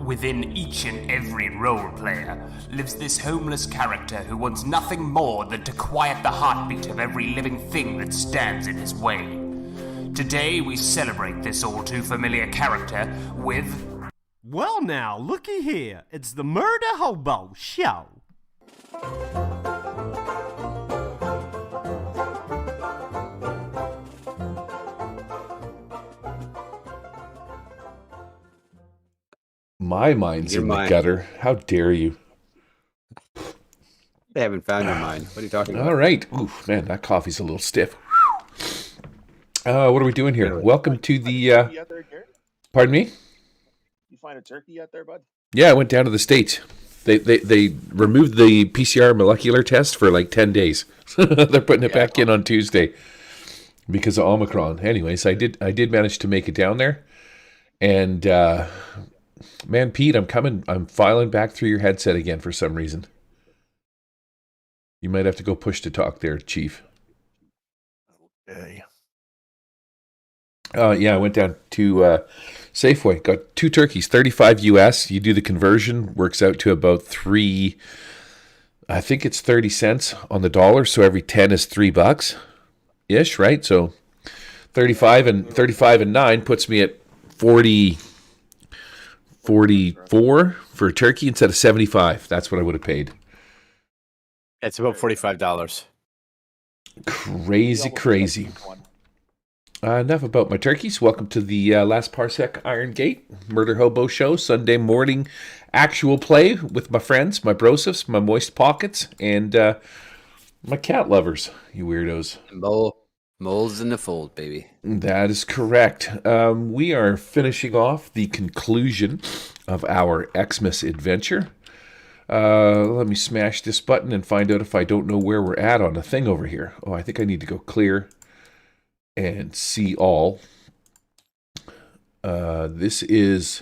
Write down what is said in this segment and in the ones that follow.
Within each and every role player lives this homeless character who wants nothing more than to quiet the heartbeat of every living thing that stands in his way. Today we celebrate this all too familiar character with... Well now, looky here. It's the Murder Hobo Show. My mind's in the gutter. How dare you? They haven't found your mind. What are you talking about? All right. Oof, man, that coffee's a little stiff. What are we doing here? Welcome to the... Pardon me? You find a turkey yet there, bud? Yeah, I went down to the States. They removed the PCR molecular test for like 10 days. They're putting it back in on Tuesday because of Omicron. Anyways, I did manage to make it down there. And... man, Pete, I'm filing back through your headset again for some reason. You might have to go push to talk there, Chief. Okay. Yeah, I went down to Safeway. Got 2 turkeys, 35 US. You do the conversion, works out to about I think it's 30 cents on the dollar. So every 10 is $3-ish, right? So 35 and 9 puts me at 44 for a turkey instead of 75. That's what I would have paid. It's about $45. Crazy. Enough about my turkeys. Welcome to the last Parsec Iron Gate Murder Hobo Show. Sunday morning actual play with my friends, my brosifs, my moist pockets, and my cat lovers, you weirdos. Moles in the fold, baby. That is correct. We are finishing off the conclusion of our Xmas adventure. Let me smash this button and find out if I don't know where we're at on the thing over here. Oh, I think I need to go clear and see all. This is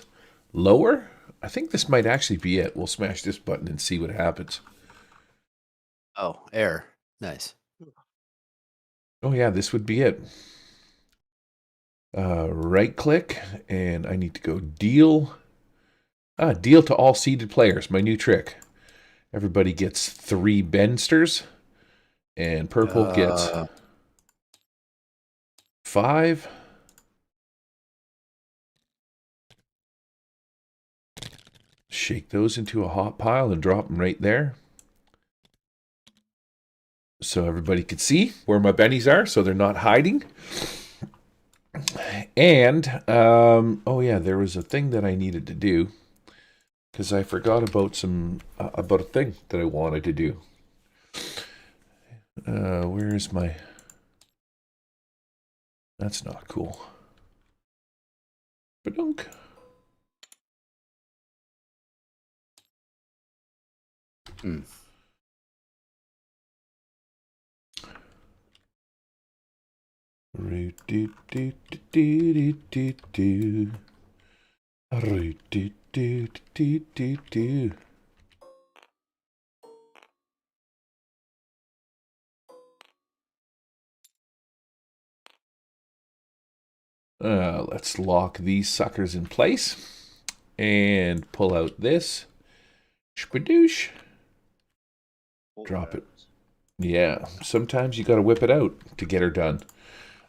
lower. I think this might actually be it. We'll smash this button and see what happens. Oh, error. Nice. Oh yeah, this would be it. Right click, and I need to go deal. Deal to all seeded players, my new trick. Everybody gets 3 Bensters, and purple gets 5. Shake those into a hot pile and drop them right there. So everybody can see where my bennies are, so they're not hiding. And, oh yeah, there was a thing that I needed to do. Because I forgot about about a thing that I wanted to do. Where is my... That's not cool. Badunk. Let's lock these suckers in place and pull out this. Spadoosh. Drop it. Yeah, sometimes you got to whip it out to get her done.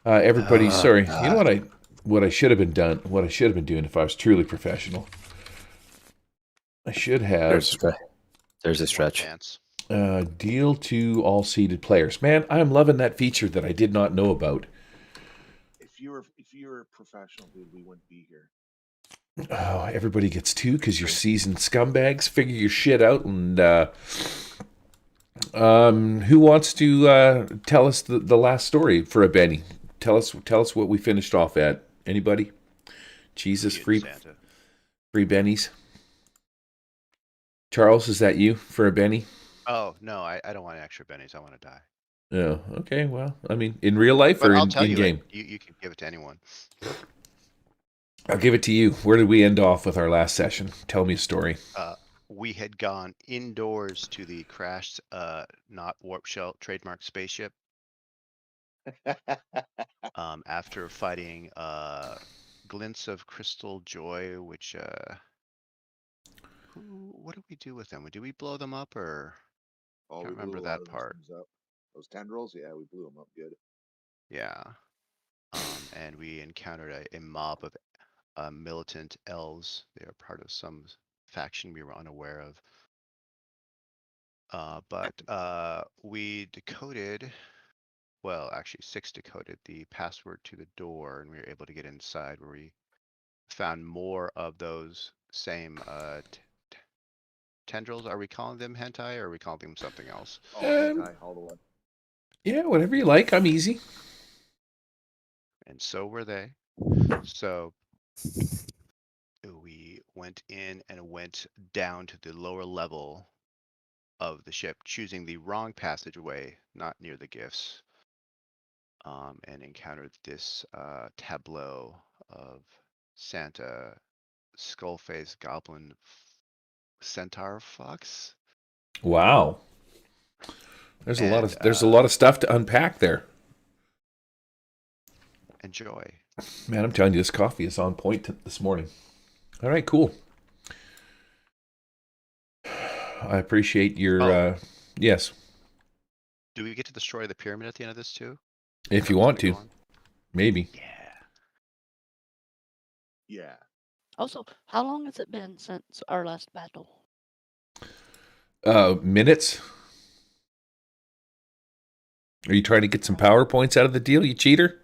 Everybody, sorry. You know what I should have been done. What I should have been doing if I was truly professional. I should have. There's a stretch. Deal to all seeded players. Man, I'm loving that feature that I did not know about. If you were a professional, dude, we wouldn't be here. Oh, everybody gets 2 because you're seasoned scumbags. Figure your shit out, and who wants to tell us the last story for a Benny? Tell us what we finished off at. Anybody? Jesus, free bennies. Charles, is that you for a Benny? Oh no, I don't want extra bennies. I want to die. Oh, okay. Well, I mean, in real life But or I'll in tell you game? You can give it to anyone. I'll give it to you. Where did we end off with our last session? Tell me a story. We had gone indoors to the crashed, not warp shell trademark spaceship. After fighting Glints of Crystal Joy, which What do we do with them? Do we blow them up or? Oh, Can't we blew remember a lot that of those part. things up. Those tendrils, yeah, we blew them up good. Yeah. And we encountered a mob of militant elves. They are part of some faction we were unaware of. But we decoded, well, actually 6 decoded the password to the door, and we were able to get inside where we found more of those same tendrils. Are we calling them hentai or are we calling them something else? Oh, hentai, all the way. Yeah, whatever you like. I'm easy. And so were they. So we went in and went down to the lower level of the ship, choosing the wrong passageway, not near the gifts, and encountered this tableau of Santa, skull-faced goblin, centaur fox. Wow. There's a lot of stuff to unpack there. Enjoy. Man, I'm telling you, this coffee is on point this morning. All right, cool. I appreciate your yes. Do we get to destroy the pyramid at the end of this too? If you want to, maybe. Yeah. Yeah. Also, how long has it been since our last battle? Minutes. Are you trying to get some PowerPoints out of the deal, you cheater?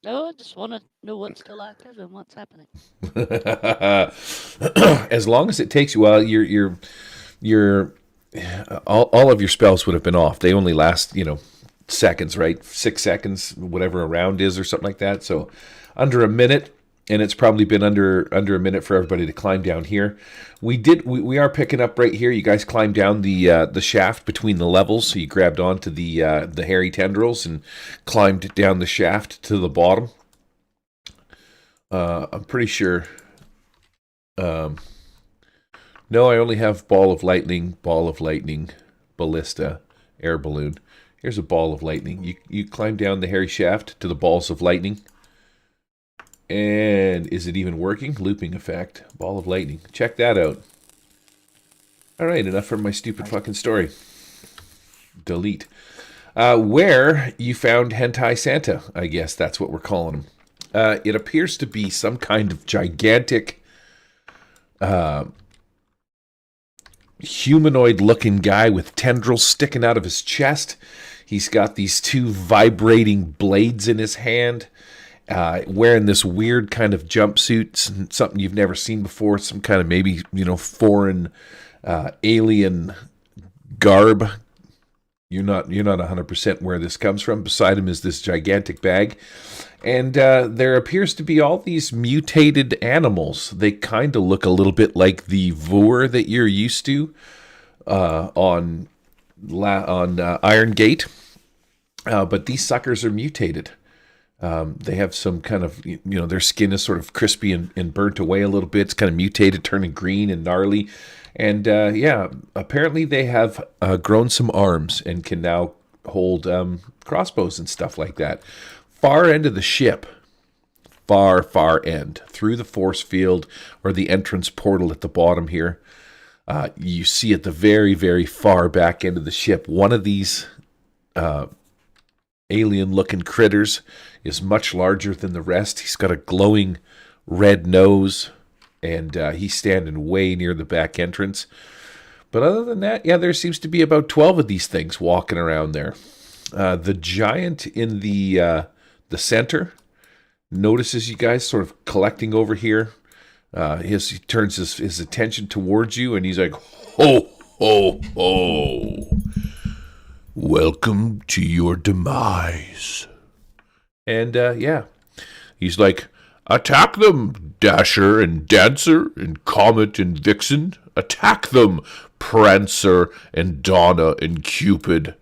No, I just want to know what's still active and what's happening. As long as it takes you, well, your all of your spells would have been off. They only last, seconds, right? 6 seconds, whatever a round is, or something like that. So under a minute, and it's probably been under a minute for everybody to climb down here. We are picking up right here. You guys climbed down the shaft between the levels, so you grabbed onto the hairy tendrils and climbed down the shaft to the bottom. I'm pretty sure. No, I only have ball of lightning, ballista, air balloon. Here's a ball of lightning. You climb down the hairy shaft to the balls of lightning. And is it even working? Looping effect. Ball of lightning. Check that out. All right, enough for my stupid fucking story. Delete. Where you found Hentai Santa, I guess that's what we're calling him. It appears to be some kind of gigantic humanoid-looking guy with tendrils sticking out of his chest. He's got these 2 vibrating blades in his hand. Wearing this weird kind of jumpsuit, something you've never seen before, some kind of maybe, foreign alien garb. You're not 100% where this comes from. Beside him is this gigantic bag. And there appears to be all these mutated animals. They kind of look a little bit like the Vur that you're used to on Iron Gate. But these suckers are mutated. They have some kind of, their skin is sort of crispy and burnt away a little bit. It's kind of mutated, turning green and gnarly. And apparently they have grown some arms and can now hold crossbows and stuff like that. Far end of the ship, far end, through the force field or the entrance portal at the bottom here, you see at the very, very far back end of the ship, one of these alien-looking critters is much larger than the rest. He's got a glowing red nose, and he's standing way near the back entrance. But other than that, there seems to be about 12 of these things walking around there. The giant in the center notices you guys sort of collecting over here. He turns his attention towards you, and he's like, "Ho, ho, ho. Welcome to your demise." And he's like, "Attack them, Dasher and Dancer and Comet and Vixen. Attack them, Prancer and Donna and Cupid.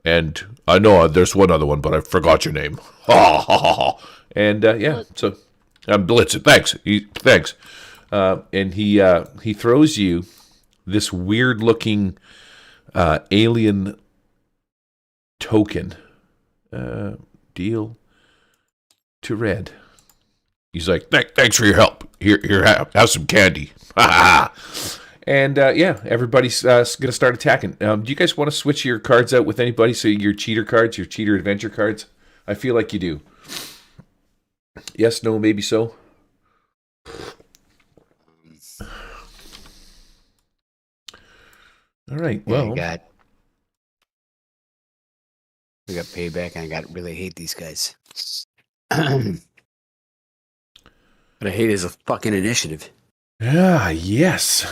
And I know there's one other one, but I forgot your name." Ha ha ha ha. And so I'm Blitzen. Thanks. Thanks. And he throws you this weird looking alien token. Deal to red. He's like, thanks for your help. Here, have some candy. And yeah, everybody's going to start attacking. Do you guys want to switch your cards out with anybody? So your cheater cards, your cheater adventure cards? I feel like you do. Yes, no, maybe so. All right, well. we got payback, and I really hate these guys. What I hate is a fucking initiative. Ah, yes.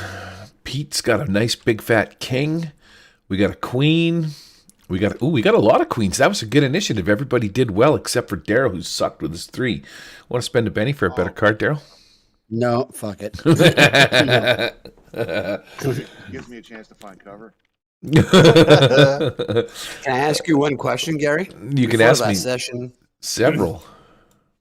Pete's got a nice big fat king. We got a queen. We got a lot of queens. That was a good initiative. Everybody did well except for Daryl, who sucked with his 3. Want to spend a penny for a better card, Daryl? No, fuck it. Gives me a chance to find cover. Can I ask you one question, Gary? You can Before ask last me session, several.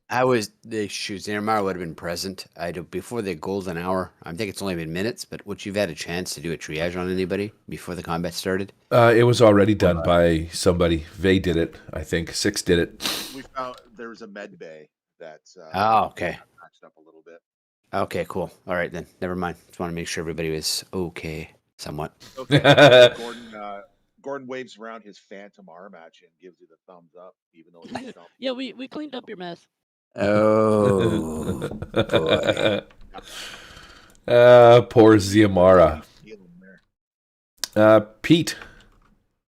I was the shoes. Neymar would have been present. Before the golden hour. I think it's only been minutes, but would you've had a chance to do a triage on anybody before the combat started? It was already done by somebody. Vay did it, I think. 6 did it. We found there was a med bay that's Okay. patched up a little bit. Okay, cool. All right then. Never mind. Just want to make sure everybody was okay, somewhat. Okay. Gordon waves around his phantom arm at you and gives you the thumbs up, even though he's not. Yeah, we cleaned up your mess. Oh boy. Poor Ziamara. Pete,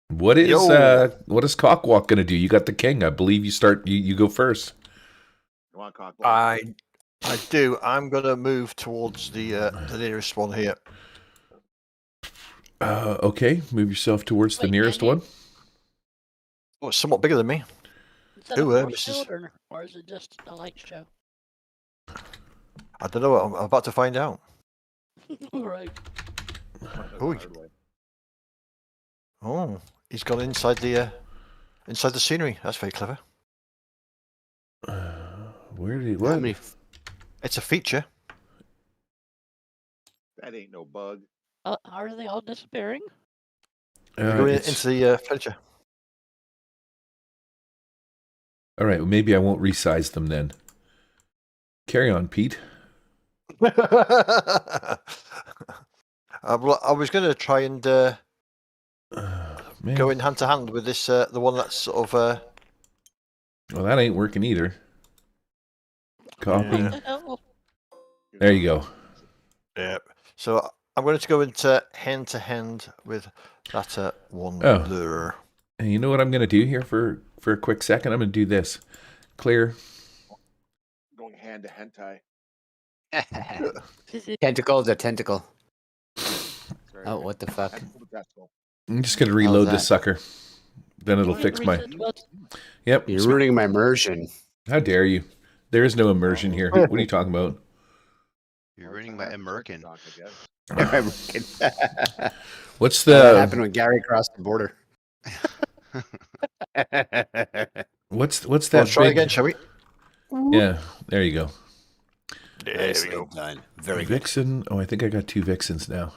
what is Cockwalk gonna do? You got the king. I believe you go first. You want cock block? I do. I'm gonna move towards the nearest one here. Okay, move yourself towards the Wait, nearest can you? one. Oh, it's somewhat bigger than me. Is that a Ooh, force Mrs. field or is it just a light show? I don't know. I'm about to find out. All right. Ooh. Oh, he's gone inside the scenery. That's very clever. Where did he? How What? many? It's a feature. That ain't no bug. Are they all disappearing? Go It's- into the furniture. All right, well, maybe I won't resize them then. Carry on, Pete. I was going to try and Man. go in hand to hand with this, the one that's sort of. Well, that ain't working either. Copy. Yeah. What the hell? There you go. Yeah. So I'm going to go into hand with that one Oh. there. And you know what I'm going to do here for a quick second? I'm going to do this. Clear. Going hand to hentai. Tentacle is a tentacle. Sorry. Oh, what the fuck? Tentacle to testicle. I'm just going to reload this that? sucker. Then it'll fix my... Reset what? Yep. You're ruining my immersion. How dare you? There is no immersion here. What are you talking about? You're ruining my American. Doc, I guess. What's What the... happened when Gary crossed the border? What's Let's that try big... again, shall we? Yeah, there you go. There Nicely we go. done. Very good. Vixen. Oh, I think I got 2 Vixens now.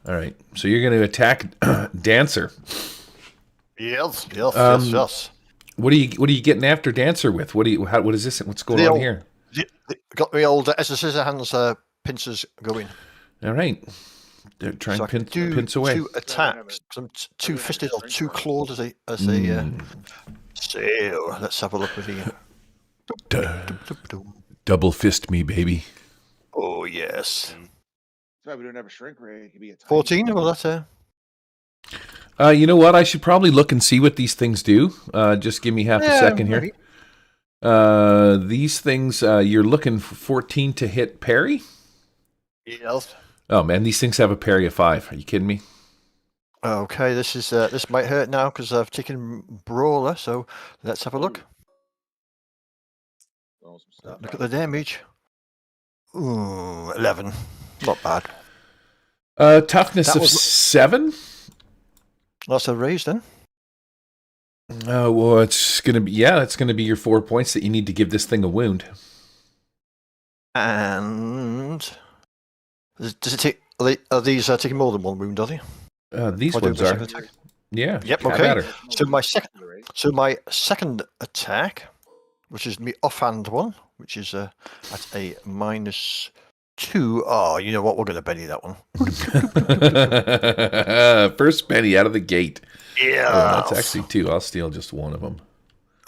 All right. So you're going to attack Dancer. Yes, yes, Um, yes. What are you getting after Dancer with? What is this? What's going The on old- here? Got the old as a scissor hands pincers going. All right. They're trying So I to can do pinch away. 2 attacks. I'm two fisted or 2 clawed as a Mm. So let's have a look with the. Double fist me, baby. Oh yes. That's why we don't have a shrink ray. It could be a tiny 14. bug. Well, that's You know what? I should probably look and see what these things do. Just give me half a second here. maybe. These things, you're looking for 14 to hit parry? Yes. Oh, man, these things have a parry of 5. Are you kidding me? Okay, this might hurt now because I've taken brawler. So let's have a look. Throw some stuff Look out. at the damage. Ooh, 11. Not bad. Toughness That of was- 7? That's a raise then. Well, it's going to be, that's going to be your 4 points that you need to give this thing a wound. And does it take? Are these taking more than 1 wound? Are they? These Or do ones the are. second attack? Yeah. Yep, have okay. at her. So my second attack which is the offhand one, which is at a -2. Oh, you know what? We're going to Benny that one. First penny out of the gate. Yeah. Oh, that's actually 2. I'll steal just one of them.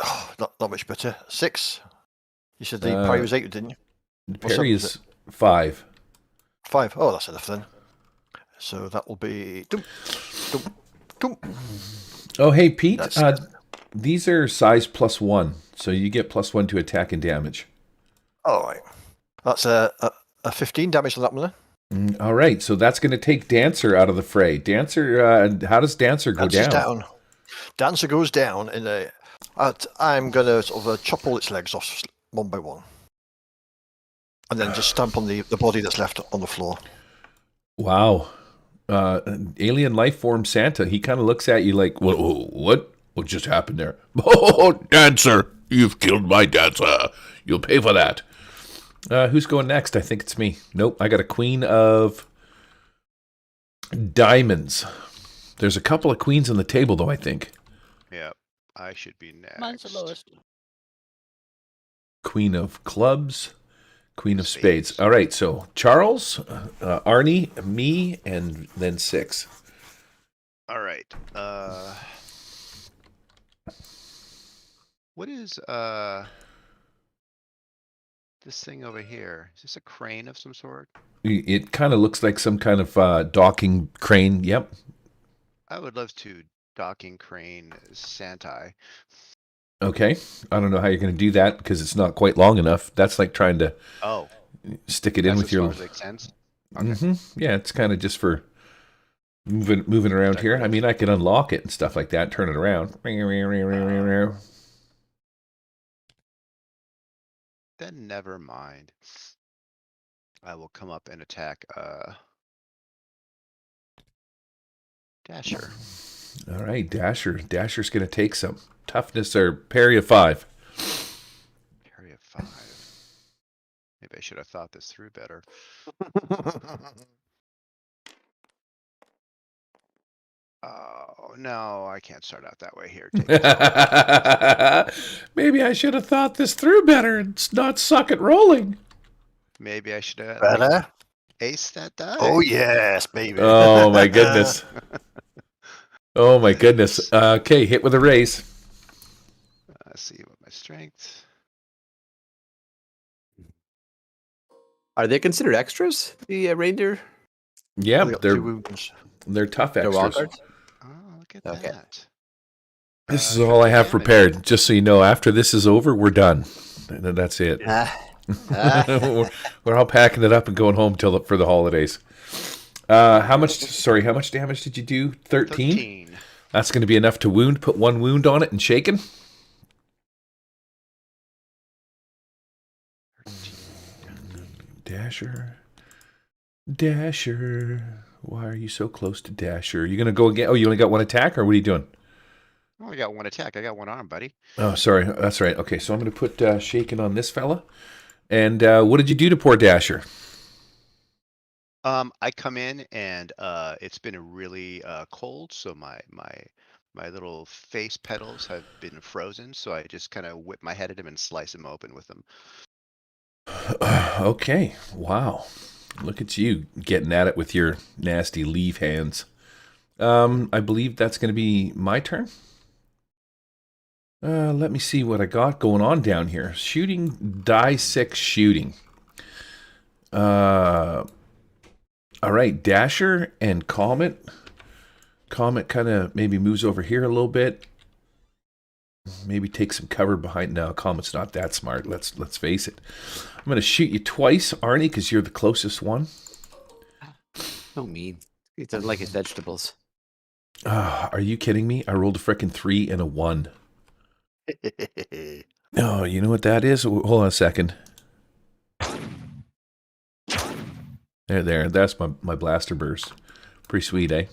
Oh, not much better. 6. You said the parry was 8, didn't you? Parry is 5. 5. Oh, that's enough then. So that will be. Dum, dum, dum. Oh, hey, Pete. That's- These are size +1, so you get +1 to attack and damage. All right. That's a 15 damage on that one then. All right, so that's going to take Dancer out of the fray. Dancer, how does Dancer go Dancer's down? Dancer goes down in a. I'm going to sort of chop all its legs off one by one. And then just stamp on the body that's left on the floor. Wow. Alien life form Santa, he kind of looks at you like, what just happened there? Oh, Dancer, you've killed my Dancer. You'll pay for that. Who's going next? I think it's me. Nope, I got a queen of diamonds. There's a couple of queens on the table, though, I think. Yep, I should be next. Mine's the lowest. Queen of clubs, queen of spades. All right, so Charles, Arnie, me, and then 6. All right. What is this thing over here? Is this a crane of some sort? It kind of looks like some kind of docking crane. Yep. I would love to docking crane Santai. Okay. I don't know how you're going to do that because it's not quite long enough. That's like trying to stick it in That's with as your. far as it makes sense. Okay. Mm-hmm. Yeah, it's kind of just for moving around here. I mean, I could unlock it and stuff like that, turn it around. Then never mind. I will come up and attack Dasher. All right, Dasher. Dasher's going to take some toughness or parry of 5. Parry of 5. Maybe I should have thought this through better. Oh, no, I can't start out that way here. Take it. Maybe I should have thought this through better and not suck at rolling. Maybe I should have Better. aced that die. Oh, yes, baby. Oh, my goodness. Oh, my goodness. Okay, hit with a raise. Let's see what my strength. Are they considered extras? The reindeer? Yeah, Only got 2 they're wounds. tough They're wild extras. cards? Oh, look at Okay. that. This is all I have prepared. Just so you know, after this is over, we're done. And then that's it. We're all packing it up and going home for the holidays. How much damage did you do? 13? That's going to be enough to wound. Put 1 wound on it and shaken. 13. Dasher. Why are you so close to Dasher? You're going to go again? Oh, you only got 1 attack, or what are you doing? I only got 1 attack. I got 1 arm, buddy. Oh, sorry. That's right. Okay, so I'm going to put shaken on this fella. And what did you do to poor Dasher? I come in and it's been really cold, so my little face petals have been frozen. So I just kind of whip my head at him and slice him open with them. Okay. Wow. Look at you getting at it with your nasty leaf hands. I believe that's going to be my turn. Let me see what I got going on down here. Shooting, die 6 shooting. All right, Dasher and Comet. Comet kind of maybe moves over here a little bit. Maybe take some cover behind. No, Comet's not that smart. Let's face it. I'm going to shoot you twice, Arnie, because you're the closest one. So mean. He doesn't like his vegetables. Are you kidding me? I rolled a frickin' 3 and a 1. Oh, you know what that is? Hold on a second. There. That's my blaster burst. Pretty sweet, eh?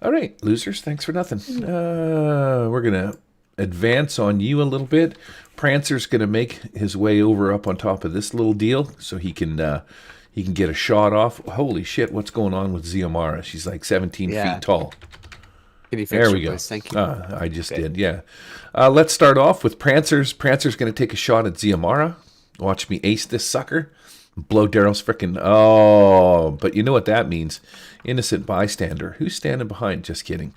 All right, losers. Thanks for nothing. We're gonna advance on you a little bit. Prancer's gonna make his way over up on top of this little deal, so he can get a shot off. Holy shit! What's going on with Ziamara? She's like 17 feet tall. Can you fix There your we go. voice? Thank you. I just did, yeah. Let's start off with Prancer's. Prancer's going to take a shot at Ziamara. Watch me ace this sucker. Blow Daryl's frickin'... Oh, but you know what that means. Innocent bystander. Who's standing behind? Just kidding.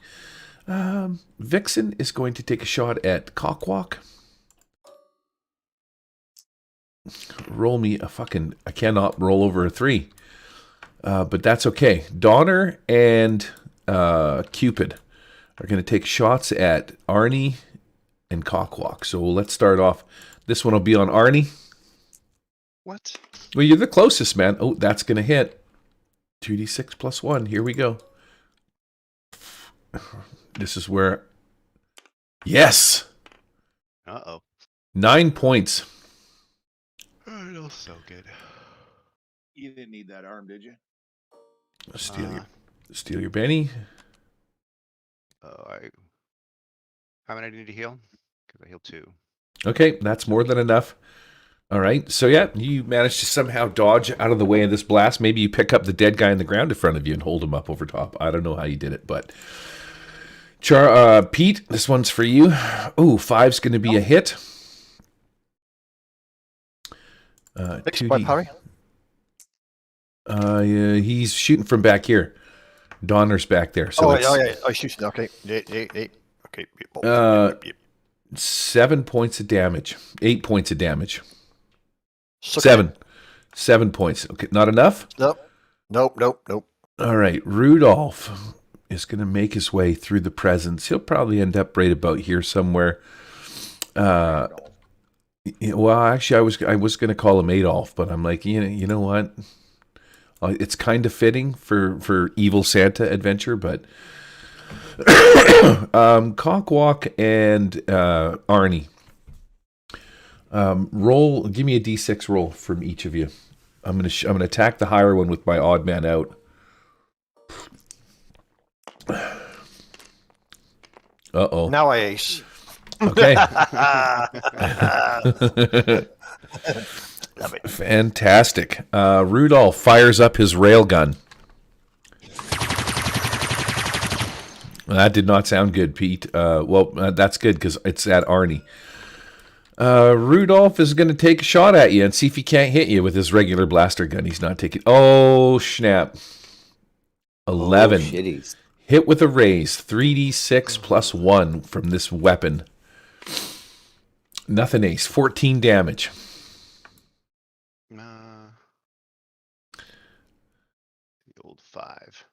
Vixen is going to take a shot at Cockwalk. Roll me a fucking... I cannot roll over a 3. But that's okay. Donner and Cupid are going to take shots at Arnie and Cockwalk. So let's start off. This one will be on Arnie. What? Well, you're the closest, man. Oh, that's going to hit. 2d6 plus 1. Here we go. This is where... Yes! Uh-oh. 9 points. Oh, it feels so good. You didn't need that arm, did you? Steal your Benny. How many do I need to heal? Because I healed 2. Okay, that's more than enough. All right, so yeah, you managed to somehow dodge out of the way of this blast. Maybe you pick up the dead guy on the ground in front of you and hold him up over top. I don't know how you did it, but... Pete, this one's for you. Oh, 5's going to be a hit. 2D. He's shooting from back here. Donner's back there. So yeah. I shooting. Okay. Okay. 7 points of damage. 8 points of damage. Okay. 7 points. Okay, not enough? Nope. All right, Rudolph is going to make his way through the presence. He'll probably end up right about here somewhere. Well, actually, I was going to call him Adolf, but I'm like, you know what? It's kind of fitting for Evil Santa adventure, but Cockwalk and Arnie. Give me a d6 roll from each of you. I'm gonna attack the higher one with my odd man out. Uh-oh. Now I ace. Okay. Love it. Fantastic. Rudolph fires up his railgun. That did not sound good, Pete. That's good because it's at Arnie. Rudolph is going to take a shot at you and see if he can't hit you with his regular blaster gun. He's not taking... Oh, snap. 11. Oh, shitties. Hit with a raise. 3d6 plus 1 from this weapon. Nothing ace. 14 damage. The old 5.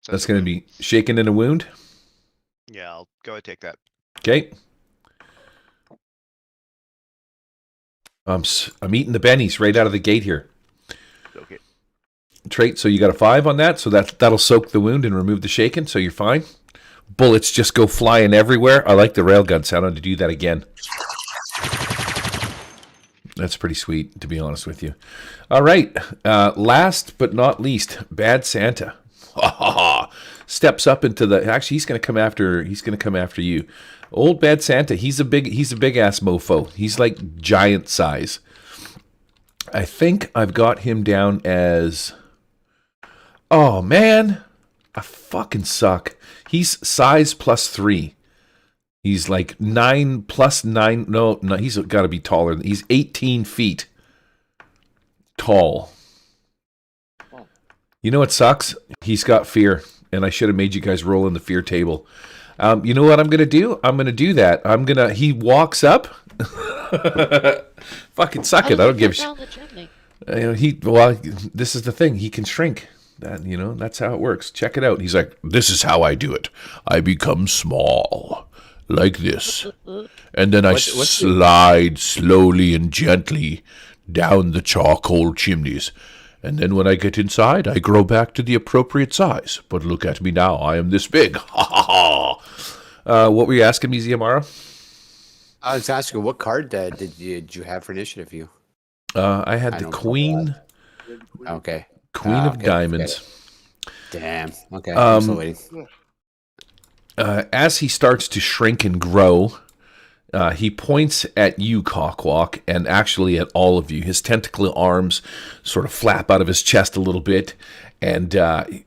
So That's going to be shaken in a wound. Yeah, I'll go and take that. Okay. I'm eating the bennies right out of the gate here. Okay. Trait, so you got a 5 on that, so that'll soak the wound and remove the shaken, so you're fine. Bullets just go flying everywhere. I like the railgun sound. I'm to do that again. That's pretty sweet, to be honest with you. All right. Last but not least, Bad Santa. Steps up into the... Actually, he's going to come after you. Old Bad Santa, he's a big ass mofo. He's like giant size. I think I've got him down as... Oh, man. I fucking suck. He's size plus 3. He's like 9 plus 9. No, he's got to be taller. He's 18 feet tall. You know what sucks? He's got fear, and I should have made you guys roll in the fear table. You know what I'm going to do? I'm going to do that. He walks up. Fucking suck it. I don't give a shit. This is the thing. He can shrink. That's how it works. Check it out. He's like, this is how I do it. I become small. Like this. And then I slide slowly and gently down the charcoal chimneys. And then when I get inside, I grow back to the appropriate size. But look at me now. I am this big. Ha ha ha. What were you asking me, Ziamara? I was asking, what card did you have for initiative view? I had the Queen. Okay. Queen of Diamonds. Damn. Okay. I'm still waiting. As he starts to shrink and grow, he points at you, Cockwalk, and actually at all of you. His tentacle arms sort of flap out of his chest a little bit, and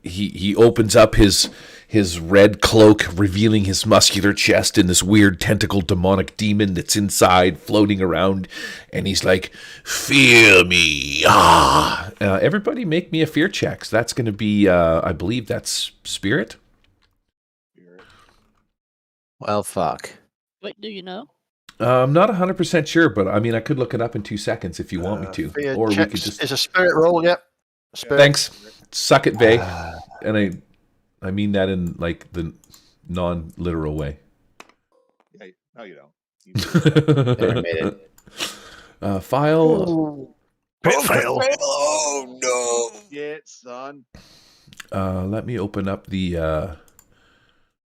he opens up his his red cloak revealing his muscular chest and this weird tentacle demonic demon that's inside floating around. And he's like, fear me. Everybody make me a fear check. So that's going to be, I believe that's spirit. Well, fuck. Wait, do you know? I'm not 100% sure, but I mean, I could look it up in 2 seconds if you want me to. Fear Or we checks could just... is a spirit roll, yep. Spirit. Thanks. Suck it, Vay. And I mean that in like the non-literal way. Yeah, no, you don't. Never made it. File. Fail. Oh no! Shit, son. Let me open up the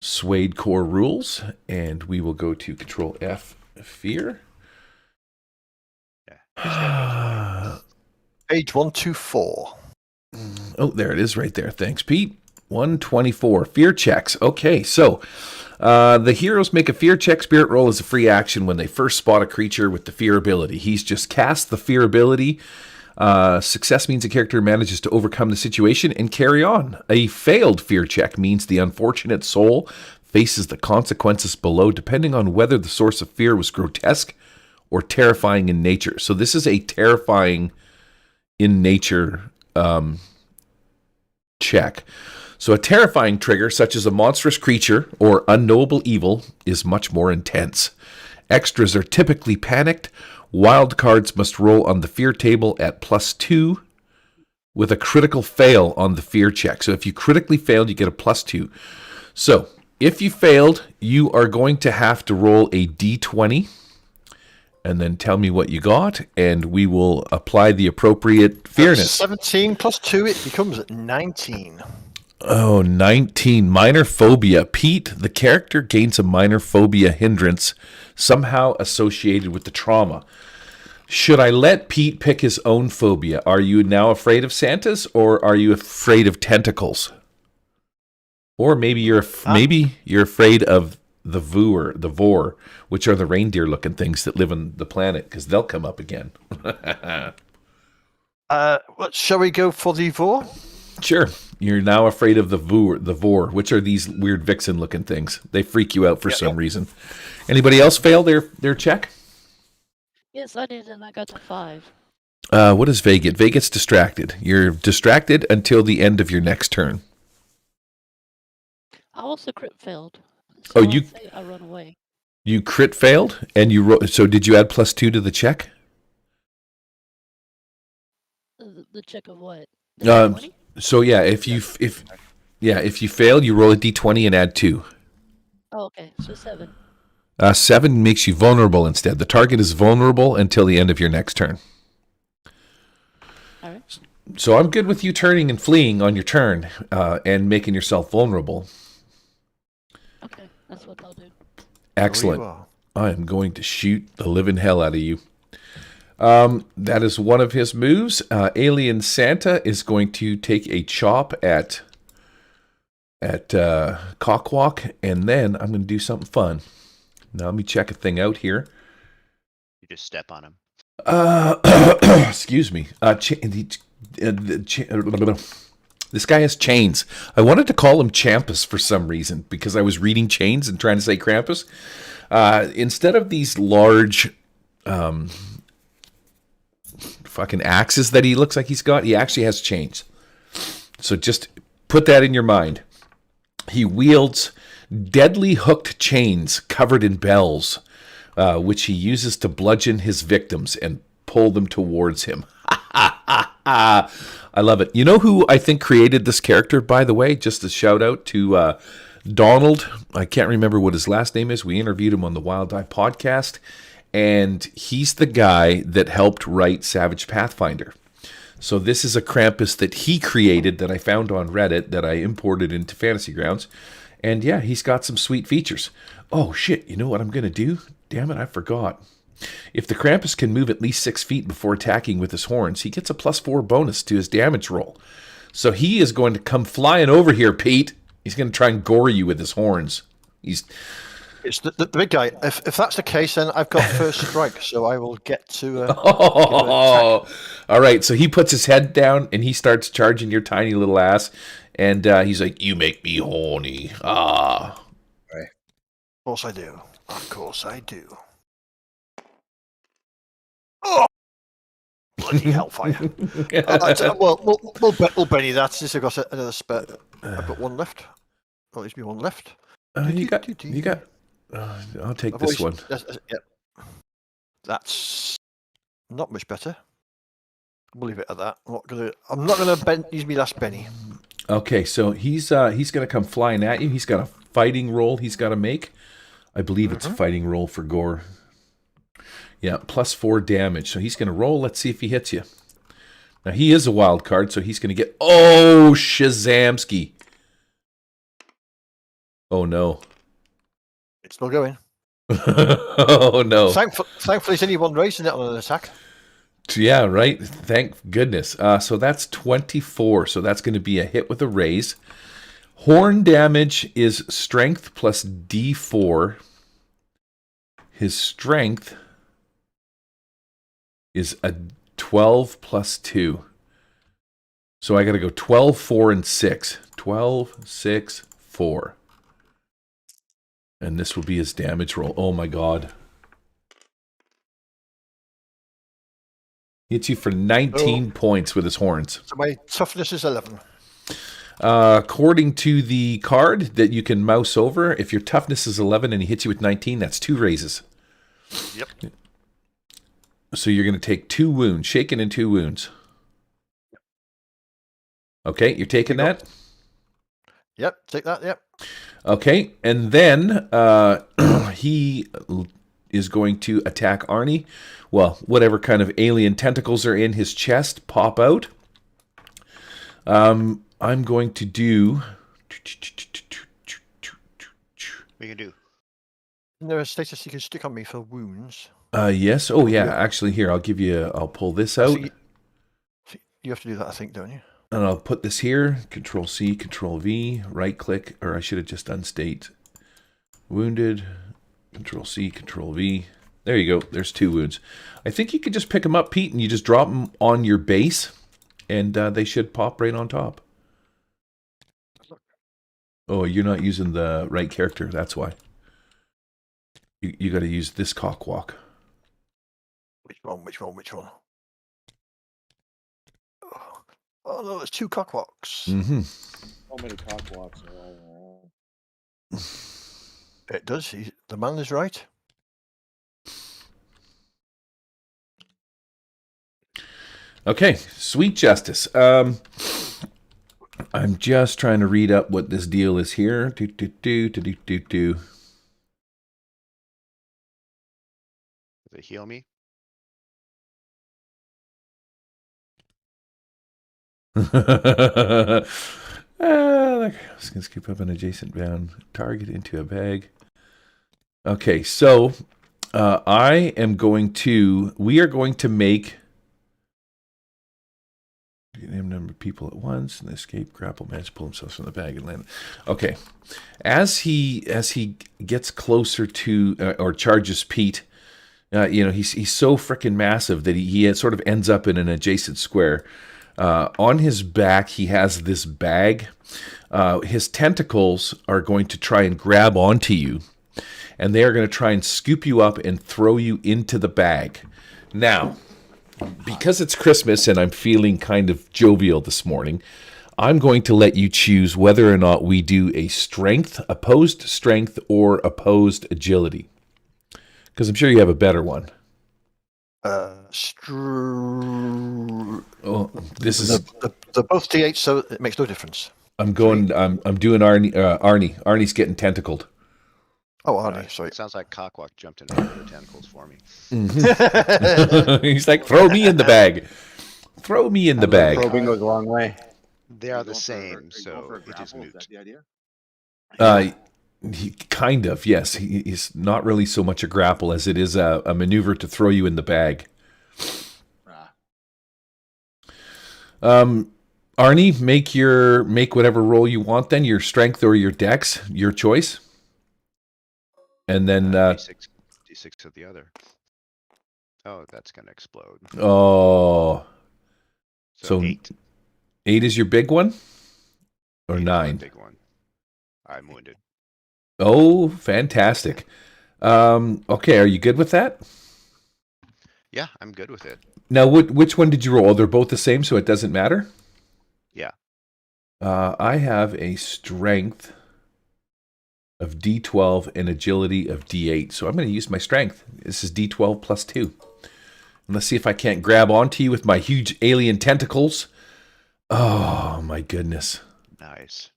Suede Core rules, and we will go to Control F. Fear. Yeah. Page 124. Oh, there it is right there. Thanks, Pete. 124. Fear checks. Okay, so the heroes make a fear check. Spirit roll as a free action when they first spot a creature with the fear ability. He's just cast the fear ability. Success means a character manages to overcome the situation and carry on. A failed fear check means the unfortunate soul faces the consequences below, depending on whether the source of fear was grotesque or terrifying in nature. So this is a terrifying in nature check. So a terrifying trigger, such as a monstrous creature or unknowable evil, is much more intense. Extras are typically panicked. Wild cards must roll on the fear table at +2 with a critical fail on the fear check. So if you critically failed, you get a +2. So if you failed, you are going to have to roll a d20 and then tell me what you got, and we will apply the appropriate fearness. 17 plus 2, it becomes 19. Oh, 19. Minor phobia. Pete, the character gains a minor phobia hindrance somehow associated with the trauma. Should I let Pete pick his own phobia? Are you now afraid of Santas, or are you afraid of tentacles? Or maybe you're afraid of the Vor, which are the reindeer-looking things that live on the planet, because they'll come up again. Shall we go for the Vor? Sure. You're now afraid of the Vor, which are these weird vixen-looking things. They freak you out for some reason. Anybody else fail their check? Yes, I did, and I got to 5. What does Vay get? Vay gets distracted. You're distracted until the end of your next turn. I also crit failed. Oh, So I'll say I run away. You crit failed, and so did you add +2 to the check? The check of what? The 20? So yeah, if you fail, you roll a d20 and add 2. Oh, okay. So 7. 7 makes you vulnerable instead. The target is vulnerable until the end of your next turn. All right. So I'm good with you turning and fleeing on your turn and making yourself vulnerable. Okay, that's what I'll do. Excellent. I am going to shoot the living hell out of you. That is one of his moves. Alien Santa is going to take a chop at Cockwalk, and then I'm going to do something fun. Now let me check a thing out here. You just step on him. Excuse me. This guy has chains. I wanted to call him Champus for some reason because I was reading chains and trying to say Krampus. Instead of these large fucking axes that he looks like he's got, he actually has chains. So just put that in your mind. He wields deadly hooked chains covered in bells, which he uses to bludgeon his victims and pull them towards him. I love it. You know who I think created this character, by the way? Just a shout out to Donald. I can't remember what his last name is. We interviewed him on the Wild Eye podcast, and he's the guy that helped write Savage Pathfinder. So this is a Krampus that he created that I found on Reddit that I imported into Fantasy Grounds. And yeah, he's got some sweet features. Oh shit, you know what I'm going to do? Damn it, I forgot. If the Krampus can move at least 6 feet before attacking with his horns, he gets a +4 bonus to his damage roll. So he is going to come flying over here, Pete. He's going to try and gore you with his horns. It's the big guy. If that's the case, then I've got first strike, so I will get to. All right. So he puts his head down and he starts charging your tiny little ass, And he's like, "You make me horny." Ah. Of course I do. Of course I do. Oh! Bloody hellfire. We'll Benny that since I've got another spare. I've got one left. Well, leaves me one left. You got. I'll take this one. Yep. That's not much better. We'll leave it at that. I'm not gonna use me last Benny. Okay, so he's gonna come flying at you. He's got a fighting roll he's got to make. I believe it's a fighting roll for Gore. Yeah, +4 damage. So he's gonna roll. Let's see if he hits you. Now he is a wild card, so he's gonna get. Oh, Shazamski! Oh no! It's still going. Oh no! Thankfully, it's only one race, isn't it, on an attack? Yeah, right. Thank goodness. So that's 24. So that's going to be a hit with a raise. Horn damage is strength plus D4. His strength is a 12 plus 2. So I got to go 12, 4, and 6. 12, 6, 4. And this will be his damage roll. Oh my god. Hits you for 19 points with his horns. So my toughness is 11. According to the card that you can mouse over, if your toughness is 11 and he hits you with 19, that's 2 raises. Yep. So you're going to take 2 wounds, shaken and 2 wounds. Okay, you're taking that? Yep, take that, yep. Okay, and then he is going to attack Arnie. Well, whatever kind of alien tentacles are in his chest pop out. I'm going to do... What you can do? Isn't there a status you can stick on me for wounds? Yes. Oh, yeah. Actually, here, I'll pull this out. So you have to do that, I think, don't you? And I'll put this here. Control C, Control V, right click, or I should have just done state. Wounded. Control C, Control V. There you go. There's 2 wounds. I think you could just pick them up, Pete, and you just drop them on your base, and they should pop right on top. Oh, you're not using the right character. That's why. You got to use this cockwalk. Which one? Oh no, there's 2 cockwalks. Mm-hmm. So many cockwalks are all around. It does. The man is right. Okay, sweet justice. I'm just trying to read up what this deal is here. Does it heal me? Scoop up an adjacent bound target into a bag. Okay, so we are going to make name number of people at once and escape, grapple, manage to pull himself from the bag and land. Okay, as he gets closer to or charges Pete, he's so freaking massive that he sort of ends up in an adjacent square. On his back, he has this bag. His tentacles are going to try and grab onto you, and they are going to try and scoop you up and throw you into the bag. Now, because it's Christmas and I'm feeling kind of jovial this morning, I'm going to let you choose whether or not we do a opposed strength, or opposed agility. Because I'm sure you have a better one. This is they're both D8, so it makes no difference. I'm doing Arnie. Arnie's getting tentacled. Oh, Arnie, sorry. It sounds like Cockwalk jumped into the tentacles for me. Mm-hmm. He's like, throw me in the bag. Throw me in the bag. Probing goes a long way. They are the same, so it is moot. Is that the idea? He kind of, yes. He's not really so much a grapple as it is a maneuver to throw you in the bag. Arnie, make whatever roll you want. Then your strength or your dex, your choice. And then D6 of the other. Oh, that's gonna explode. Oh, so 8. 8 is your big one. Or 8 is my 9? Big one. I'm wounded. Oh, fantastic. Okay, are you good with that? Yeah, I'm good with it. Now, which one did you roll? They're both the same, so it doesn't matter? Yeah. I have a strength of D12 and agility of D8, so I'm going to use my strength. This is D12 plus 2. And let's see if I can't grab onto you with my huge alien tentacles. Oh, my goodness. Nice.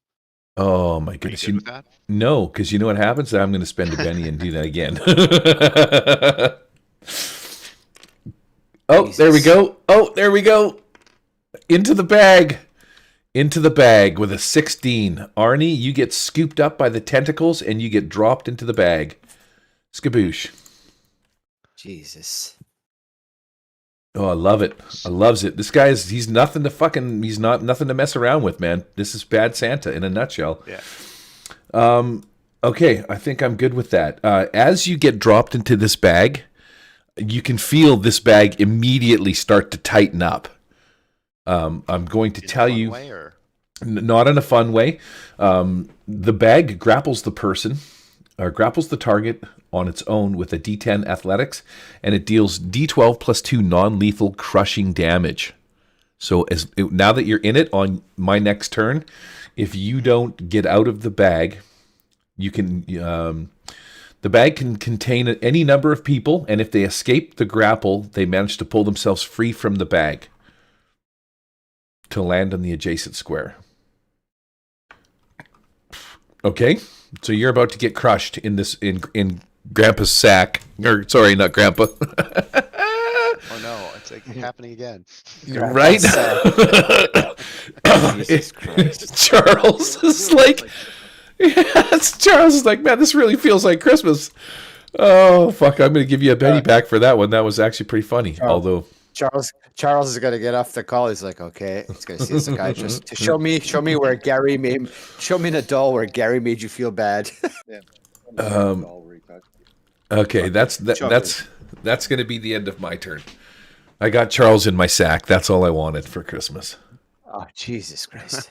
Oh, my Are you goodness. good with that? No, because you know what happens? I'm going to spend a penny and do that again. Oh, there we go. Oh, there we go. Into the bag. Into the bag with a 16. Arnie, you get scooped up by the tentacles and you get dropped into the bag. Skaboosh. Jesus. Oh, I love it. I loves it. This guy he's nothing to mess around with, man. This is Bad Santa in a nutshell. Yeah. Okay, I think I'm good with that. As you get dropped into this bag, you can feel this bag immediately start to tighten up. I'm going to tell you, not in a fun way. The bag grapples the person, or grapples the target on its own with a D10 athletics, and it deals D12 plus 2 non-lethal crushing damage. So now that you're in it on my next turn, if you don't get out of the bag, you can. The bag can contain any number of people, and if they escape the grapple, they manage to pull themselves free from the bag to land on the adjacent square. Okay, so you're about to get crushed in Grandpa's sack. Or sorry, not Grandpa. Oh no, it's like happening again. Right? Jesus Christ. Charles is like, Charles is like, man, this really feels like Christmas. Oh fuck! I'm going to give you a penny back for that one. That was actually pretty funny. Although Charles is gonna get off the call. He's like, okay, he's gonna see a psychiatrist to show me where show me in a doll where Gary made you feel bad. Okay, that's going to be the end of my turn. I got Charles in my sack. That's all I wanted for Christmas. Oh, Jesus Christ!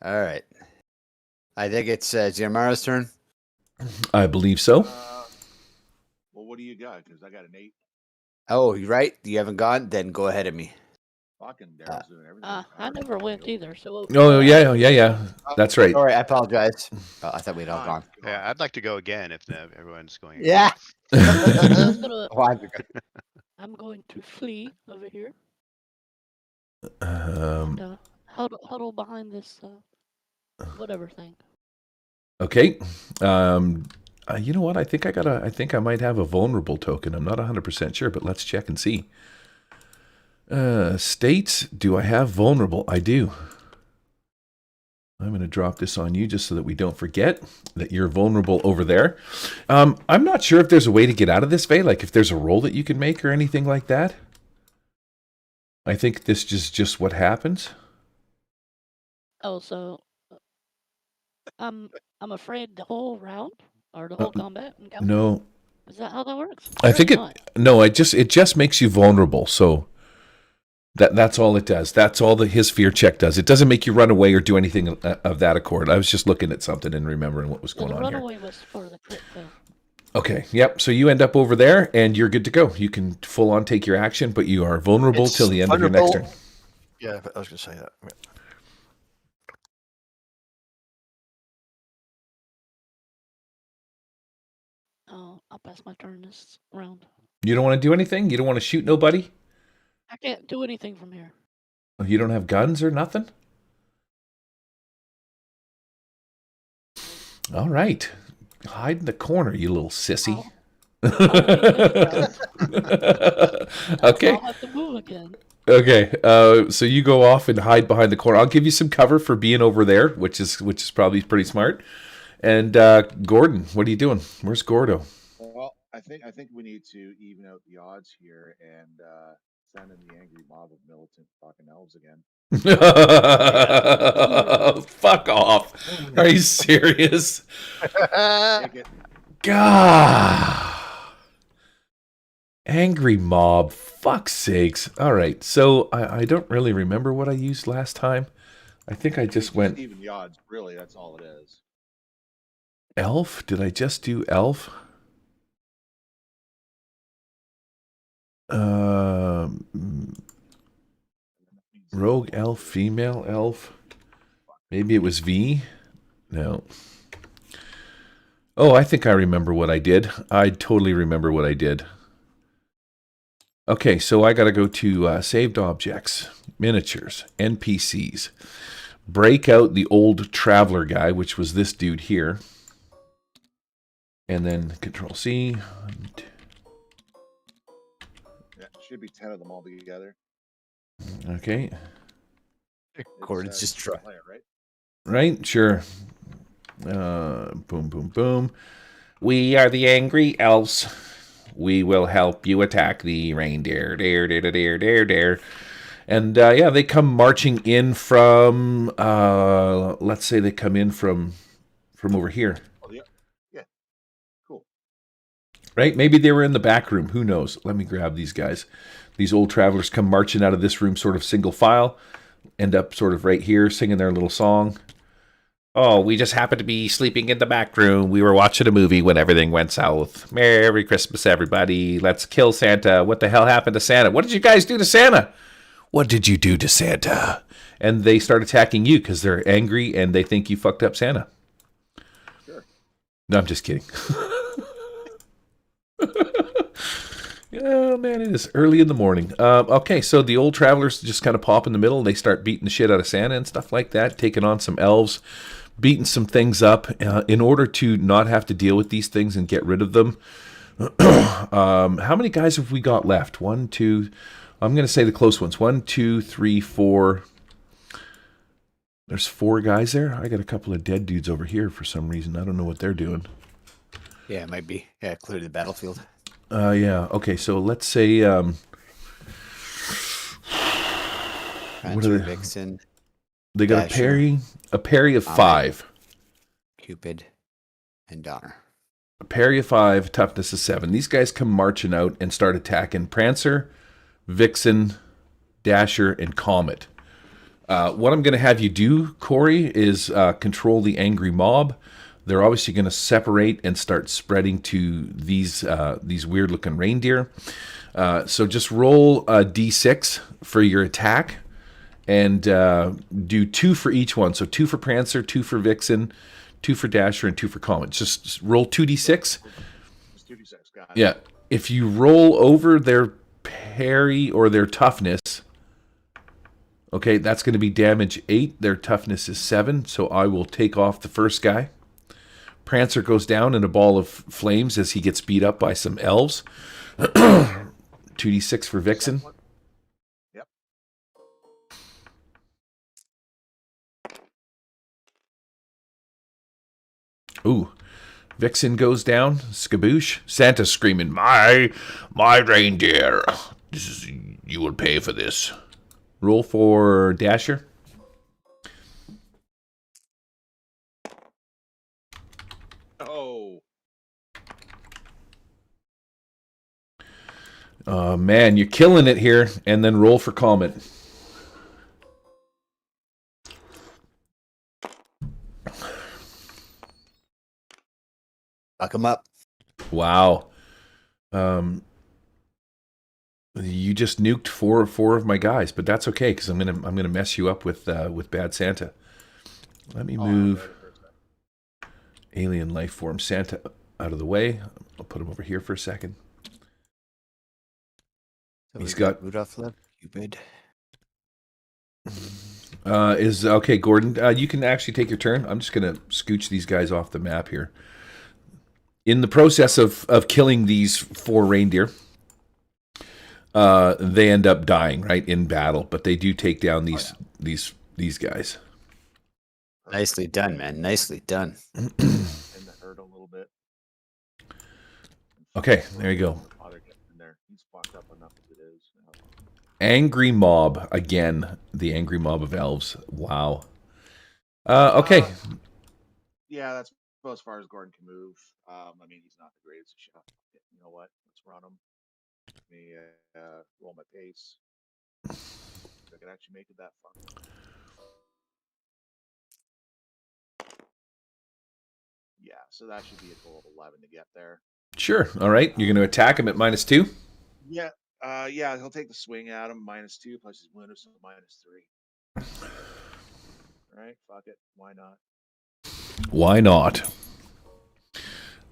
All right, I think it's Giamara's turn. I believe so. Well, what do you got? Because I got an 8. Oh, you're right. You haven't gone? Then go ahead of me. Fucking Daryl's doing everything. I never went either, so. Oh yeah. That's right. Sorry, I apologize. Oh, I thought we'd all gone. Yeah, I'd like to go again if everyone's going. Yeah. I'm going to flee over here. Um, And, huddle behind this whatever thing. Okay. You know what? I think I might have a vulnerable token. I'm not 100% sure, but let's check and see. States, do I have vulnerable? I do. I'm going to drop this on you just so that we don't forget that you're vulnerable over there. I'm not sure if there's a way to get out of this, Faye, like if there's a roll that you can make or anything like that. I think this is just what happens. Oh, so I'm afraid the whole round or the whole combat encounter? No. Is that how that works? I think it just makes you vulnerable. So that's all it does. That's all his fear check does. It doesn't make you run away or do anything of that accord. I was just looking at something and remembering what was going on here. The runaway was for the crit fail. Okay, yep. So you end up over there and you're good to go. You can full on take your action, but you are vulnerable till the end of your next turn. Yeah, I was going to say that. Oh, I'll pass my turn this round. You don't want to do anything? You don't want to shoot nobody? I can't do anything from here. You don't have guns or nothing? All right. Hide in the corner, you little sissy. Okay. I'll have to move again. Okay. So you go off and hide behind the corner. I'll give you some cover for being over there, which is probably pretty smart. And Gordon, what are you doing? Where's Gordo? Well, I think we need to even out the odds here and send in the angry mob of militant fucking elves again. Fuck off. Are you serious? Take it. God. Angry mob. Fuck's sakes. All right. So I don't really remember what I used last time. I think I just went even the odds. Really, that's all it is. elf. Did I just do elf? Rogue elf, female elf. Maybe it was V. No. Oh, I think I remember what I did. I totally remember what I did. Okay, so I got to go to saved objects, miniatures, NPCs. Break out the old traveler guy, which was this dude here. And then Control C. Yeah, should be 10 of them all together. Okay. Gordon's just trying. Right? Right? Sure. Boom, boom, boom. We are the angry elves. We will help you attack the reindeer. Dare, dare, dare, dare, dare. And yeah, they come marching in from, let's say they come in from over here. Oh, yeah. Yeah. Cool. Right? Maybe they were in the back room. Who knows? Let me grab these guys. These old travelers come marching out of this room sort of single file, end up sort of right here singing their little song. Oh, we just happened to be sleeping in the back room. We were watching a movie when everything went south. Merry Christmas, everybody. Let's kill Santa. What the hell happened to Santa? What did you guys do to Santa? What did you do to Santa? And they start attacking you because they're angry and they think you fucked up Santa. Sure. No, I'm just kidding. Oh, man, it is early in the morning. Okay, so the old travelers just kind of pop in the middle. They start beating the shit out of Santa and stuff like that, taking on some elves, beating some things up in order to not have to deal with these things and get rid of them. How many guys have we got left? 1, 2... I'm going to say the close ones. 1, 2, 3, 4. There's 4 guys there. I got a couple of dead dudes over here for some reason. I don't know what they're doing. Yeah, it might be. Yeah, clear the battlefield. Yeah. Okay, so let's say... what are they? Vixen. They got Dasher, a parry of 5. Cupid, and Donner. A parry of 5, toughness of 7. These guys come marching out and start attacking Prancer, Vixen, Dasher, and Comet. What I'm going to have you do, Corey, is control the angry mob. They're obviously going to separate and start spreading to these weird-looking reindeer. So just roll a d6 for your attack, and do 2 for each one. So 2 for Prancer, 2 for Vixen, 2 for Dasher, and 2 for Comet. Just roll 2d6. Just 2d6, got it. Yeah. If you roll over their parry or their toughness, okay, that's going to be damage 8. Their toughness is 7, so I will take off the first guy. Prancer goes down in a ball of flames as he gets beat up by some elves. 2d6 for Vixen. Yep. Ooh. Vixen goes down. Skaboosh. Santa's screaming, My reindeer. You will pay for this. Roll for Dasher. Oh. Man, you're killing it here. And then roll for Comet. Fuck him up. Wow. You just nuked four of my guys, but that's okay because I'm gonna mess you up with Bad Santa. Let me move alien life form Santa out of the way. I'll put him over here for a second. So He's we've got Rudolph left. Cupid. Is okay, Gordon. You can actually take your turn. I'm just gonna scooch these guys off the map here. In the process of killing these 4 reindeer, they end up dying right in battle, but they do take down these guys. Nicely done, man. Nicely done. In the herd a little bit. Okay, there you go. Father gets in there. He's fucked up enough as it is. Angry mob again. The angry mob of elves. Wow. Okay. Yeah, that's about as far as Gordon can move. I mean, he's not the greatest shot. You know what? Let's run him. Let me roll my pace. I can actually make it that far. Yeah, so that should be a total of 11 to get there. Sure. All right. You're going to attack him at -2? Yeah. Yeah, he'll take the swing at him, -2 plus his wound, so -3. All right, fuck it. Why not? Why not?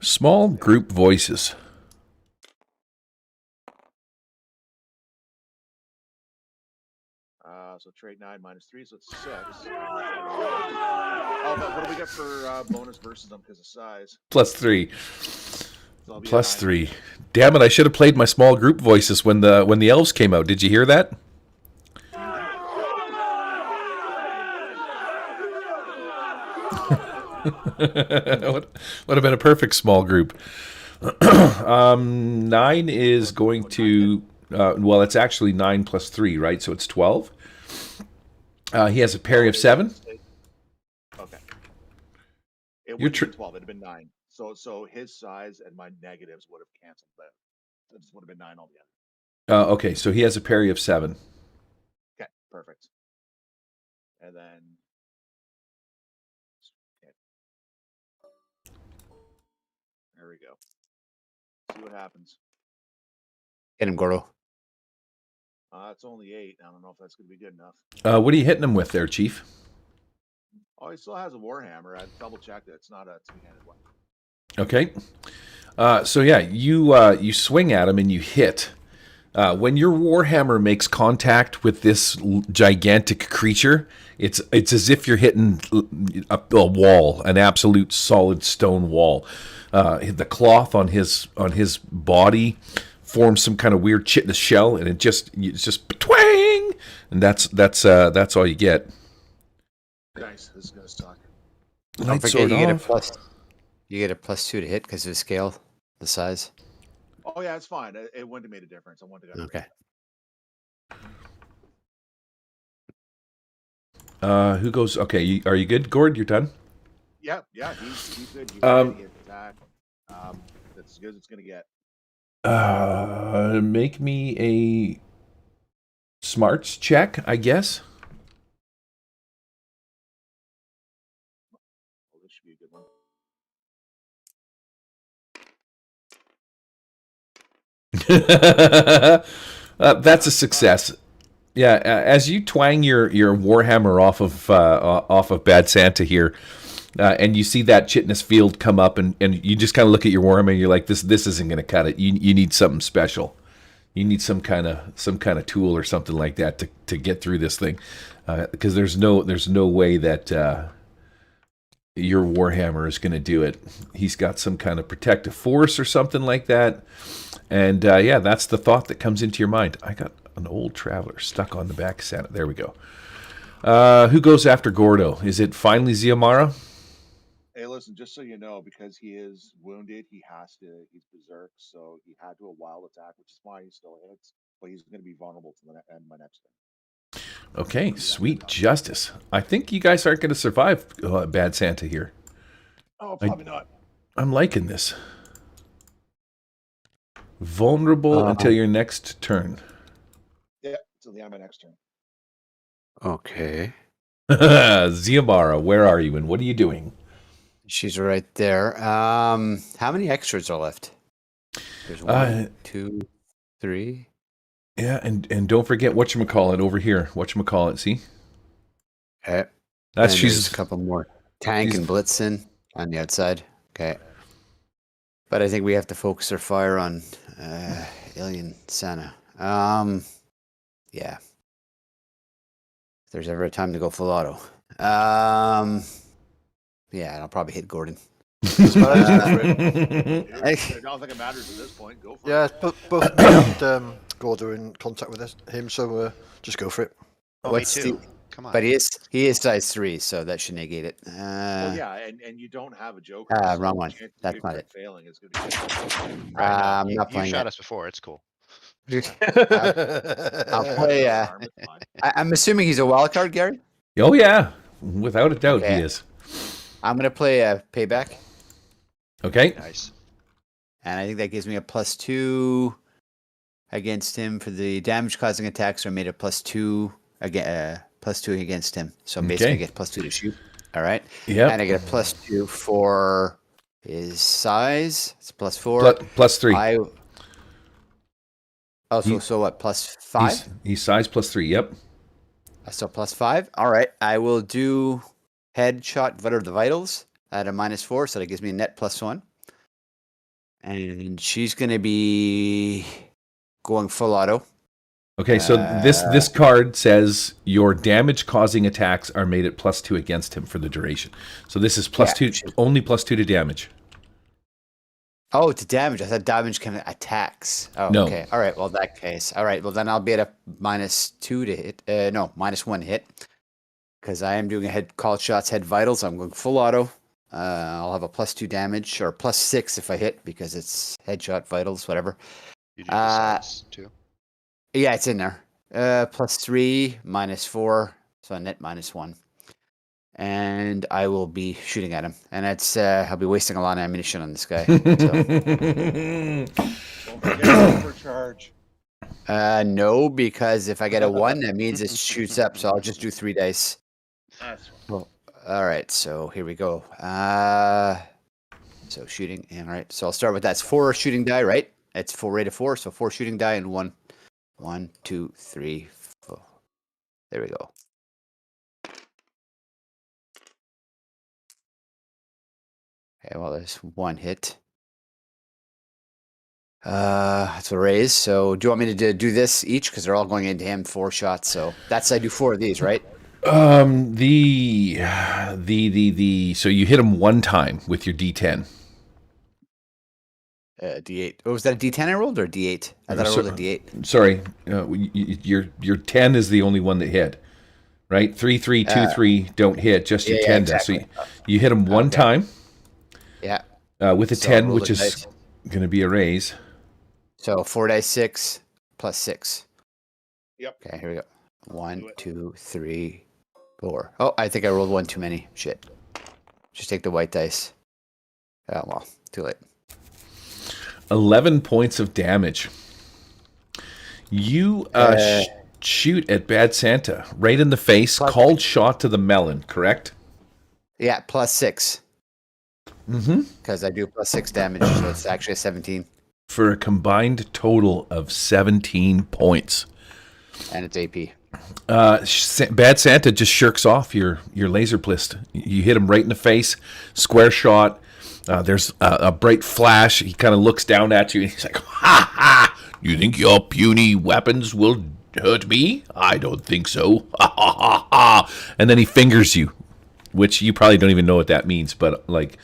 Small group voices. So trait 9 -3, so it's 6. Oh, but what do we get for bonus versus them because of size? +3. So +3. Damn it! I should have played my small group voices when the elves came out. Did you hear that? would have been a perfect small group. 9 is going to. Well, it's actually 9 + 3, right? So it's 12. He has a parry of 7. Okay. It would have been 12. It'd have been 9. So his size and my negatives would have canceled that. This would have been 9 altogether. Okay, so he has a parry of 7. Okay, perfect. And then. Okay. There we go. See what happens. Get him, Gordo. It's only 8. I don't know if that's going to be good enough. What are you hitting him with there, Chief? Oh, he still has a Warhammer. I double checked it. It's not a two-handed weapon. Okay. So yeah, you swing at him and you hit. When your Warhammer makes contact with this gigantic creature, it's as if you're hitting a wall, an absolute solid stone wall. The cloth on his body forms some kind of weird chitinous shell, and it's just twang, and that's all you get. Nice. This is gonna suck. Don't forget you get a plus. You get a +2 to hit because of the scale, the size. Oh yeah, it's fine. It wouldn't have made a difference. I wanted to go. Okay. Who goes? Okay, are you good, Gord? You're done. Yeah, he's good. He attack. That's as good as it's gonna get. Make me a smarts check, I guess. Oh, this should be a good one. That's a success. Yeah, as you twang your Warhammer off of Bad Santa here, and you see that chitinous field come up, and you just kind of look at your Warhammer, and you're like, this isn't going to cut it. You need something special. You need some kind of tool or something like that to get through this thing, because there's no way that your Warhammer is going to do it. He's got some kind of protective force or something like that. And yeah, that's the thought that comes into your mind. I got an old traveler stuck on the back of Santa. There we go. Who goes after Gordo? Is it finally Ziamara? Hey, listen, just so you know, because he is wounded, he's berserk, so he had to a wild attack, which is fine. He still hits, but he's going to be vulnerable to the end my next turn. Okay, sweet justice. I think you guys aren't going to survive Bad Santa here. Oh, probably not. I'm liking this. Vulnerable until your next turn. Yeah, until the end of my next turn. Okay. Ziamara, where are you and what are you doing? She's right there. How many extras are left? There's 1, 2, 3. Yeah, and don't forget whatchamacallit over here. Whatchamacallit, see? Okay. That's and she's there's a couple more. Tank and Blitzen on the outside. Okay. But I think we have to focus our fire on Alien Santa. Yeah. If there's ever a time to go full auto. Yeah, and I'll probably hit Gordon. I don't think it matters at this point. Go for it. Yeah, both me and Gordo are in contact with him, so just go for it. Oh, me too. Come on. But he is size 3, so that should negate it. Well, yeah, and you don't have a Joker. Wrong one. That's not it. Failing is going to be. I'm you, not you playing shot it. us before. It's cool. I'll play. I'm assuming he's a wild card, Gary. Oh yeah, without a doubt Okay. he is. I'm gonna play a payback, Okay. Nice. and I think that gives me a +2 against him for the damage-causing attacks. So I made a +2 +2 against him. So basically, I get +2 to shoot. All right. Yeah. And I get a +2 for His size, it's +4. +3. So what, +5? He's size +3, yep. So +5. All right. I will do headshot what are the vitals at a -4, so that gives me a net +1. And she's gonna be going full auto. Okay, so this card says your damage-causing attacks are made at +2 against him for the duration. So this is +2, only +2 to damage. Oh, to damage. I thought damage can attacks. Oh, No. okay. All right. Well, in that case. All right. Well, then I'll be at a -2 to hit. No, -1 hit. Because I am doing a head call shots, head vitals. I'm going full auto. I'll have a +2 damage or +6 if I hit because it's headshot, vitals, whatever. You do the size too. Yeah, it's in there. +3, -4, so a net -1. And I will be shooting at him. And it's I'll be wasting a lot of ammunition on this guy. So. Don't forget to overcharge. No, because if I get a 1, that means it shoots up. So I'll just do 3 dice. That's fine. Well, all right. So here we go. So shooting. And all right. So I'll start with that. It's 4 shooting die, right? It's full rate of 4. So 4 shooting die and 1. 1, 2, 3, 4. There we go. Okay, well, there's 1 hit. That's a raise. So do you want me to do this each? Because they're all going into him, 4 shots. So I do 4 of these, right? So you hit him 1 time with your D10. D8. Oh, was that a D10 I rolled or a D8? I thought I rolled a D8. Sorry, your 10 is the only one that hit, right? 3, 3, 2, 3 don't hit. Just your 10 does. Exactly. So you hit him 1 time. Yeah. With a So 10, roll which the is dice. going to be a raise. So 4 dice 6 plus 6. Yep. Okay, here we go. 1, Do it. 2, 3, 4. Oh, I think I rolled 1 too many. Shit. Just take the white dice. Oh, well, too late. 11 points of damage. You shoot at Bad Santa right in the face. Called shot to the melon, correct? Yeah, plus 6. Mm-hmm. Because I do plus 6 damage, so it's actually a 17. For a combined total of 17 points. And it's AP. Bad Santa just shirks off your laser blist. You hit him right in the face, square shot. There's a bright flash. He kind of looks down at you, and he's like, "Ha ha! You think your puny weapons will hurt me? I don't think so. Ha ha ha ha!" And then he fingers you, which you probably don't even know what that means, but like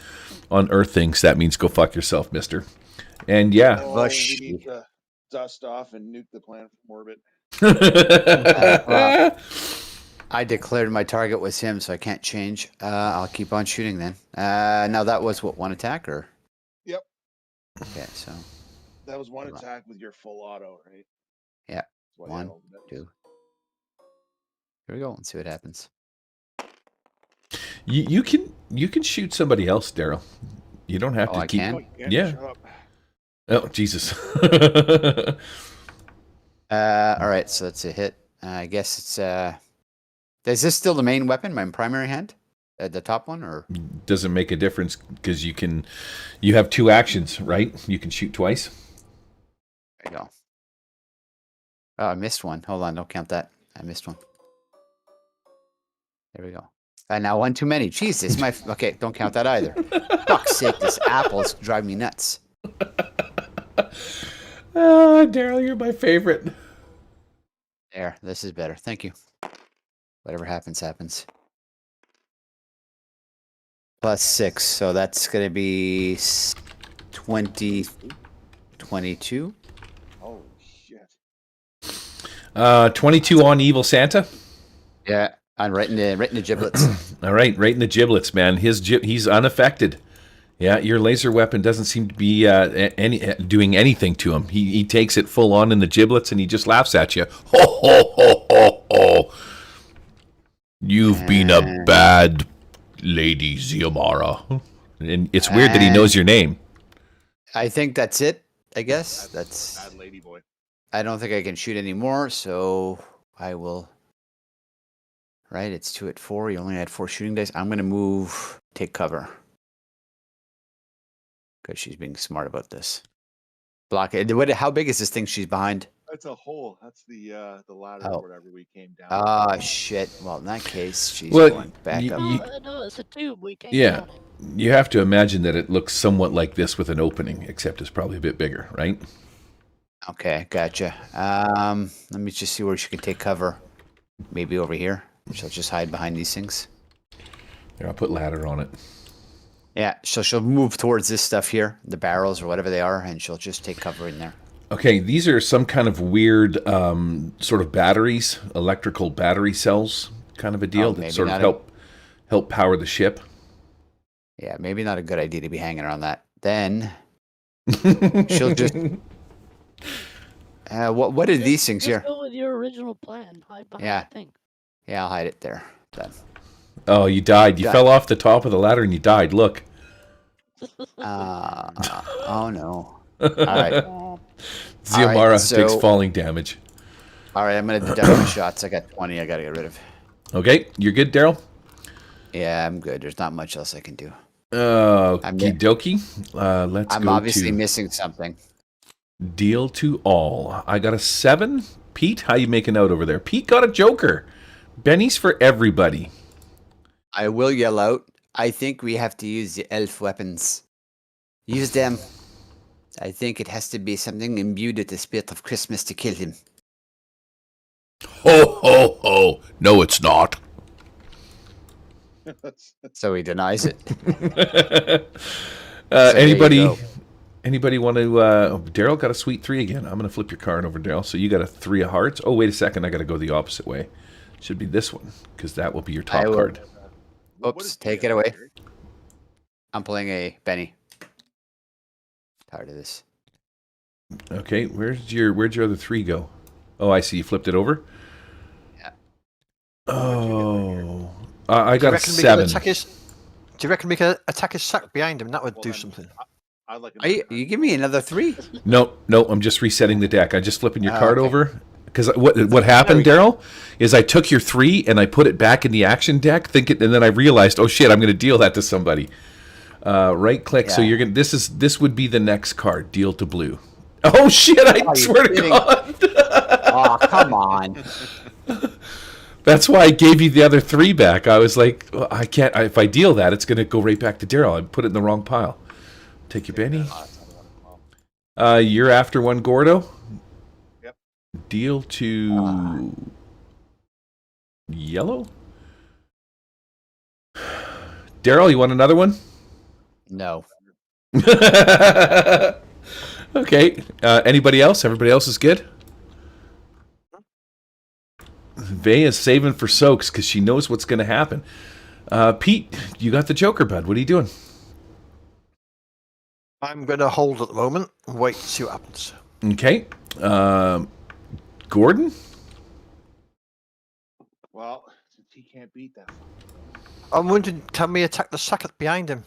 on Earth things, that means go fuck yourself, mister. And yeah. Oh, we need to dust off and nuke the planet from orbit. I declared my target was him, so I can't change. I'll keep on shooting then. Now that was what, 1 attack or? Yep. Okay, so. That was 1 attack with your full auto, right? Yeah. That's what 1, held it. 2. Here we go. Let's see what happens. You can shoot somebody else, Daryl. You don't have to I keep. can? Oh, you can't Yeah. shut up. Oh Jesus. All right, so that's a hit. I guess it's. Is this still the main weapon, my primary hand? The top one, or? Doesn't make a difference because you have 2 actions, right? You can shoot twice. There you go. Oh, I missed one. Hold on, don't count that. I missed one. There we go. Now 1 too many. Jesus, my. Okay, don't count that either. Fuck's sake, this apple's driving me nuts. Daryl, you're my favorite. There, this is better. Thank you. Whatever happens, happens. Plus 6, so that's going to be 20, 22. Holy shit. 22 on Evil Santa. Yeah, I'm right in the giblets. All right, right in the giblets, man. He's unaffected. Yeah, your laser weapon doesn't seem to be doing anything to him. He takes it full on in the giblets and he just laughs at you. Ho ho ho ho ho! You've been a bad lady, Xiomara. And it's weird that he knows your name. I think that's it. I guess that's. Bad lady boy. I don't think I can shoot anymore, so I will. Right, it's 2 at 4. You only had 4 shooting dice. I'm gonna move. Take cover. because she's being smart about this. Block it. What? How big is this thing she's behind? That's a hole. That's the ladder Oh. or whatever we came down. Ah, shit. Well, in that case, she's Well, going back up. No, it's a tube. We came Yeah. down it. You have to imagine that it looks somewhat like this with an opening, except it's probably a bit bigger, right? Okay, gotcha. Let me just see where she can take cover. Maybe over here. She'll just hide behind these things. Here, I'll put ladder on it. Yeah, so she'll move towards this stuff here, the barrels or whatever they are, and she'll just take cover in there. Okay, these are some kind of weird sort of batteries, electrical battery cells kind of a deal that maybe sort of not help power the ship. Yeah, maybe not a good idea to be hanging around that. Then she'll just... what are these things Just here? go with your original plan. Hide behind Yeah. the thing. Yeah, I'll hide it there. Done. Oh, you died. You Got fell off the top of the ladder and you died. Look. Oh no. All right. Ziamara takes so- falling damage. All right, I'm going to deduct my shots. I got 20 I got to get rid of. Okay, you're good, Daryl? Yeah, I'm good. There's not much else I can do. Okie dokie. Let's I'm go obviously to missing something. deal to all. I got a 7. Pete, how you making out over there? Pete got a joker. Benny's for everybody. I will yell out. I think we have to use the elf weapons. Use them. I think it has to be something imbued with the spirit of Christmas to kill him. Ho, ho, ho. No, it's not. So he denies it. Anybody go. anybody want to... Daryl got a sweet 3 again. I'm going to flip your card over, Daryl. So you got a 3 of hearts. Oh, wait a second. I got to go the opposite way. Should be this one, because that will be your top I will- card. Oops, take it away. I'm playing a Benny. Tired of this. Okay, where'd your other 3 go? Oh, I see. You flipped it over? Yeah. Oh. I Do you got a reckon we can 7. attack his? Do you reckon we can attack his sack behind him? That would Well, do then, something. I'd like You give me another 3? No, I'm just resetting the deck. I'm just flipping your Ah, card okay. over. Because what happened, Daryl, is I took your 3 and I put it back in the action deck, and then I realized, oh shit, I'm going to deal that to somebody. Right click. So Yeah. you're gonna. This would be the next card. Deal to blue. Oh shit! I Oh, you're swear to kidding. God. Oh, come on. That's why I gave you the other 3 back. I was like, well, I can't. If I deal that, it's going to go right back to Daryl. I put it in the wrong pile. Take your Benny. You're after one, Gordo. Yep. Deal to yellow. Daryl, you want another one? No. Okay. Anybody else? Everybody else is good? Vey is saving for soaks because she knows what's going to happen. Pete, you got the Joker, bud. What are you doing? I'm going to hold at the moment and wait to see what happens. Okay. Gordon? Well, since he can't beat that. I'm wondering, can we attack the sack behind him?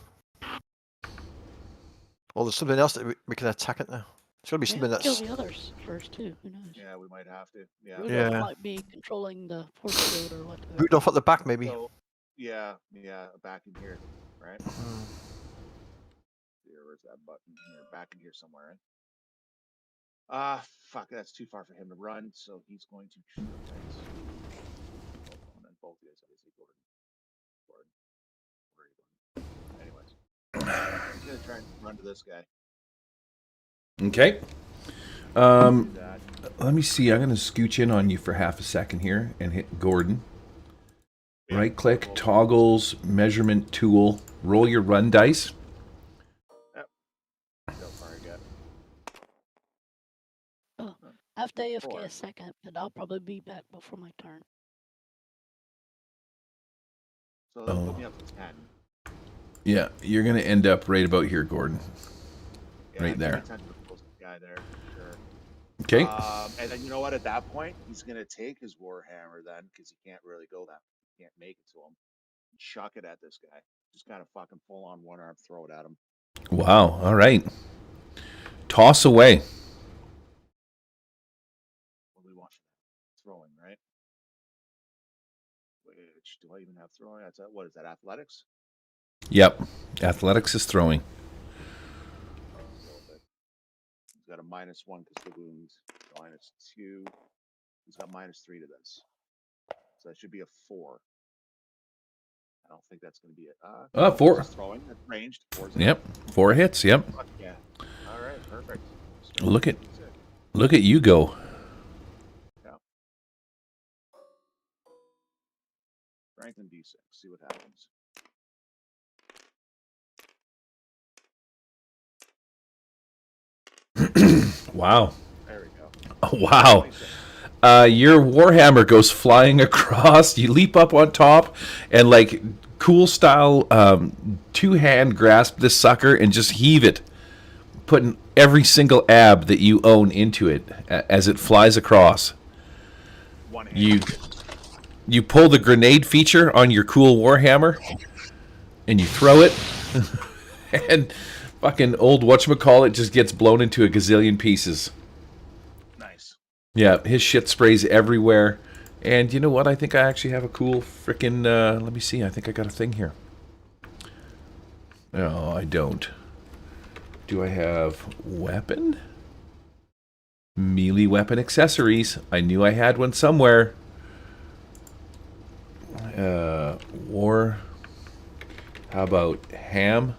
Or there's something else that we can attack it now. It's got to be something Kill that's... the others first too. Who knows? Yeah, we might have to. Yeah. Rudolph Yeah. might be controlling the force field or whatever. Rudolph at the back, maybe. So, yeah, back in here, right? Hmm. Here, where's that button? Here, back in here somewhere, right? Fuck, that's too far for him to run, so he's going to shoot things. And then both of you guys, obviously, Gordon. Where are you going? Anyways, he's gonna try and run to this guy. Okay. Do that. Let me see. I'm going to scooch in on you for half a second here and hit Gordon. Yeah, Right click, roll. toggles, measurement tool, roll your run dice. See how far I get. I have to AFK Four. a second, but I'll probably be back before my turn. So that'll Oh. put me up to 10. Yeah, you're going to end up right about here, Gordon. Yeah, Right there. 10 to the closest guy there, for sure. Okay. And then you know what? At that point, he's gonna take his warhammer then, because he can't really go that. He can't make it to him. Chuck it at this guy. Just kind of fucking full on one arm, throw it at him. Wow. All right. Toss away. What do we want? Throwing, right? Which do I even have throwing? That's what is that? Athletics? Yep. Athletics is throwing. got a -1 because the wounds. -2. He's got -3 to this. So that should be a 4. I don't think that's going to be it. 4. Throwing. That's ranged. 4's Yep, 4 hits. Yep. Fuck yeah. All right, perfect. Look at you go. Yeah. Strength and D6. See what happens. Wow. There we go. Wow. 26. Your warhammer goes flying across. You leap up on top and like cool style, 2-hand grasp this sucker and just heave it, putting every single ab that you own into it as it flies across. One hand. You pull the grenade feature on your cool warhammer and you throw it, and fucking old whatchamacallit just gets blown into a gazillion pieces. Nice. Yeah, his shit sprays everywhere. And you know what? I think I actually have a cool frickin'... let me see. I think I got a thing here. No, I don't. Do I have weapon? Melee weapon accessories. I knew I had one somewhere. War. How about ham?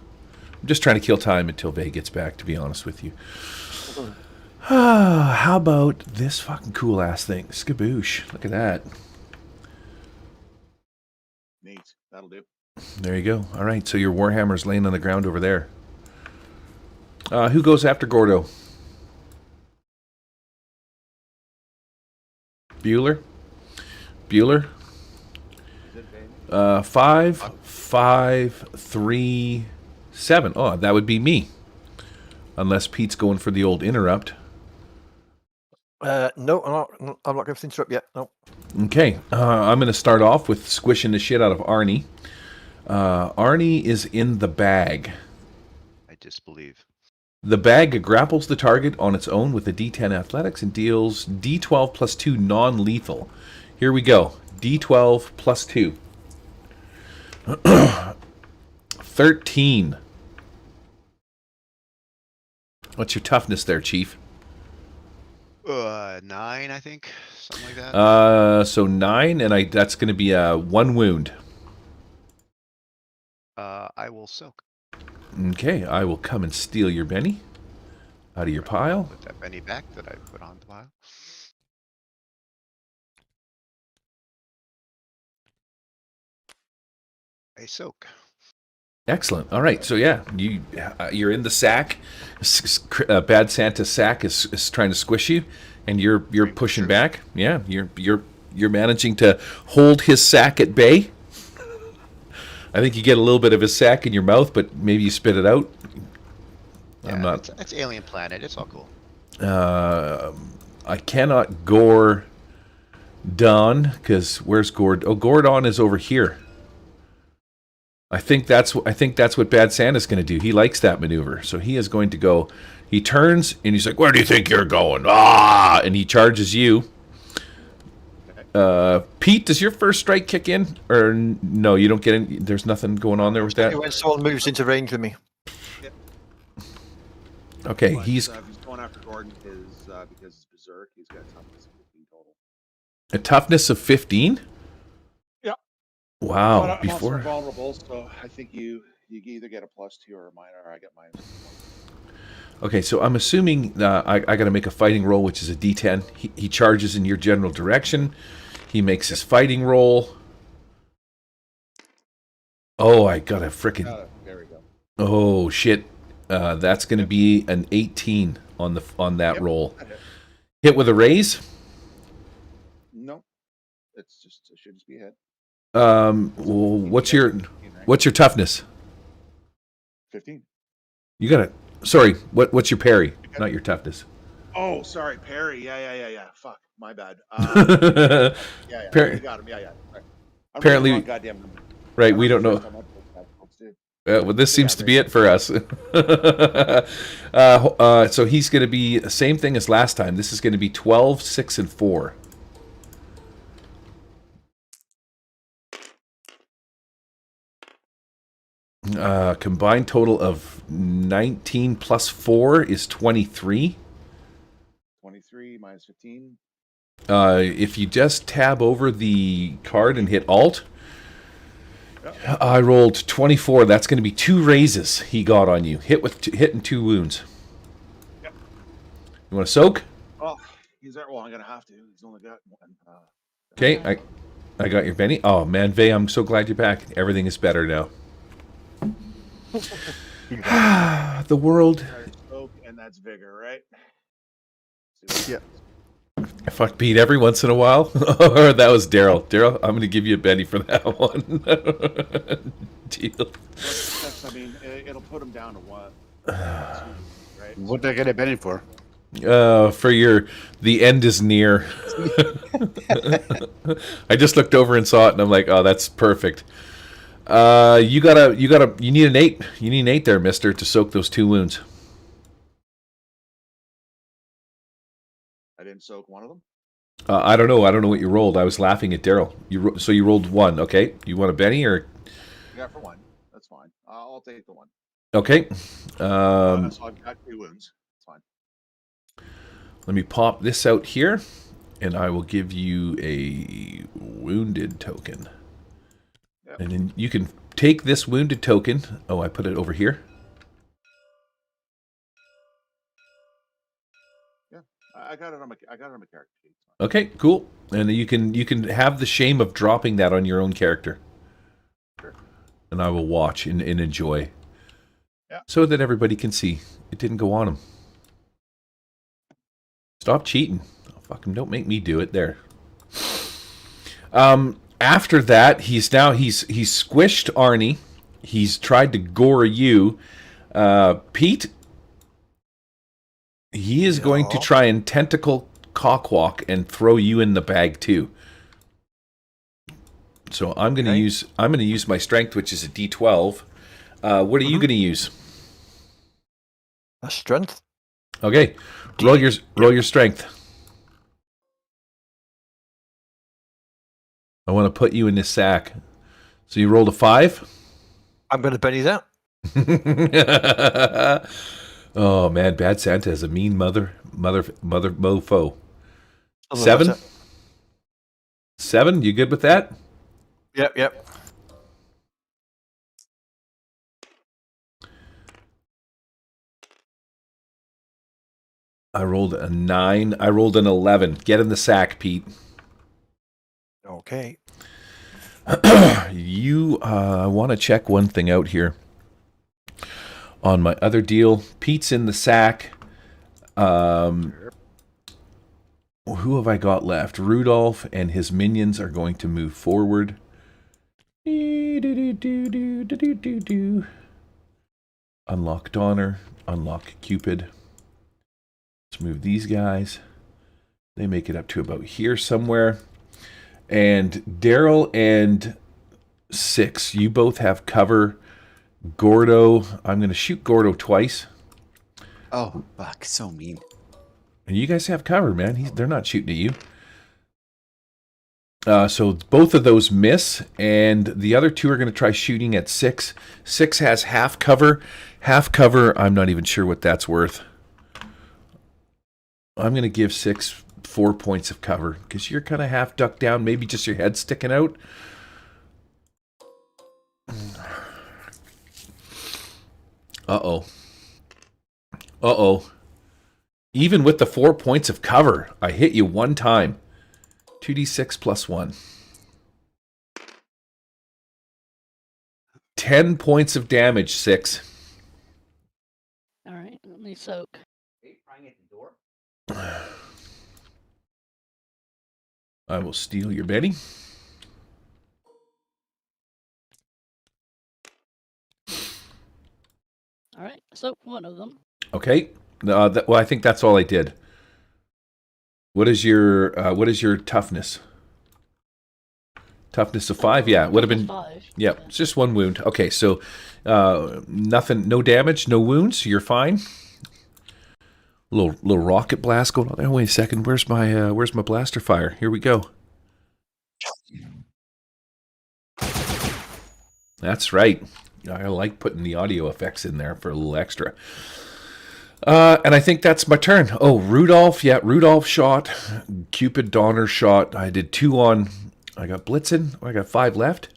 I'm just trying to kill time until Vay gets back, to be honest with you. How about this fucking cool ass thing? Skaboosh. Look at that. Neat. That'll do. There you go. All right, so your warhammer's laying on the ground over there. Who goes after Gordo? Bueller? Bueller? 5, 5, 3, 7. Oh, that would be me. Unless Pete's going for the old interrupt. No, I'm not going to interrupt yet. No. Okay, I'm going to start off with squishing the shit out of Arnie. Arnie is in the bag. I disbelieve. The bag grapples the target on its own with a D10 athletics and deals D12 plus 2 non-lethal. Here we go. D12 plus 2. 13. What's your toughness there, Chief? 9, I think. Something like that. So 9, and that's going to be a 1 wound. I will soak. Okay, I will come and steal your Benny out of your pile. Put that Benny back that I put on the pile. I soak. Excellent. All right, so yeah, you're in the sack. Bad Santa's sack is trying to squish you, and you're pushing back. Yeah, you're managing to hold his sack at bay. I think you get a little bit of his sack in your mouth, but maybe you spit it out. Yeah, I'm not. It's Alien Planet. It's all cool. I cannot gore Don because where's Gord? Oh, Gordon is over here. I think that's what Bad Santa's going to do. He likes that maneuver, so he is going to go. He turns and he's like, "Where do you think you're going?" Ah! And he charges you. Pete, does your first strike kick in, or no? You don't get in. There's nothing going on there with that. When someone moves into range with me. Okay, But, he's if he's going after Gordon, because he's berserk, he's got a toughness of 15 total. a toughness of 15. Yeah. Wow. But I'm also Before. vulnerable, so I think you either get a +2 or a minor, or I get -1. Okay, so I'm assuming I got to make a fighting roll, which is a D10. He charges in your general direction. He makes his fighting roll. Oh, I got a frickin'. There we go. Oh shit! That's going to be an 18 on that roll. Hit with a raise. No, it should just be a hit. What's your toughness? 15. You got it. Sorry, what's your parry? Not your toughness. Oh, sorry, parry. Yeah. Fuck, my bad. Yeah. You got him. Yeah. Right. Apparently, goddamn. Right, we don't know. Well, this seems to be it for us. So he's going to be the same thing as last time. This is going to be 12, 6, and 4. Combined total of 19 plus 4 is 23. -3, -15. If you just tab over the card and hit Alt, Yep. I rolled 24. That's going to be 2 raises he got on you. Hit and 2 wounds. Yep. You want to soak? Oh, he's there. Well, I'm gonna have to. He's only got one. Okay, I got your Benny. Oh man, Vay, I'm so glad you're back. Everything is better now. The world. Soak, and that's vigor, right? Yeah. I fuck Pete every once in a while. Or that was Daryl. Daryl, I'm going to give you a Benny for that one. Deal. I mean, it'll put him down to 1, 2, right? What did I get a Benny for? For the end is near. I just looked over and saw it, and I'm like, oh, that's perfect. You need an 8. You need an 8 there, mister, to soak those 2 wounds. I didn't soak one of them. I don't know what you rolled. I was laughing at Daryl. So you rolled 1. Okay. You want a Benny or? Yeah, for 1. That's fine. I'll take the 1. Okay. So I've got 2 wounds. It's fine. Let me pop this out here, and I will give you a wounded token. Yep. And then you can take this wounded token. Oh, I put it over here. Yeah, I got it on my character sheet. Okay, cool. And you can have the shame of dropping that on your own character. Sure. And I will watch and enjoy. Yeah. So that everybody can see it didn't go on him. Stop cheating. Oh, fucking don't make me do it there. After that, he's squished Arnie. He's tried to gore you. Pete, he is going to try and tentacle cockwalk and throw you in the bag too. So I'm going to use my strength, which is a D12. What are you going to use? A strength. Okay, roll your strength. I want to put you in this sack. So you rolled a 5. I'm going to Benny that. Oh man, Bad Santa is a mean mother mofo. 7? 7? You good with that? Yep. I rolled a 9. I rolled an 11. Get in the sack, Pete. Okay. You want to check one thing out here. On my other deal, Pete's in the sack. Who have I got left? Rudolph and his minions are going to move forward. Unlock Donner. Unlock Cupid. Let's move these guys. They make it up to about here somewhere. And Daryl and 6, you both have cover. Gordo, I'm going to shoot Gordo twice. Oh, fuck, so mean. And you guys have cover, man. They're not shooting at you. So both of those miss, and the other 2 are going to try shooting at 6. 6 has half cover. Half cover, I'm not even sure what that's worth. I'm going to give 6 4 points of cover, because you're kind of half ducked down, maybe just your head sticking out. Uh-oh. Even with the 4 points of cover, I hit you 1 time. 2d6 plus 1. 10 points of damage, 6. All right, let me soak. I will steal your Benny. All right, soak one of them. Okay. Well, I think that's all I did. What is your toughness? Toughness of 5? Yeah, would have been 5. Yeah, it's just 1 wound. Okay, so nothing, no damage, no wounds. You're fine. Little rocket blast going on there. Wait a second. Where's my blaster fire? Here we go. That's right. I like putting the audio effects in there for a little extra. And I think that's my turn. Oh, Rudolph. Yeah, Rudolph shot. Cupid Donner shot. I did 2 on. I got Blitzen. I got 5 left.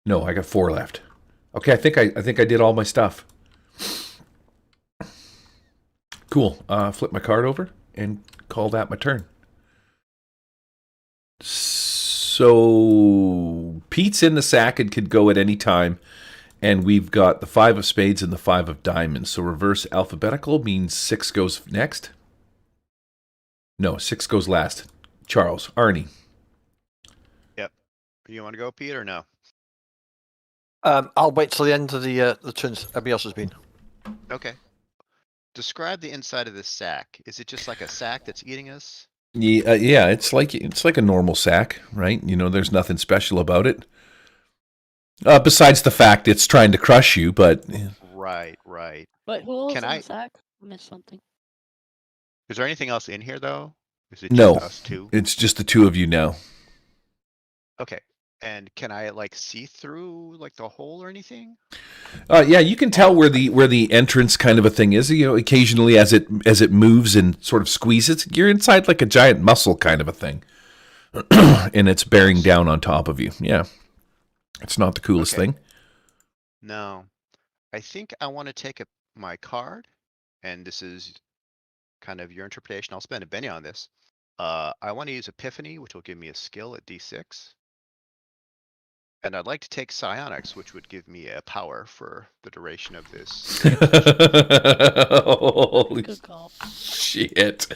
No, I got 4 left. Okay, I think I did all my stuff. Cool. Flip my card over and call that my turn. So Pete's in the sack and could go at any time. And we've got the 5 of spades and the 5 of diamonds. So reverse alphabetical means 6 goes next. No, 6 goes last. Charles, Arnie. Yep. You want to go, Pete, or no? I'll wait till the end of the turns everybody else has been. Okay. Describe the inside of this sack. Is it just like a sack that's eating us? Yeah, it's like a normal sack, right? You know, there's nothing special about it. Besides the fact it's trying to crush you, but Right. But who else Can in I- the sack? I missed something. Is there anything else in here, though? Is it No. just us two? it's just the 2 of you now. Okay. And can I like see through like the hole or anything? Yeah, you can tell where the entrance kind of a thing is. You know, occasionally as it moves and sort of squeezes, you're inside like a giant muscle kind of a thing, and it's bearing down on top of you. Yeah, it's not the coolest Okay. thing. No. I think I want to take my card, and this is kind of your interpretation. I'll spend a penny on this. I want to use Epiphany, which will give me a skill at D6. And I'd like to take Psionics, which would give me a power for the duration of this. Holy Good call. shit.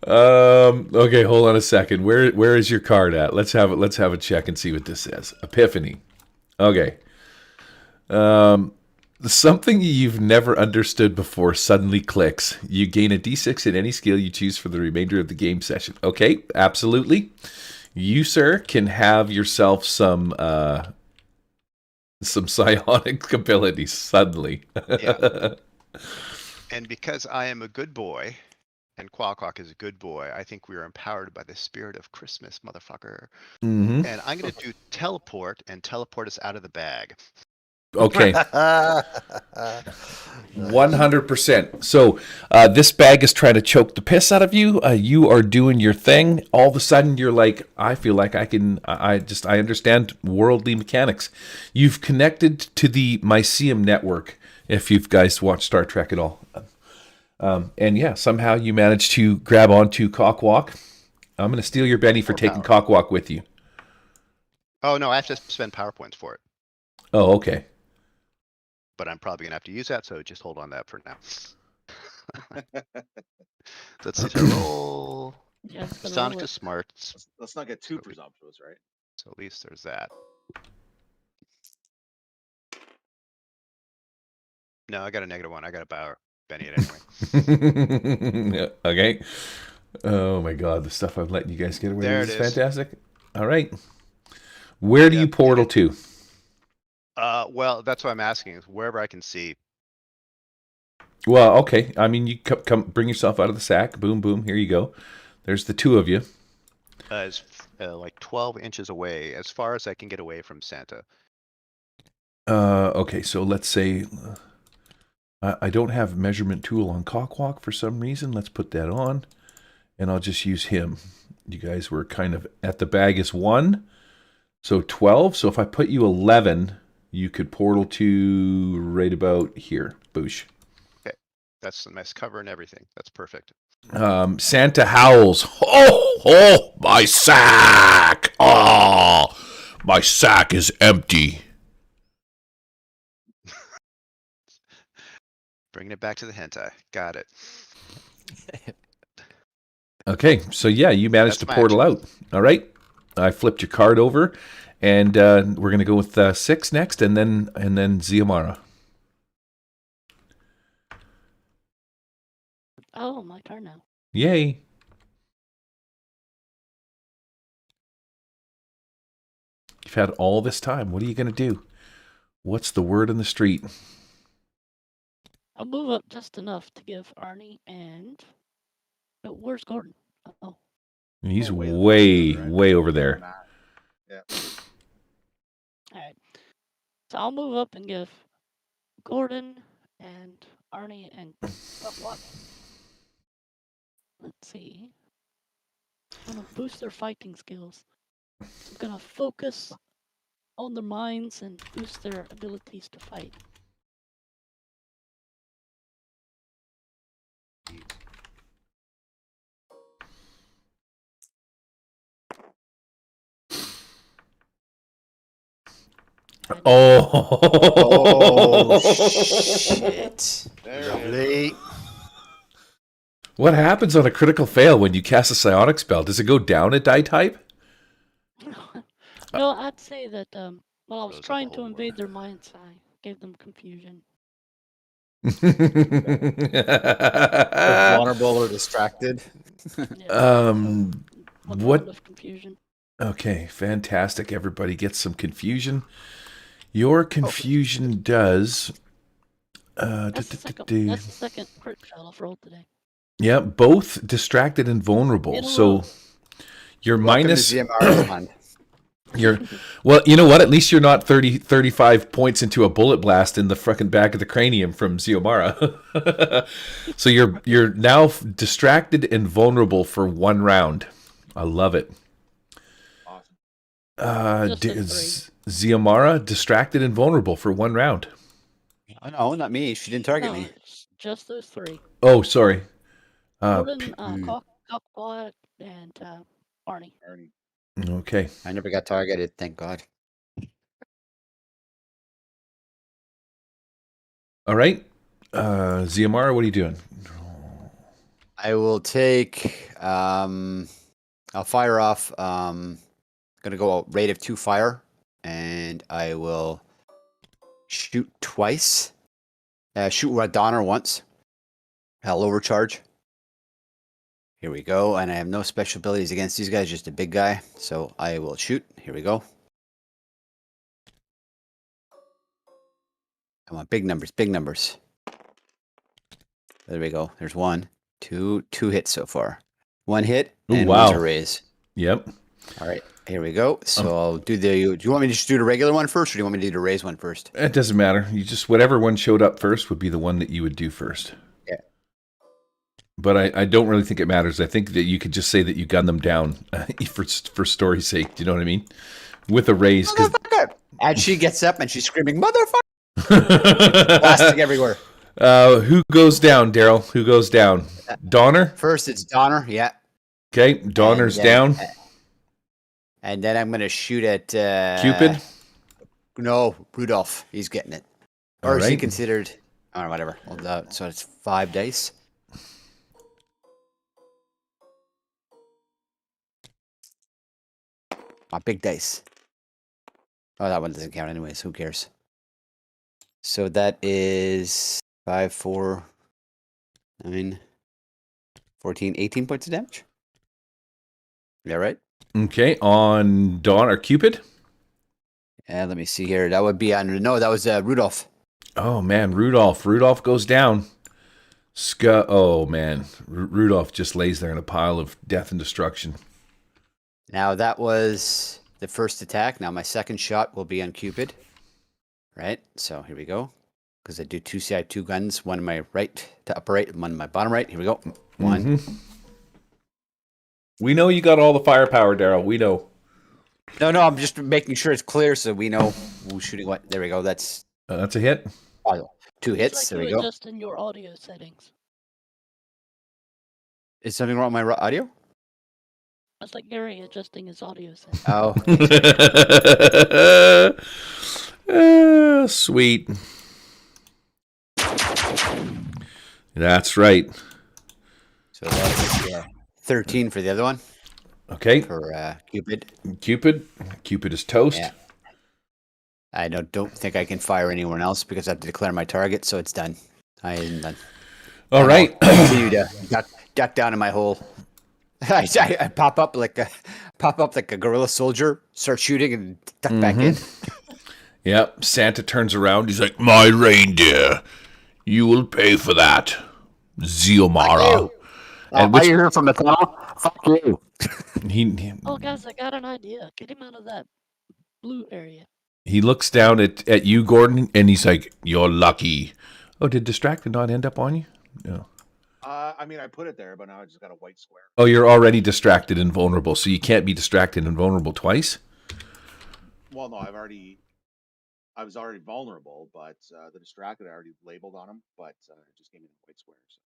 Okay, hold on a second. Where is your card at? Let's have a check and see what this says. Epiphany. Okay. Something you've never understood before suddenly clicks. You gain a D6 in any skill you choose for the remainder of the game session. Okay, absolutely. You, sir, can have yourself some psionic abilities suddenly. Yeah. And because I am a good boy, and Quack is a good boy, I think we are empowered by the spirit of Christmas, motherfucker. Hmm. And I'm gonna do teleport and teleport us out of the bag. Okay. 100%. So this bag is trying to choke the piss out of you. You are doing your thing. All of a sudden, you're like, I feel like I can. I understand worldly mechanics. You've connected to the Myceum network. If you guys watch Star Trek at all, and yeah, somehow you managed to grab onto Cockwalk. I'm going to steal your Benny for taking Cockwalk with you. Oh no, I have to spend power points for it. Oh, okay. But I'm probably gonna have to use that, so just hold on that for now. Let's see, so roll. Just gonna Sonic roll is it. smart, Let's not get too presumptuous, right? so at least there's that. No, I got a -1. I got a power Benny it anyway. Okay. Oh my god, the stuff I'm letting you guys get away There with it is is. fantastic. All right. Where do you Yep, portal to? Well, that's what I'm asking, is wherever I can see. Well, okay. I mean, you come bring yourself out of the sack. Boom, boom. Here you go. There's the 2 of you. As like 12 inches away, as far as I can get away from Santa. Okay, so let's say I don't have measurement tool on Cockwalk for some reason. Let's put that on, and I'll just use him. You guys were kind of at the bag is 1, so 12. So if I put you 11, you could portal to right about here. Boosh. Okay, that's a nice cover and everything. That's perfect. Santa howls. Oh, my sack. Oh, my sack is empty. Bringing it back to the hentai. Got it. Okay, so yeah, you managed That's to my portal out. All right, I flipped your card over, and we're gonna go with 6 next, and then Ziamara. Oh, my turn now. Yay! You've had all this time. What are you gonna do? What's the word on the street? I'll move up just enough to give Arnie and. No, where's Gordon? Oh, He's Oh, way way over over there. Yeah. all right. So I'll move up and give Gordon and Arnie and what? Let's see. I'm gonna boost their fighting skills. I'm gonna focus on their minds and boost their abilities to fight. Oh, shit. Lovely. What happens on a critical fail when you cast a psionic spell? Does it go down a die type? No, I'd say that while I was Goes up a trying to whole invade their minds, I gave them confusion. Vulnerable or distracted. Yeah, Um, one what- round of confusion. Okay, fantastic. Everybody gets some confusion. Your confusion does. That's the second crit shot I've rolled today. Yeah, both distracted and vulnerable. In a So row. you're Welcome minus. to ZMR's fund. You're well. You know what? At least you're not 35 points into a bullet blast in the fucking back of the cranium from Xiomara. So you're now distracted and vulnerable for 1 round. I love it. Awesome. Just in Xiomara distracted and vulnerable for 1 round. Oh, no, not me. She didn't target No, me. it's just those 3. Oh, sorry. Gordon, Cockbot, and Arnie. Arnie. Okay. I never got targeted, thank God. All right. Xiomara, what are you doing? I will take. I'll fire off. Gonna go a rate of 2 fire, and I will shoot twice. Shoot Radonner once. I'll overcharge. Here we go, and I have no special abilities against these guys, just a big guy. So I will shoot. Here we go. Come on, big numbers, big numbers. There we go. There's 1, 2 hits so far. 1 hit Ooh, and wow. one's a raise. Yep. All right, here we go. So I'll do the. Do you want me to just do the regular one first, or do you want me to do the raise one first? It doesn't matter. You just whatever one showed up first would be the one that you would do first. Yeah. But I don't really think it matters. I think that you could just say that you gunned them down for story's sake. Do you know what I mean? With a raise. Motherfucker! And she gets up and she's screaming, "Motherfucker!" Blasting everywhere. Who goes down, Daryl? Who goes down? Donner? First, it's Donner. Yeah. Okay, Donner's down. And then I'm gonna shoot at Cupid? No, Rudolph. He's getting it. Or All is he right. considered? Or whatever. Well, so it's 5 dice. Big dice. Oh, that one doesn't count anyways. Who cares? So that is 5, 4, 9, 14, 18 points of damage. Yeah, right? Okay, on Dawn or Cupid? And let me see here. That would be on. No, that was Rudolph. Oh man, Rudolph. Rudolph goes down. Oh man, Rudolph just lays there in a pile of death and destruction. Now that was the first attack. Now my second shot will be on Cupid. Right? So here we go. Because I have 2 guns, one in my right to upper right, and one in my bottom right. Here we go. 1. Mhm. We know you got all the firepower, Daryl. We know. No, I'm just making sure it's clear so we know who's shooting what. There we go. That's That's a hit. 2 hits. It's There like we you go. adjust in your audio settings. Is something wrong with my audio? That's like Gary adjusting his audio settings. Oh, Sweet. That's right. so that's 13 for the other one Okay, for Cupid. Cupid is toast. Yeah. I don't think I can fire anyone else because I have to declare my target, so it's done. I am done. All right. I'll continue to duck down in my hole. I pop up like a guerrilla soldier, start shooting, and duck back in. Yep. Santa turns around. He's like, "My reindeer, you will pay for that, Xiomara." And Are you here from the tunnel? Fuck you. Oh, guys, I got an idea. Get him out of that blue area. he looks down at you, Gordon, and he's like, "You're lucky. Oh, did distracted not end up on you? No. I mean, I put it there, but now I just got a white square. Oh, you're already distracted and vulnerable, so you can't be distracted and vulnerable twice? Well, no, I was already vulnerable, but the distracted I already labeled on him, but it just gave me the white square. So.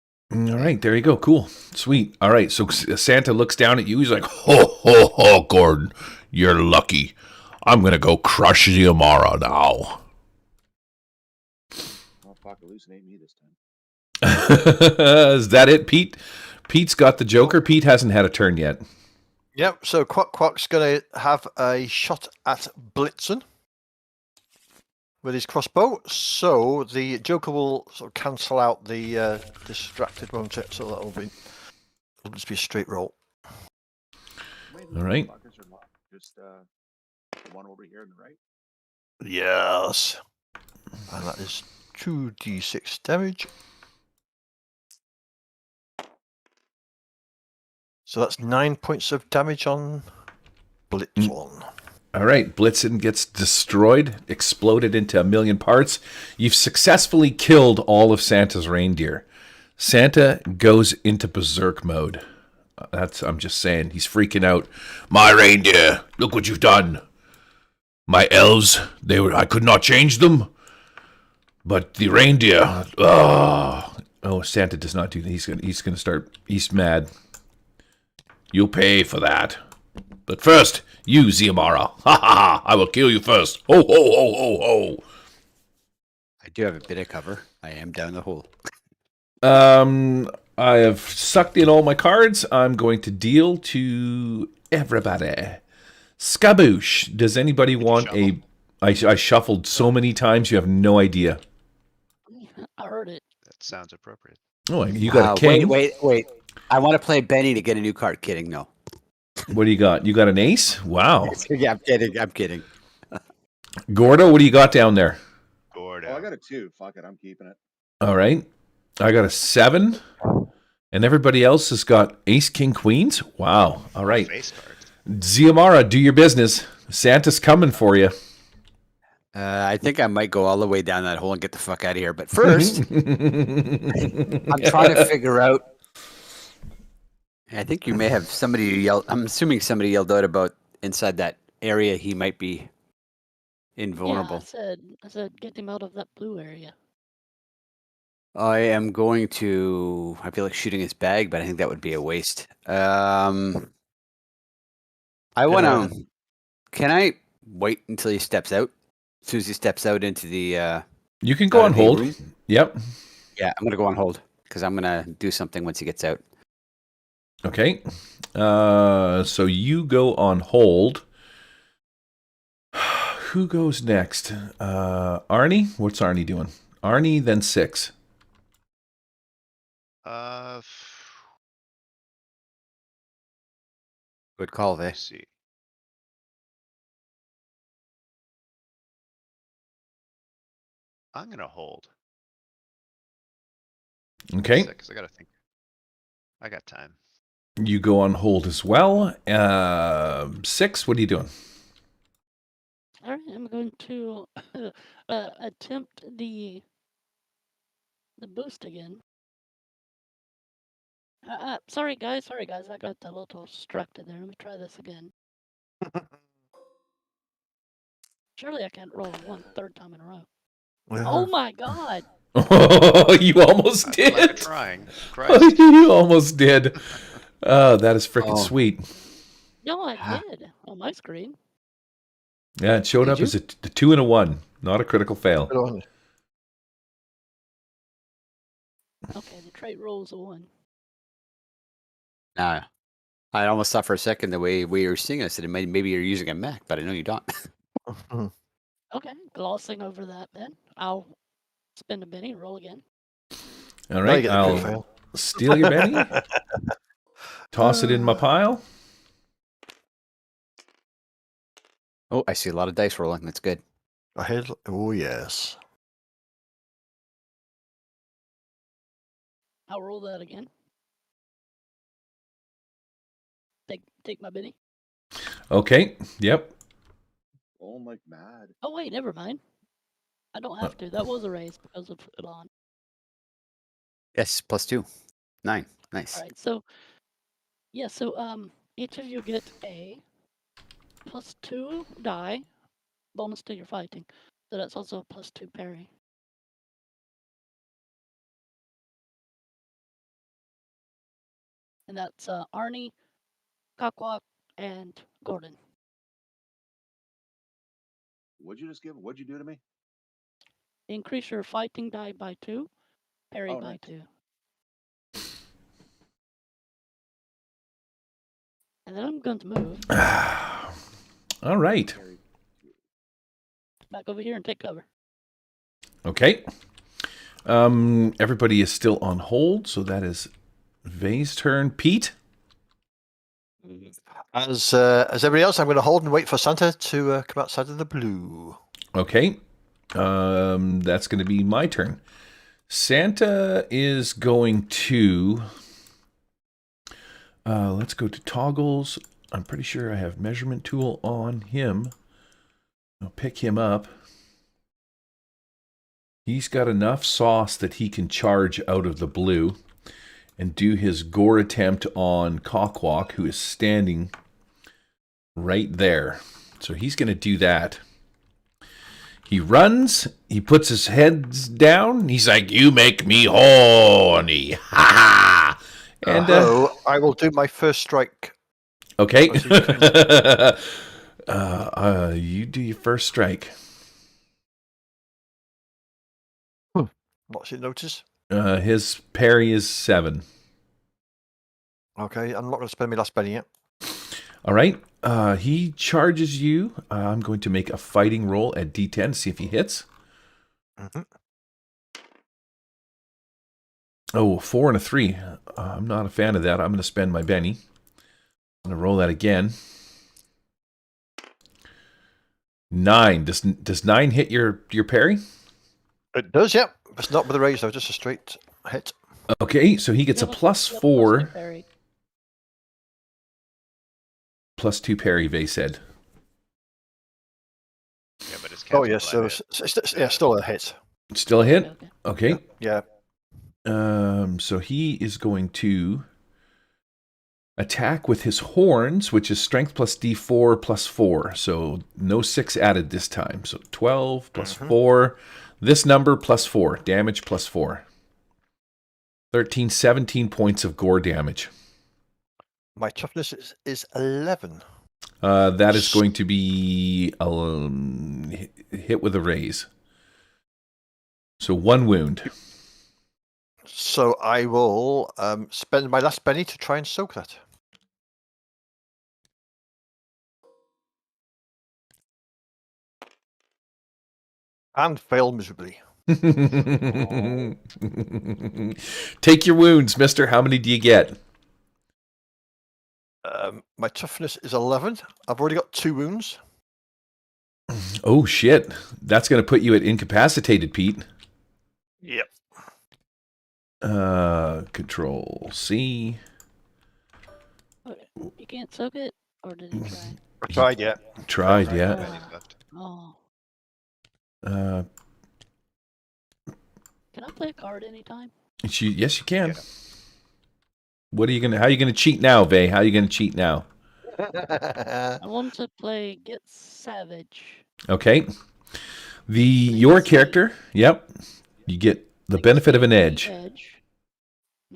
All right, there you go. Cool. Sweet. All right, so Santa looks down at you. He's like, ho, ho, ho, Gordon. You're lucky. I'm going to go crush Ziamara now. Well, fuck, hallucinate me this time. Is that it, Pete? Pete's got the Joker. Pete hasn't had a turn yet. Yep, so Quack's going to have a shot at Blitzen with his crossbow. So the Joker will sort of cancel out the distracted, won't it? So it'll just be a straight roll. All right. Just the one over here on the right. Yes. And that is 2d6 damage. So that's 9 points of damage on Blitzen. All right, Blitzen gets destroyed, exploded into a million parts. You've successfully killed all of Santa's reindeer. Santa goes into berserk mode. I'm just saying, he's freaking out. My reindeer, look what you've done. My elves, I could not change them. But the reindeer, oh, Santa does not do that. He's gonna start, he's mad. You'll pay for that. But first, you, Ziamara. Ha ha ha! I will kill you first. Ho ho ho ho ho! I do have a bit of cover. I am down the hole. I have sucked in all my cards. I'm going to deal to everybody. Skaboosh. Does anybody want a... I shuffled so many times, you have no idea. I heard it. That sounds appropriate. Oh, you got a king? Wait. I want to play Benny to get a new card. Kidding, no. What do you got? You got an ace? Wow. Yeah, I'm kidding. Gordo, what do you got down there? Gordo. Oh, I got a 2. Fuck it, I'm keeping it. All right. I got a 7. And everybody else has got ace, king, queens? Wow. All right. Face cards. Ziamara, do your business. Santa's coming for you. I think I might go all the way down that hole and get the fuck out of here. But first, I'm trying to figure out. I think you may have somebody yelled. I'm assuming somebody yelled out about inside that area he might be invulnerable. Yeah, I said get him out of that blue area. I am going to. I feel like shooting his bag, but I think that would be a waste. I want to. Can I wait until he steps out? As soon as he steps out into the. You can go on hold. room? Yep. Yeah, I'm gonna go on hold because I'm gonna do something once he gets out. Okay. So you go on hold. Who goes next? Arnie? What's Arnie doing? Arnie, then 6. Good call, there. Let's see. I'm gonna hold. Okay. Because I gotta think. I got time. You go on hold as well. 6, what are you doing? All right, I'm going to attempt the boost again. Sorry guys, I got a little distracted there. Let me try this again. Surely I can't roll one third time in a row. Oh my god! You almost did. Like trying. Christ. You almost did. Oh, that is freaking sweet. No, I did on my screen. Yeah, it showed up as a 2 and a 1, not a critical fail. Okay, the trait rolls a 1. Nah, I almost thought for a second the way we were seeing it, I said maybe you're using a Mac, but I know you don't. Okay, glossing over that then. I'll spend a Benny and roll again. All right, I'll steal your Benny. Toss it in my pile. Oh, I see a lot of dice rolling. That's good. Ahead. Oh, yes. I'll roll that again. Take my Benny. Okay, yep. Rolling like mad. Oh wait, never mind. I don't have to. That was a raise because of Elon. Yes, +2. 9. Nice. All right. So yeah. So each of you get a +2 die bonus to your fighting. So that's also a +2 parry. And that's Arnie, Kakwak, and Gordon. What'd you just give? What'd you do to me? Increase your fighting die by 2, parry Oh, by nice. 2. And then I'm going to move All right. back over here and take cover. Okay. Everybody is still on hold, so that is Vay's turn. Pete? As everybody else, I'm going to hold and wait for Santa to come outside of the blue. Okay. That's going to be my turn. Santa is going to... let's go to toggles. I'm pretty sure I have measurement tool on him. I'll pick him up. He's got enough sauce that he can charge out of the blue and do his gore attempt on Cockwalk, who is standing right there. So he's going to do that. He runs, he puts his head down, he's like, "You make me horny." Ha ha! And I will do my first strike. okay. Oh, You do your first strike. What's it notice? His parry is 7. Okay, I'm not going to spend my last penny yet. All right. He charges you. I'm going to make a fighting roll at D10 to see if he hits. Mm-hmm. Oh, 4 and a 3. I'm not a fan of that. I'm going to spend my Benny. I'm going to roll that again. 9. Does 9 hit your parry? It does, yeah. It's not with a raise, though, just a straight hit. Okay, so he gets a You have +4, parry. +2 parry, Vay said. Yeah, but it's Oh, canceled yes, by so hit. yeah, still a hit. Still a hit? Okay. Okay. Yeah. So he is going to attack with his horns, which is strength plus d4 plus 4. So no 6 added this time. So 12 plus 4. This number plus 4. Damage plus 4. 13, 17 points of gore damage. My toughness is 11. That is going to be hit with a raise. So 1 wound. So I will spend my last penny to try and soak that. And fail miserably. Take your wounds, mister. How many do you get? My toughness is 11. I've already got 2 wounds. Oh, shit. That's going to put you at incapacitated, Pete. Yep. Control C. Okay. You can't soak it, or did he try? I tried, yeah. Tried, Right, yeah. pennies left. Oh. Uh, Can I play a card anytime? yes, you can. Yeah. What are you gonna? How are you gonna cheat now, Vay? How are you gonna cheat now? I want to play Get Savage. Okay. Your character. Yep. You get the benefit of an edge. And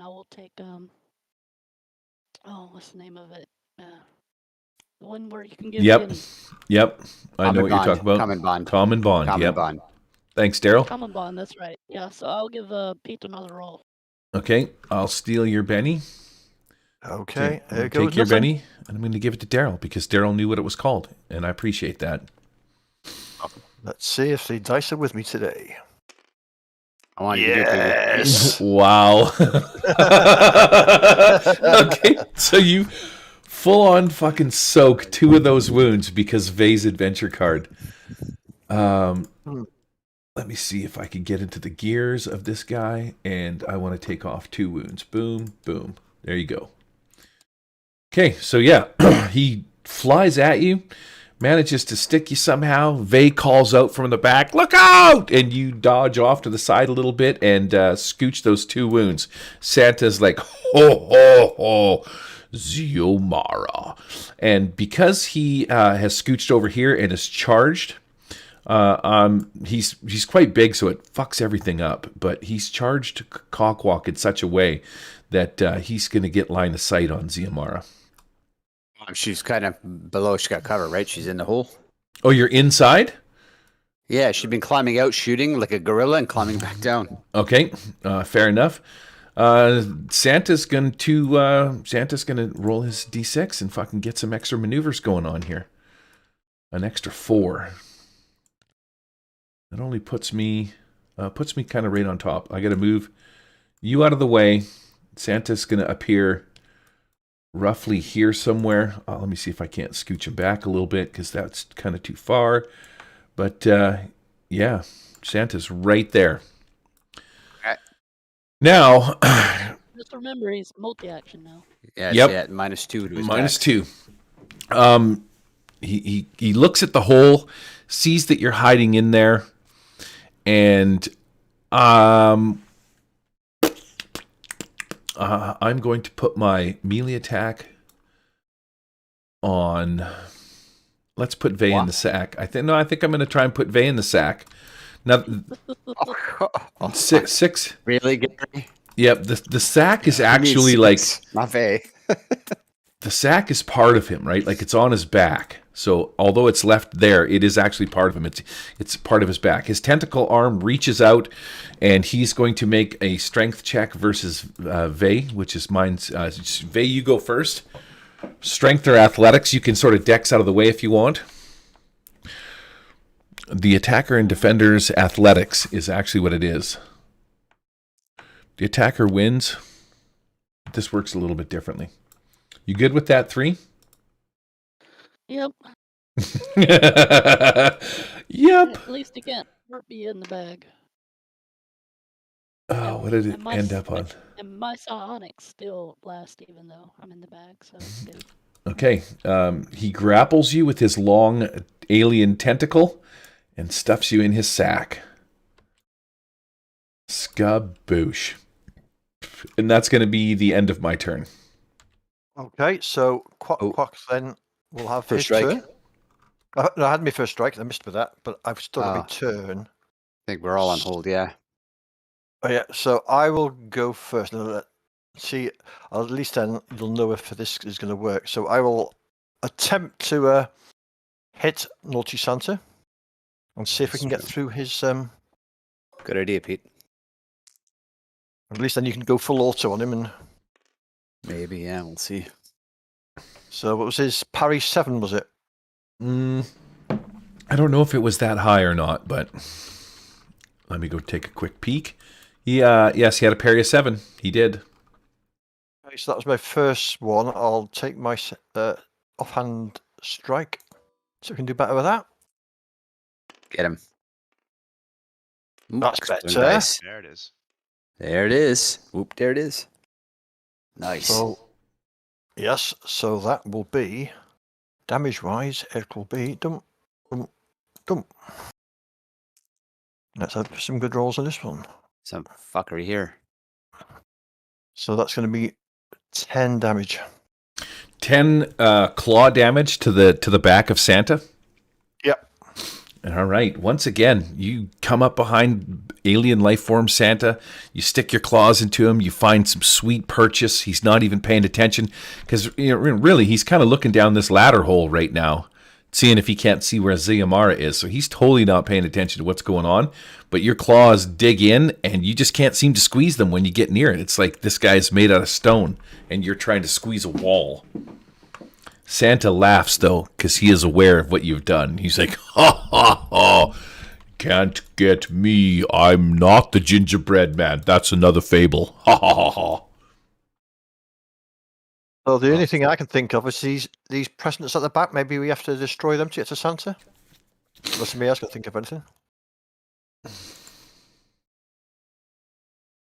I will take oh, what's the name of it? The one where you can give Yep. guineas. Yep. I know what you're talking about. Common bond. Common bond. Common Yep. bond. Thanks, Daryl. Common bond, that's right. Yeah, so I'll give Pete another roll. Okay. I'll steal your Benny. Okay, there Take goes your nothing. Benny, and I'm going to give it to Daryl because Daryl knew what it was called, and I appreciate that. Let's see if the dice are with me today. I want you to do it, baby. Yes. Wow. Okay, so you full on fucking soak 2 of those wounds because Vay's adventure card. Let me see if I can get into the gears of this guy, and I want to take off 2 wounds. Boom, boom. There you go. Okay, so yeah, he flies at you, manages to stick you somehow. Vay calls out from the back, "Look out!" And you dodge off to the side a little bit and scooch those 2 wounds. Santa's like, "Ho, ho, ho, Xiomara." And because he has scooched over here and is charged, he's quite big, so it fucks everything up. But he's charged Cockwalk in such a way that he's going to get line of sight on Xiomara. She's kind of below. She got cover, right? She's in the hole. Oh, you're inside? Yeah, she'd been climbing out, shooting like a gorilla, and climbing back down. Okay, fair enough. Santa's gonna roll his d6 and fucking get some extra maneuvers going on here. An extra 4. That only puts me kind of right on top. I got to move you out of the way. Santa's gonna appear roughly here somewhere. Let me see if I can't scooch him back a little bit because that's kind of too far. But yeah, Santa's right there. Okay. Now, Just remember, he's multi-action now. Yeah, Yep. see, at -2 to his -2. back. He looks at the hole, sees that you're hiding in there, and I'm going to put my melee attack on. Let's put Vay in the sack. I think I'm going to try and put Vay in the sack. Now, six. Really, Gary? Yep. The sack is actually like not Vay. the sack is part of him, right? Like it's on his back. So although it's left there, it is actually part of him. It's part of his back. His tentacle arm reaches out, and he's going to make a strength check versus Vay, which is mine's. Vay, you go first. Strength or athletics, you can sort of dex out of the way if you want. The attacker and defender's athletics is actually what it is. The attacker wins. This works a little bit differently. You good with that, 3? Yep. Yep. At least he can't hurt me in the bag. Oh, what did it And my end s- up on? And my psionics still last, even though I'm in the bag, so it's good. Okay. He grapples you with his long alien tentacle and stuffs you in his sack. Skaboosh. And that's going to be the end of my turn. Okay, so Quack then will have First his strike. turn. No, I had my first strike. I missed with that, but I've still got my turn. I think we're all on hold. Yeah. Oh yeah, so I will go first. Now, see, at least then you'll know if this is going to work. So I will attempt to hit Naughty Santa and see if we can get through his. Good idea, Pete. At least then you can go full auto on him. And Maybe, yeah. We'll see. so what was his parry 7? Was it? I don't know if it was that high or not, but let me go take a quick peek. Yes, he had a parry of 7. He did. Okay, so that was my first one. I'll take my offhand strike, so we can do better with that. Get him. That's Excellent better. dice. There it is. There it is. Whoop, there it is. Nice. So, yes, so that will be, damage-wise, it will be, dum. Let's have some good rolls on this one. Some fuckery here. So that's going to be 10 damage. 10 claw damage to the back of Santa. Yep. All right. Once again, you come up behind alien life form Santa. You stick your claws into him. You find some sweet purchase. He's not even paying attention because really he's kind of looking down this ladder hole right now, seeing if he can't see where Xiomara is. So he's totally not paying attention to what's going on. But your claws dig in, and you just can't seem to squeeze them when you get near it. It's like this guy's made out of stone, and you're trying to squeeze a wall. Santa laughs, though, because he is aware of what you've done. He's like, ha, ha, ha. Can't get me. I'm not the gingerbread man. That's another fable. Ha, ha, ha, ha. So the only thing I can think of is these presents at the back. Maybe we have to destroy them to get to Santa. Unless somebody else can think of anything. Yeah,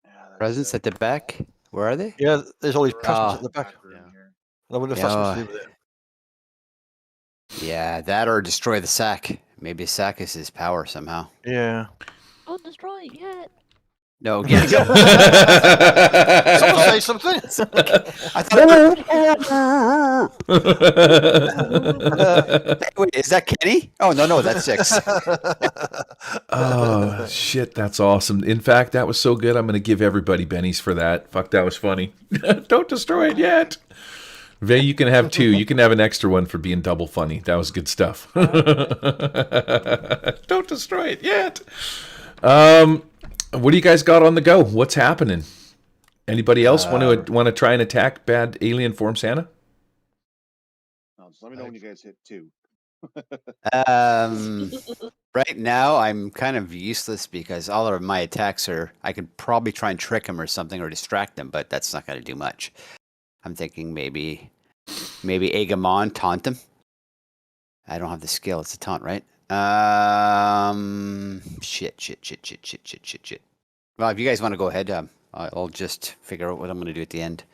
that's Presents it. at the back. Where are they? Yeah, there's all these presents Ah. at the back. Room Yeah. here. I wonder if that's something to Yeah. do with it. Yeah, that or destroy the sack. Maybe a sack is his power somehow. Yeah. Don't destroy it yet. No, get go. Someone say something. I thought. Wait, is that Kenny? Oh no, that's 6. Oh, shit, that's awesome. In fact, that was so good, I'm going to give everybody bennies for that. Fuck, that was funny. Don't destroy it yet. Vay, you can have 2. You can have an extra one for being double funny. That was good stuff. Don't destroy it yet. What do you guys got on the go? What's happening? Anybody else want to try and attack bad alien form Santa? No, just let me know when you guys hit 2. Right now I'm kind of useless because all of my attacks are. I could probably try and trick him or something or distract him, but that's not going to do much. I'm thinking maybe egg him on, taunt him. I don't have the skill. It's a taunt, right? Shit. Well, if you guys want to go ahead, I'll just figure out what I'm going to do at the end.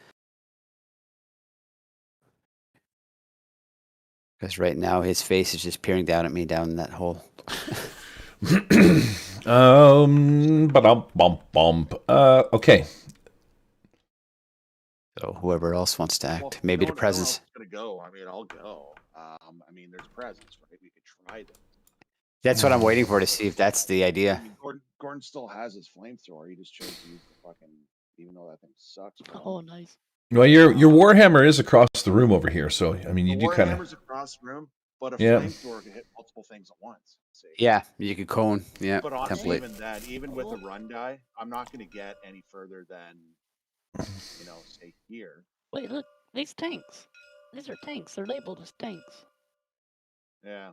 Because right now his face is just peering down at me down that hole. Okay. So whoever else wants to act, maybe the presence. Gonna go. I mean, I'll go. I mean, there's presents, right? We could try them. That's what I'm waiting for to see if that's the idea. I mean, Gordon still has his flamethrower. He just chose to use the fucking, even though that thing sucks. Oh, nice. Well, your Warhammer is across the room over here, so I mean, you do kind of. Warhammer's across the room, but a flamethrower can hit multiple things at once. See? Yeah, you could cone. Yeah, but honestly, template. even then, even with the run die, I'm not going to get any further than, say here. Wait, look, these tanks. These are tanks. They're labeled as tanks. Yeah.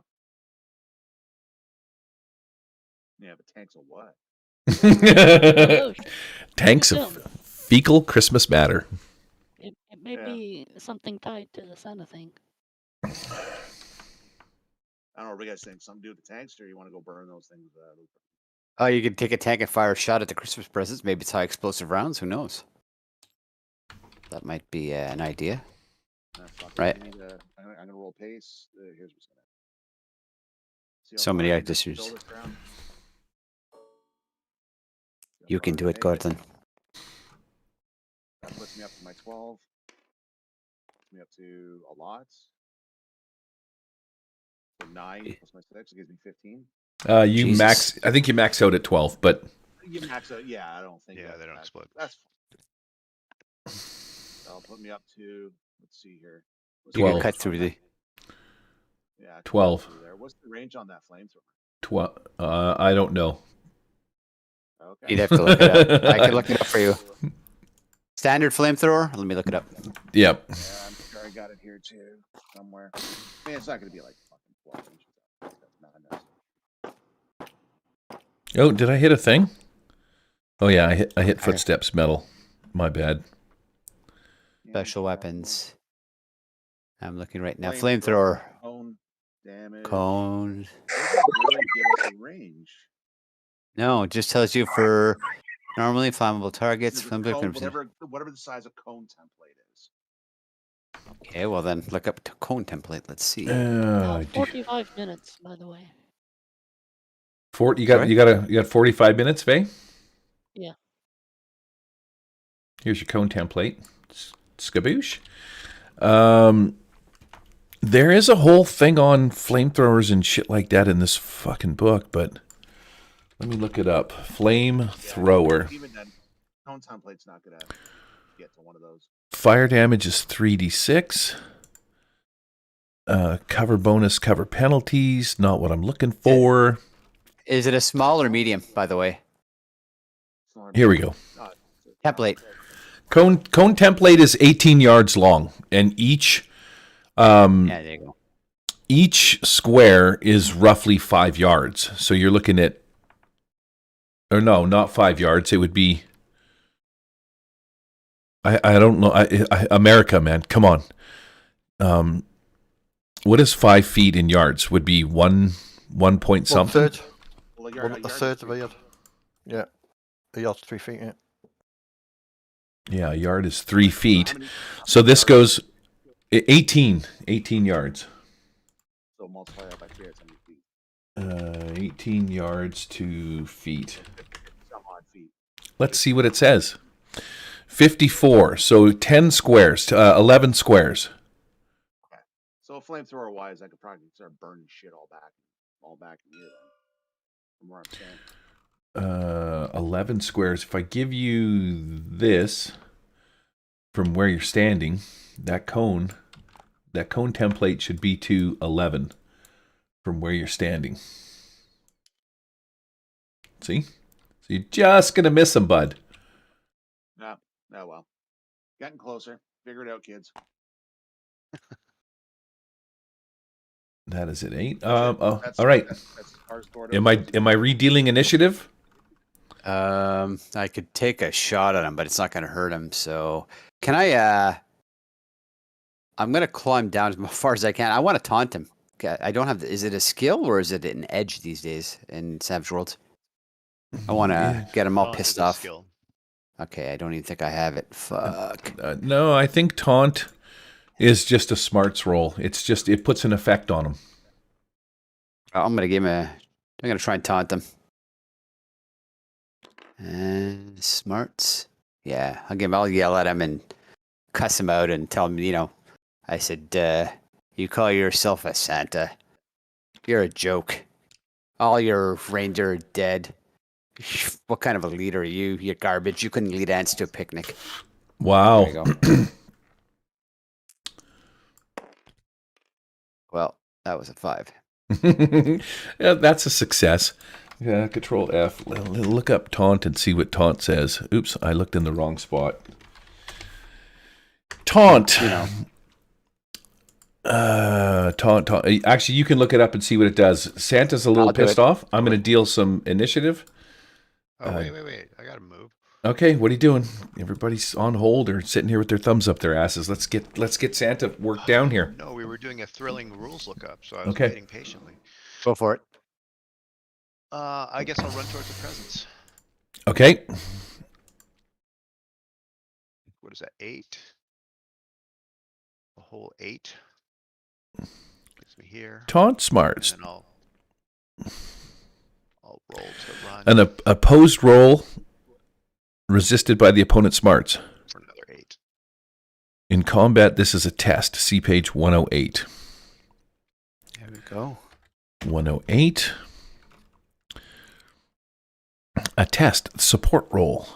Yeah, but tanks of what? Tanks of fecal Christmas matter. It may be something tied to the Santa thing. I don't know. What you guys think? Something to do with the tanks, or you want to go burn those things? Oh, you could take a tank and fire a shot at the Christmas presents. Maybe it's high explosive rounds. Who knows? That might be an idea. Right. I'm gonna roll pace. Here's what's gonna. So many ideas. You can do it, Gordon. That puts me up to my 12. Puts me up to a lot. So 9 plus my 6 gives me 15. You max. I think you max out at 12, but you max out. Yeah, I don't think. Yeah, they don't split. That's fine. That'll put me up to. Let's see here. You can cut through the. Yeah. 12. What's the range on that flamethrower? 12. I don't know. Okay. You'd have to look it up. I can look it up for you. Standard flamethrower? Let me look it up. Yep. Yeah, I'm sure I got it here too, somewhere. I mean, it's not going to be like fucking 12 inches. Oh, did I hit a thing? Oh yeah, I hit footsteps metal. My bad. Special weapons. I'm looking right now. Flamethrower. Cone damage. Cone. Doesn't really give us a range. No, it just tells you for normally flammable targets. Cone, whatever the size of cone template is. Okay, well then look up the cone template. Let's see. 45 minutes, by the way. You got 45 minutes, Faye? Yeah. Here's your cone template. Skaboosh. There is a whole thing on flamethrowers and shit like that in this fucking book, but let me look it up. Flamethrower. Even then, cone template's not gonna get to one of those. Fire damage is 3d6. Cover bonus, cover penalties. Not what I'm looking for. Is it a small or medium, by the way? Here we go. Template. Cone template is 18 yards long, and each there you go. Each square is roughly 5 yards. So you're looking at, or no, not 5 yards. It would be, I don't know. America, man, come on. What is 5 feet in yards? Would be one point something. A third of a yard. Yeah, a yard's 3 feet. Yeah. Yeah, a yard is 3 feet. So this goes 18 yards. multiply that by 3 at 70 feet. 18 yards to feet. Some odd feet. Let's see what it says. 54. So 10 squares. 11 squares. Okay. So flamethrower wise, I could probably start burning shit all back in here then. From where I'm standing. 11 squares. If I give you this from where you're standing, that cone template should be to 11 from where you're standing. See? So you're just going to miss them, bud. No. Oh, well. Getting closer. Figure it out, kids. That is at 8. That's all right. That's as far as Gordo Am I goes. redealing initiative? I could take a shot at him, but it's not going to hurt him. So can I? I'm going to climb down as far as I can. I want to taunt him. Okay, I don't have. Is it a skill or is it an edge these days in Savage Worlds? I want to get him all Taunt pissed is a off. skill. Okay, I don't even think I have it. Fuck. No, I think taunt is just a smarts roll. It's just it puts an effect on him. I'm going to give him a. I'm going to try and taunt him. And smarts. Yeah, I'll yell at him and cuss him out and tell him, I said, you call yourself a Santa. You're a joke. All your reindeer are dead. What kind of a leader are you? You're garbage. You couldn't lead ants to a picnic. Wow. There you go. Well, that was a 5. Yeah, that's a success. Yeah, Control F. Look up taunt and see what taunt says. Oops, I looked in the wrong spot. Taunt. Taunt. Actually, you can look it up and see what it does. Santa's a little I'll do pissed it. off. I'm going to deal some initiative. Oh, wait. I gotta move. Okay, what are you doing? Everybody's on hold or sitting here with their thumbs up their asses. Let's get Santa worked down here. No, we were doing a thrilling rules lookup, so I was Okay. waiting patiently. Go for it. I guess I'll run towards the presents. Okay. What is that? 8. A whole 8. Gets me here. Taunt smarts. And then I'll roll to run An opposed roll resisted by the opponent's smarts. for another 8. In combat, this is a test. See page 108. There we go. 108. A test. Support roll.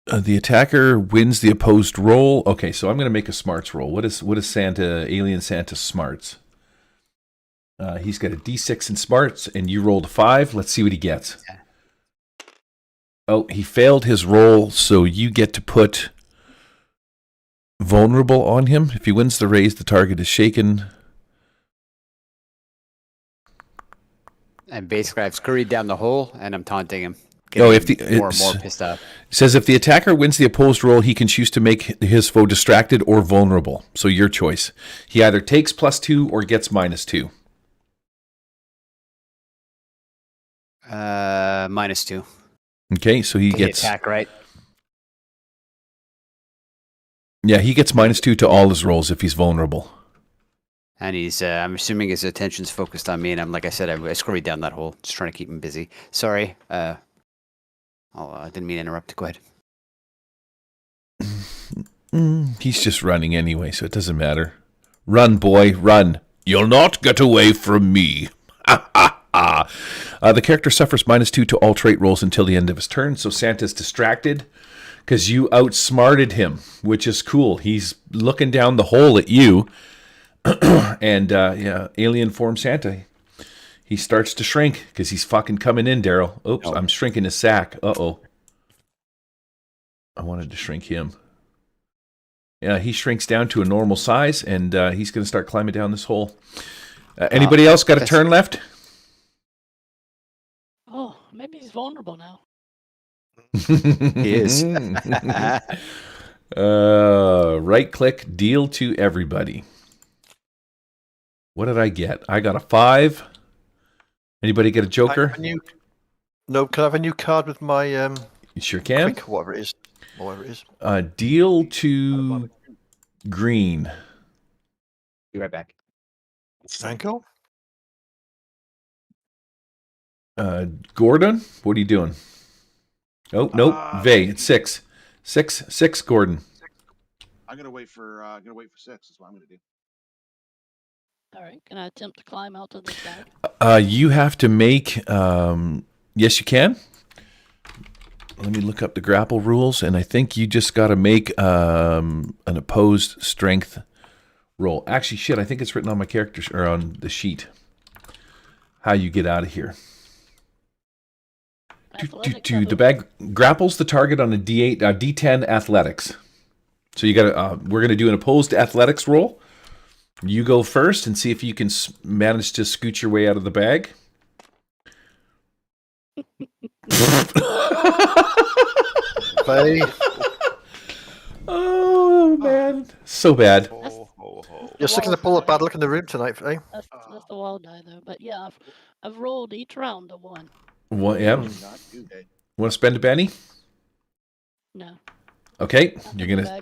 The attacker wins the opposed roll. Okay, so I'm going to make a smarts roll. What is Santa, Alien Santa smarts? He's got a D6 in smarts, and you rolled a 5. Let's see what he gets. Yeah. Oh, he failed his roll, so you get to put vulnerable on him. If he wins the raise, the target is shaken. And basically, I've scurried down the hole, and I'm taunting him. Oh, if Getting more and more pissed off. Says if the attacker wins the opposed roll, he can choose to make his foe distracted or vulnerable. So your choice. He either takes +2 or gets -2. -2. Okay, so he To gets attack, right? yeah, he gets -2 to all his rolls if he's vulnerable. And he's, I'm assuming his attention's focused on me, and like I said, I scurried down that hole, just trying to keep him busy. Sorry, I didn't mean to interrupt. Go ahead. He's just running anyway, so it doesn't matter. Run, boy, run. You'll not get away from me. The character suffers -2 to all trait rolls until the end of his turn, so Santa's distracted because you outsmarted him, which is cool. He's looking down the hole at you, and alien form Santa. He starts to shrink because he's fucking coming in, Daryl. Oops, Oh. I'm shrinking his sack. Uh-oh. I wanted to shrink him. Yeah, he shrinks down to a normal size, and he's going to start climbing down this hole. Anybody else got a turn left? Oh, maybe he's vulnerable now. He is. Right click, deal to everybody. What did I get? I got a 5. Anybody get a joker? No, can I have a new card with my You sure can. quick, whatever it is. Whatever it is. Deal to green. Be right back. Franco? Gordon, what are you doing? Oh, nope. Vey, it's 6. 6, Gordon. I'm gonna wait for 6. Is what I'm gonna do. All right. Can I attempt to climb out of this bag? You have to make. Yes, you can. Let me look up the grapple rules, and I think you just got to make an opposed strength roll. Actually, shit, I think it's written on my character or on the sheet. How you get out of here? The bag grapples the target on a D8, D10 athletics. So you got to. We're going to do an opposed athletics roll. You go first and see if you can manage to scoot your way out of the bag. Oh man, so bad. You're sticking the pull of bad luck in the room tonight, eh? That's the wild die though. But yeah, I've rolled each round a 1. What? Yeah. Want to spend a penny? No. Okay, You're gonna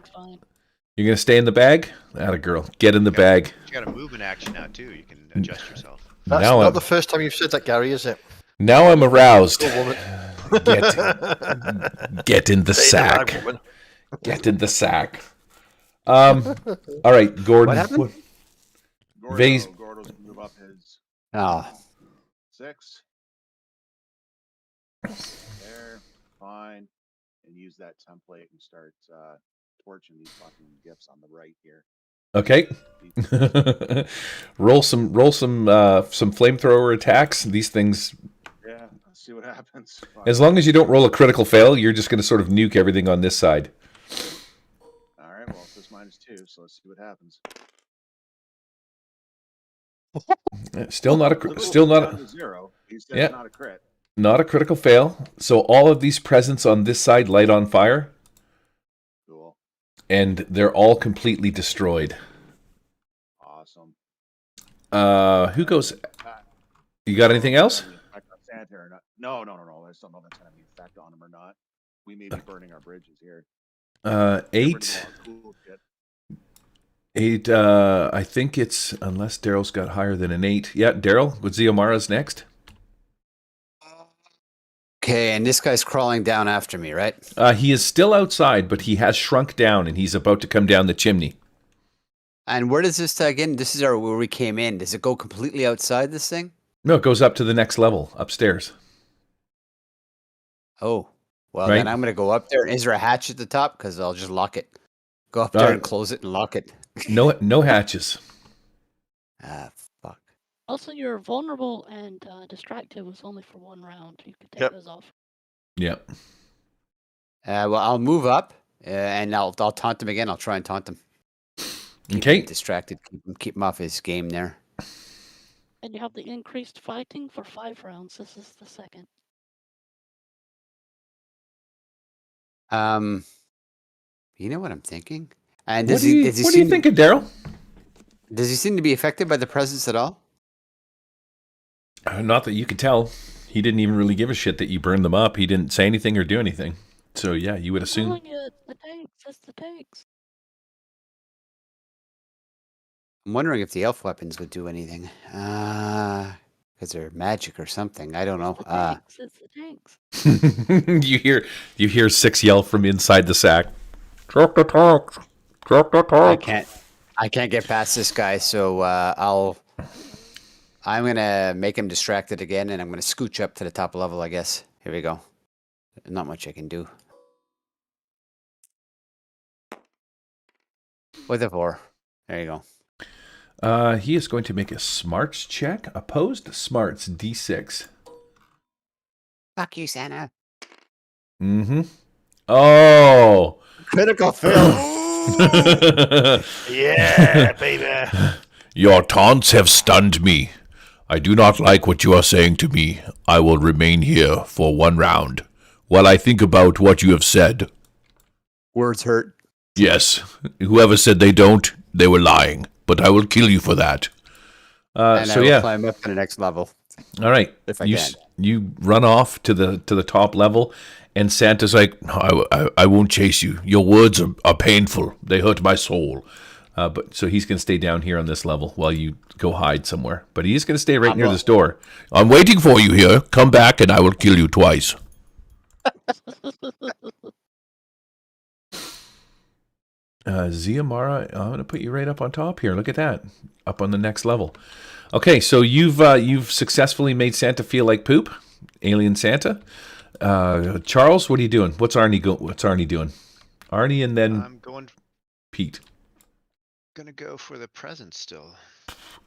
stay in the bag. Atta girl, get in the bag. You got a movement action now too. You can adjust yourself. That's now not the first time you've said that, Gary, is it? Now I'm aroused. Get in the Stay sack. the bag, Get in the sack. All right, Gordon. What happened? Vase- Gordo's gonna move up his Oh, 6. There, fine, and use that template and start torching these fucking gifts on the right here. Okay. roll some flamethrower attacks. These things. Yeah, let's see what happens. As long as you don't roll a critical fail, you're just going to sort of nuke everything on this side. All right, well, it's -2, so let's see what happens. Still not a 0. He said Yeah. not a crit. Not a critical fail. So all of these presents on this side light on fire. Cool. And they're all completely destroyed. Awesome. Who goes? You got anything else? No. I just don't know if that's going to have any effect on him or not. We may be burning our bridges here. 8. 8. I think it's unless Daryl's got higher than an 8. Yeah, Daryl with Ziomara's next. okay. And this guy's crawling down after me, right? He is still outside, but he has shrunk down, and he's about to come down the chimney. And where does this again? This is where we came in. Does it go completely outside this thing? No, it goes up to the next level, upstairs. Oh, well, Right. then I'm going to go up there. Is there a hatch at the top? Because I'll just lock it. Go up there and close it and lock it. No hatches. Ah, fuck. Also, you're vulnerable and distracted was only for 1 round. You could take Yep. those off. Yep. Well, I'll move up and I'll taunt him again. I'll try and taunt him. Keep Okay. him distracted. Keep him off his game there. And you have the increased fighting for 5 rounds. This is the second. You know what I'm thinking? And What do you think of Daryl? Does he seem to be affected by the presence at all? Not that you could tell. He didn't even really give a shit that you burned them up. He didn't say anything or do anything. So yeah, you would assume. Telling you, it's the tanks. It's the tanks. I'm wondering if the elf weapons would do anything. Because they're magic or something. I don't know. It's the tanks. you hear 6 yell from inside the sack. Drop the tanks. Drop the tanks. I can't get past this guy, so I'm gonna make him distracted again, and I'm gonna scooch up to the top level, I guess. Here we go. Not much I can do. With a 4. There you go. He is going to make a smarts check. Opposed smarts D6. Fuck you, Santa. Mm-hmm. Oh. Critical fail. Yeah, baby. Your taunts have stunned me. I do not like what you are saying to me. I will remain here for 1 round while I think about what you have said. Words hurt. Yes. Whoever said they don't, they were lying. But I will kill you for that. And I will climb up to the next level. All right. If I can. You run off to the top level, and Santa's like, I won't chase you. Your words are painful. They hurt my soul. But so he's going to stay down here on this level while you go hide somewhere. But he is going to stay right near this door. I'm waiting for you here. Come back and I will kill you twice. Ziamara, I'm going to put you right up on top here. Look at that. Up on the next level. Okay, so you've successfully made Santa feel like poop. Alien Santa. Charles, what are you doing? What's Arnie doing? Arnie and then I'm Pete. gonna go for the present still.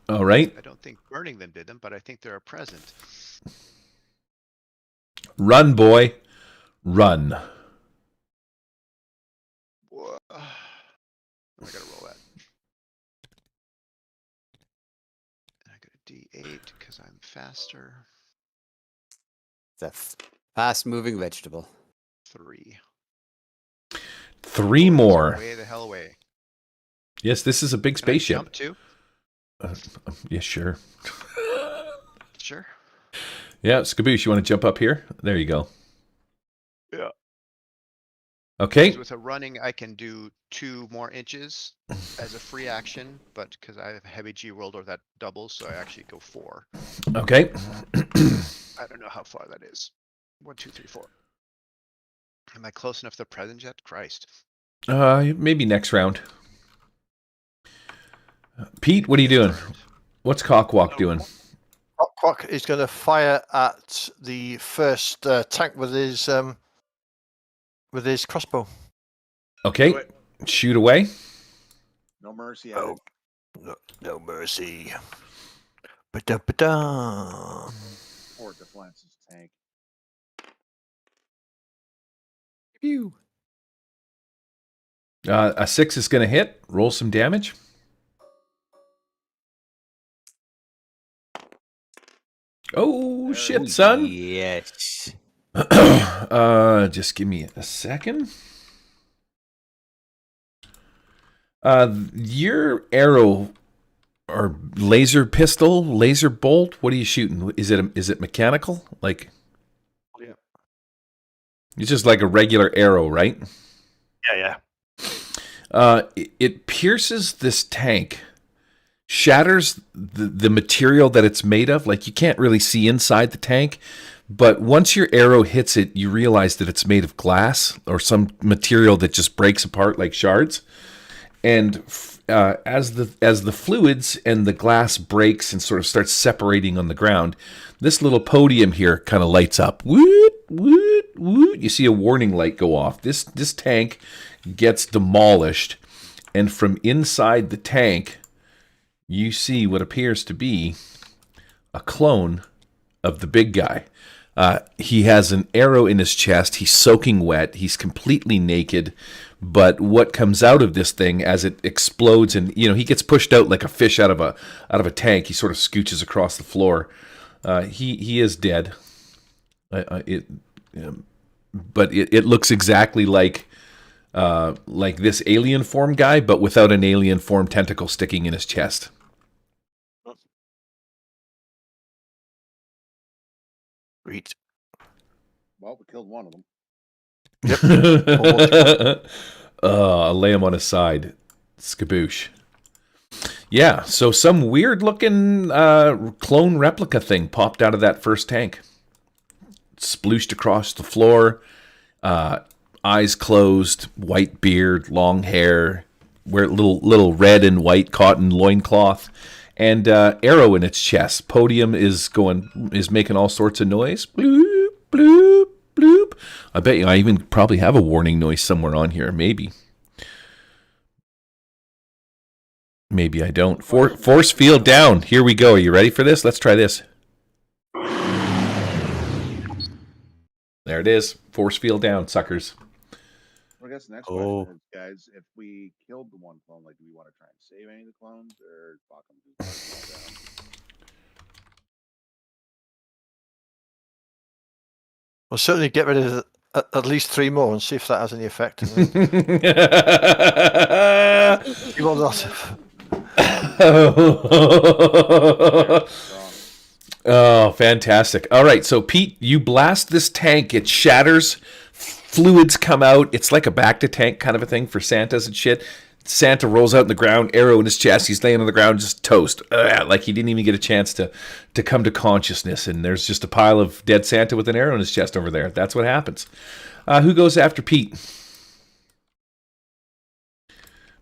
All right. I don't think burning them did them, but I think they're a present. Run, boy. Run. Whoa. I gotta roll that. I got a D8 because I'm faster. It's a fast-moving vegetable. 3. 3 more. Way the hell away. Yes, this is a big Can I spaceship. jump too? Yeah, sure. Sure. Yeah, Skaboosh, you want to jump up here? There you go. Yeah. Okay. With a running, I can do 2 more inches as a free action, but because I have a heavy G rolled or that doubles, so I actually go 4. Okay. I don't know how far that is. 1, 2, 3, 4. Am I close enough to the present yet? Christ. Maybe next round. Pete, what are you doing? What's Cockwalk doing? Quack is going to fire at the first tank with his crossbow. Okay. Shoot away. No mercy. Oh, no mercy. Ba-da-ba-da. Poor defenses tank. Pew. A 6 is going to hit. Roll some damage. Oh, shit, son. Yes. Just give me a second. Your arrow or laser pistol, laser bolt, what are you shooting? Is it mechanical? Like, Yeah. It's just like a regular arrow, right? Yeah. It pierces this tank, shatters the material that it's made of. Like, you can't really see inside the tank, but once your arrow hits it, you realize that it's made of glass or some material that just breaks apart like shards. And as the fluids and the glass breaks and sort of starts separating on the ground, this little podium here kind of lights up. Woot, woot, woot. You see a warning light go off. This tank gets demolished, and from inside the tank, you see what appears to be a clone of the big guy. He has an arrow in his chest. He's soaking wet. He's completely naked. But what comes out of this thing as it explodes, and he gets pushed out like a fish out of a tank. He sort of scooches across the floor. He is dead. But it looks exactly like this alien form guy, but without an alien form tentacle sticking in his chest. Great. Well, we killed one of them. I'll lay him on his side. Skaboosh. Yeah, so some weird looking clone replica thing popped out of that first tank. Splooshed across the floor, eyes closed, white beard, long hair, wear little red and white cotton loincloth, and arrow in its chest. Podium is making all sorts of noise. Bloop, bloop, bloop. I bet you I even probably have a warning noise somewhere on here. Maybe I don't. Force field down. Here we go. Are you ready for this? Let's try this. There it is. Force field down, suckers. I guess the next question is, guys, if we killed the one clone, do we want to try and save any of the clones, or fuck them? We'll certainly get rid of at least 3 more and see if that has any effect. You will not. Oh, fantastic. All right, so Pete, you blast this tank. It shatters. Fluids come out. It's like a back-to-tank kind of a thing for Santas and shit. Santa rolls out in the ground, arrow in his chest. He's laying on the ground, just toast. Like he didn't even get a chance to come to consciousness. And there's just a pile of dead Santa with an arrow in his chest over there. That's what happens. Who goes after Pete?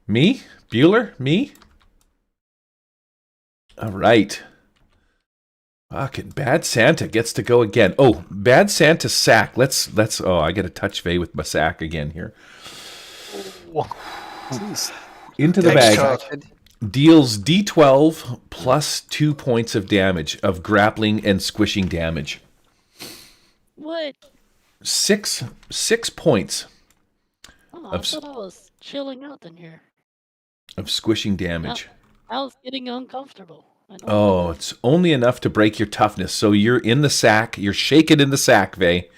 Me? Bueller? Me? All right. Fucking Bad Santa gets to go again. Oh, Bad Santa sack. Let's. Oh, I got to touch Vay with my sack again here. Jeez. Into the Thanks, bag. Todd. Deals D12 plus 2 points of damage of grappling and squishing damage. What? 6 points Oh, Of I thought I was chilling out in here. of squishing damage. I was getting uncomfortable. I don't Oh, know. it's only enough to break your toughness. So you're in the sack. You're shaking in the sack, Vay.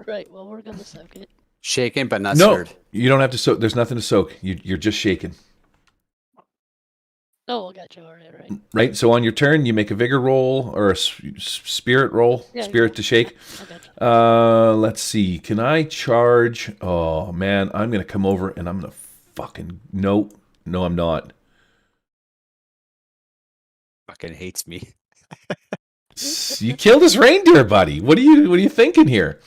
Right, well, we're gonna soak it. Shaken, but not No, stirred. you don't have to soak. There's nothing to soak. You're just shaking. Oh, I got you. All right. Right? So on your turn, you make a vigor roll or a spirit roll. Yeah, Spirit yeah. to shake. I got you. Let's see. Can I charge? Oh, man. I'm going to come over and I'm going to fucking... No, I'm not. Fucking hates me. You killed his reindeer, buddy. What are you thinking here?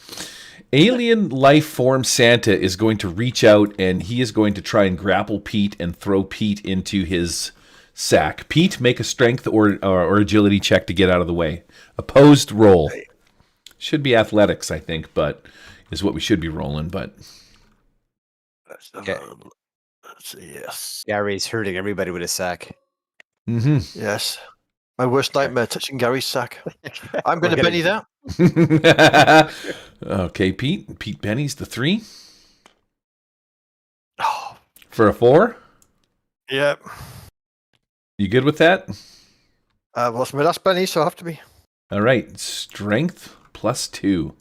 Alien life form Santa is going to reach out and he is going to try and grapple Pete and throw Pete into his sack. Pete, make a strength or agility check to get out of the way. Opposed roll. Should be athletics, I think, but is what we should be rolling. But Okay. Let's see, yes. Gary's hurting everybody with a sack. Yes. My worst nightmare, touching Gary's sack. I'm going to We're Benny gonna- that. Okay, Pete. Pete Benny's the 3 Oh, for a 4. yeah. You good with that? What's my last Benny, so I have to be. All right, strength plus 2.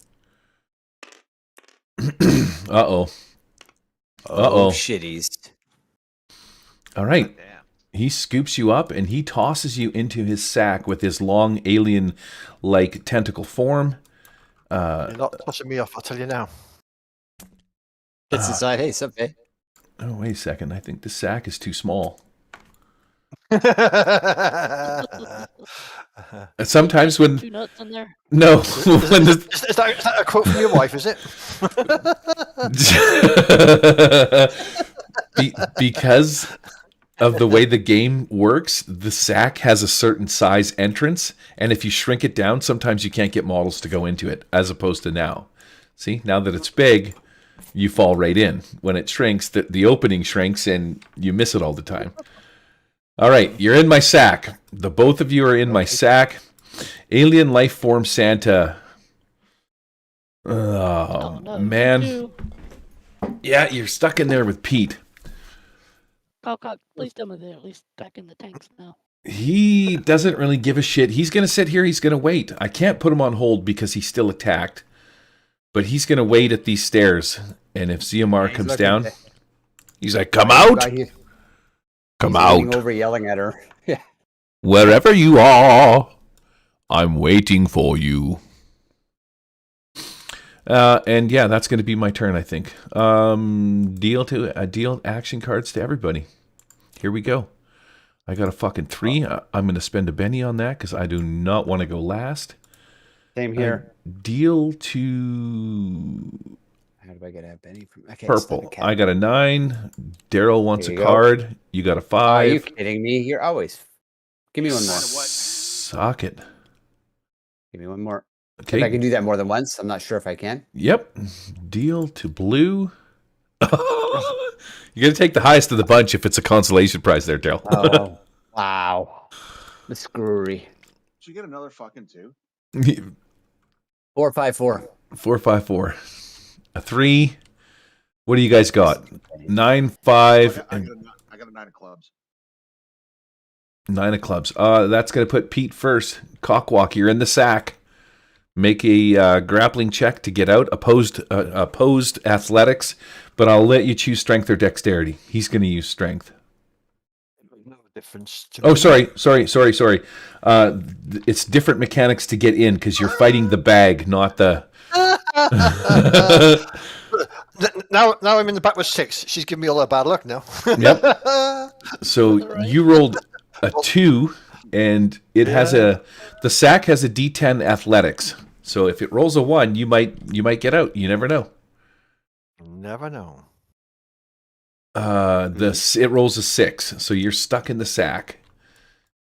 Uh-oh. Uh-oh. Shitties. All right. Damn. He scoops you up and he tosses you into his sack with his long alien-like tentacle form. You're not tossing me off, I'll tell you now. It's inside. Hey, sup, hey? Oh, wait a second. I think the sack is too small. Sometimes when... Two nuts in there. No. When the, Is that a quote from your wife, is it? because of the way the game works, the sack has a certain size entrance, and if you shrink it down, sometimes you can't get models to go into it, as opposed to now. See, now that it's big, you fall right in. When it shrinks, the opening shrinks, and you miss it all the time. All right, you're in my sack. The both of you are in my sack. Alien life form Santa. Oh, no, man. you Yeah, you're stuck in there with Pete. Cock, please tell me they're at least back in the tanks now. He doesn't really give a shit. He's going to sit here. He's going to wait. I can't put him on hold because he's still attacked. But he's going to wait at these stairs. And if Ziamar comes down, he's like, come out. Come out. Over yelling at her. Yeah. Wherever you are, I'm waiting for you. And yeah, that's going to be my turn, I think. Deal action cards to everybody. Here we go. I got a fucking 3. I'm going to spend a Benny on that because I do not want to go last. Same here. Deal to How do I get a Benny from? Okay, purple. I got a 9. Daryl wants a card. You got a 5. Are you kidding me? You're always. Give me one more. Suck it. Give me one more. Okay. If I can do that more than once, I'm not sure if I can. Yep. Deal to blue. You're going to take the highest of the bunch if it's a consolation prize there, Daryl. Oh, wow. The screwery. Did you get another fucking 2? 454. 454. A 3. What do you guys got? 9, 5, I and got a 9 of clubs. 9 of clubs. That's going to put Pete first. Cockwalk, you're in the sack. Make a grappling check to get out. Opposed athletics, but I'll let you choose strength or dexterity. He's going to use strength. No difference. Oh, sorry. It's different mechanics to get in because you're fighting the bag, not the... Now I'm in the back with 6. She's giving me all her bad luck now. Yep. So Right. you rolled a 2, and it has the sack has a D10 athletics. So if it rolls a 1, you might get out. You never know. Never know. It rolls a 6, so you're stuck in the sack.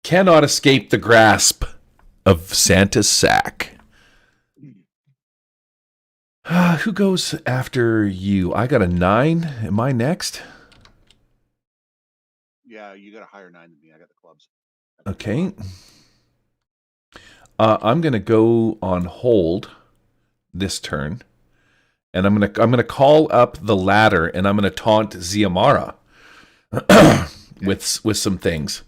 Cannot escape the grasp of Santa's sack. Who goes after you? I got a 9. Am I next? Yeah, you got a higher 9 than me. I got the clubs. Okay. I'm gonna go on hold this turn, and I'm gonna call up the ladder, and I'm gonna taunt Ziamara with some things.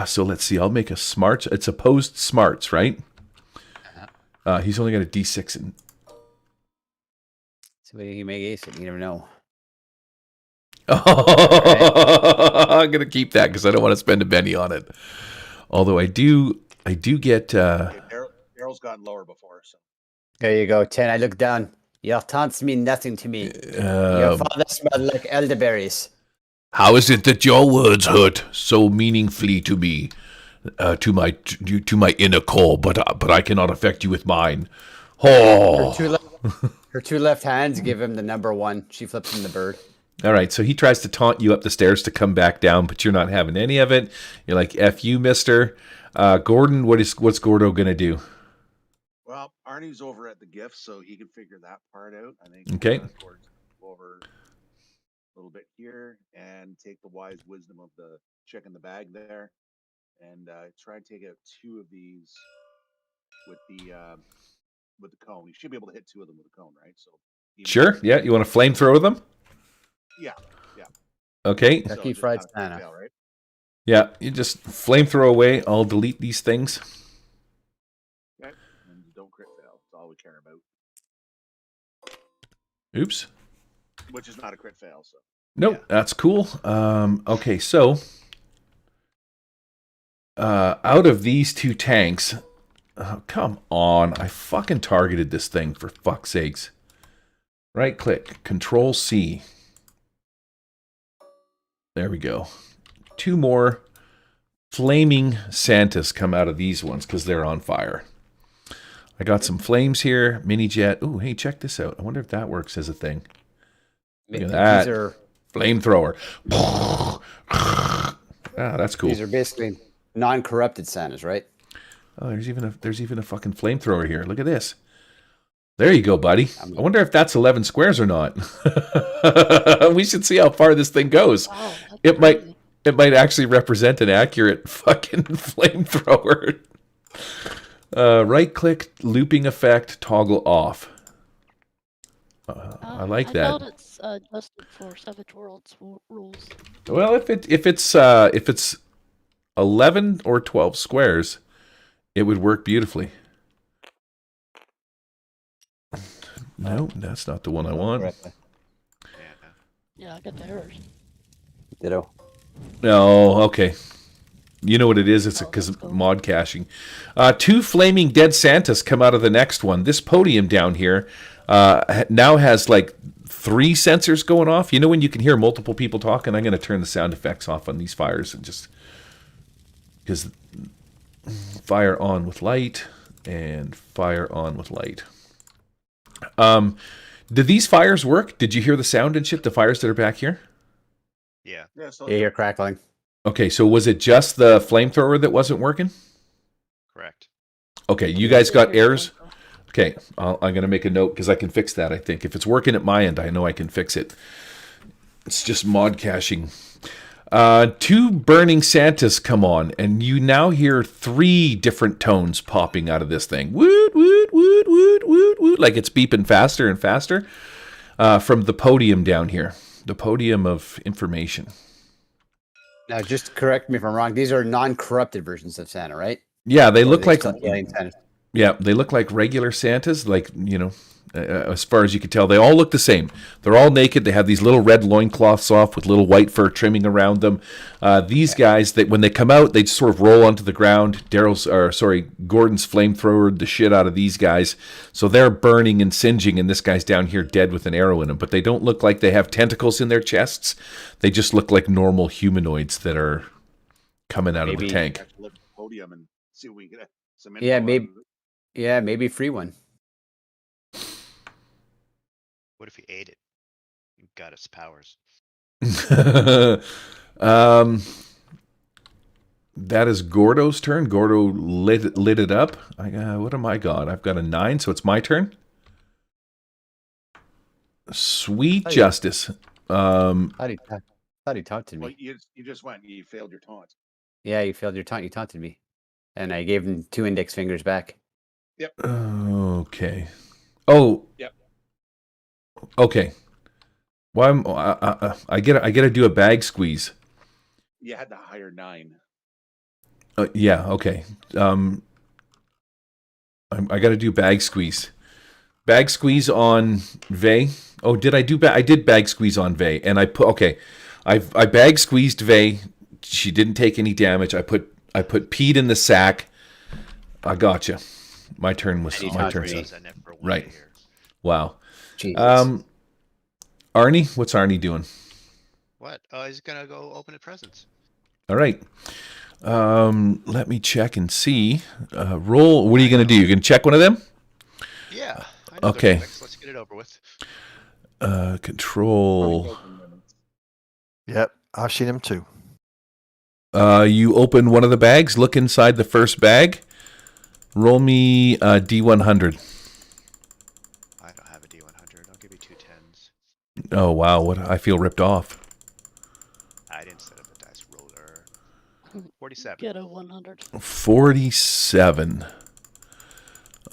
So let's see. I'll make a smart. It's opposed smarts, right? He's only got a D6. So he may ace it. You never know. I'm gonna keep that because I don't want to spend a penny on it. Although I do get. Daryl's gotten lower before, so. There you go. 10. I look down. Your taunts mean nothing to me. Your father smelled like elderberries. How is it that your words hurt so meaningfully to me, to my inner core, but I cannot affect you with mine? Oh. Her two left hands give him the number 1. She flips him the bird. All right, so he tries to taunt you up the stairs to come back down, but you're not having any of it. You're like, F you, mister. Gordon, what's Gordo going to do? Well, Arnie's over at the gift, so he can figure that part out. I think. Okay. Gordon's go over a little bit here and take the wise wisdom of the chick in the bag there, and try and take out 2 of these with the cone. You should be able to hit 2 of them with a cone, right? So. Sure. Yeah. You want to flamethrower them? Yeah. Okay. Turkey fried Santa. Fail, right? Yeah. You just flamethrower away. I'll delete these things. Okay. And don't crit fail. That's all we care about. Oops. Which is not a crit fail. So. Nope. That's cool. Okay. So out of these 2 tanks, come on. I fucking targeted this thing for fuck's sakes. Right click. Control C. There we go. 2 more flaming Santas come out of these ones because they're on fire. I got some flames here. Mini jet. Ooh, hey, check this out. I wonder if that works as a thing. Look at that. These are Flamethrower. That's cool. These are basically non-corrupted Santas, right? Oh, there's even a fucking flamethrower here. Look at this. There you go, buddy. I wonder if that's 11 squares or not. We should see how far this thing goes. Wow, It might actually represent an accurate fucking flamethrower. Right click, looping effect, toggle off. I like that. I thought it's adjusted for Savage Worlds rules. Well, if it's 11 or 12 squares, it would work beautifully. No, that's not the one I want. Yeah, I got the errors. Ditto. No, okay. You know what it is? It's because of mod caching. 2 flaming dead Santas come out of the next one. This podium down here now has like 3 sensors going off. You know when you can hear multiple people talking? I'm going to turn the sound effects off on these fires and just because fire on with light and fire on with light. Did these fires work? Did you hear the sound and shit? The fires that are back here? Yeah. So Yeah, you're crackling. Okay, so was it just the flamethrower that wasn't working? Correct. Okay, you guys got errors? Okay, I'm going to make a note because I can fix that, I think. If it's working at my end, I know I can fix it. It's just mod caching. 2 burning Santas come on, and you now hear 3 different tones popping out of this thing. Woot, woot, woot, woot, woot, woot, like it's beeping faster and faster from the podium down here. The podium of information. Now, just correct me if I'm wrong. These are non-corrupted versions of Santa, right? Yeah, they Or look are like still alien Santas? yeah, they look like regular Santas, like, you know, as far as you can tell. They all look the same. They're all naked. They have these little red loincloths off with little white fur trimming around them. These guys, when they come out, they just sort of roll onto the ground. Gordon's flamethrowered the shit out of these guys. So they're burning and singeing, and this guy's down here dead with an arrow in him. But they don't look like they have tentacles in their chests. They just look like normal humanoids that are coming out of the tank. Have to lift the podium and see if we can get some info Yeah, out maybe. of it. Yeah, maybe free one. What if he ate it? And got its powers. That is Gordo's turn. Gordo lit it up. What am I got? I've got a 9, so it's my turn. Sweet justice. Thought he talked to Well, me. you just went. You failed your taunt. Yeah, you failed your taunt. You taunted me, and I gave him 2 index fingers back. Okay. Oh. Yep. Okay. Well, I get to do a bag squeeze. You had the higher 9. Yeah. Okay. I got to do bag squeeze. Bag squeeze on Vey. Oh, did I do I did bag squeeze on Vey, and I put I bag squeezed Vey. She didn't take any damage. I put Pete in the sack. I gotcha. My turn was my turn. Right. Wow. Jesus. Arnie, what's Arnie doing? What? Oh, he's gonna go open the presents. All right. Let me check and see. Roll. What are you going to do? You're going to check one of them? Yeah. I know Okay. Let's get it over with. Control. Yep, I've seen him too. You open one of the bags. Look inside the first bag. Roll me a D100. I don't have a D100. I'll give you 2 10s. Oh wow! What I feel ripped off. I didn't set up a dice roller. 47. Get a 100. 47.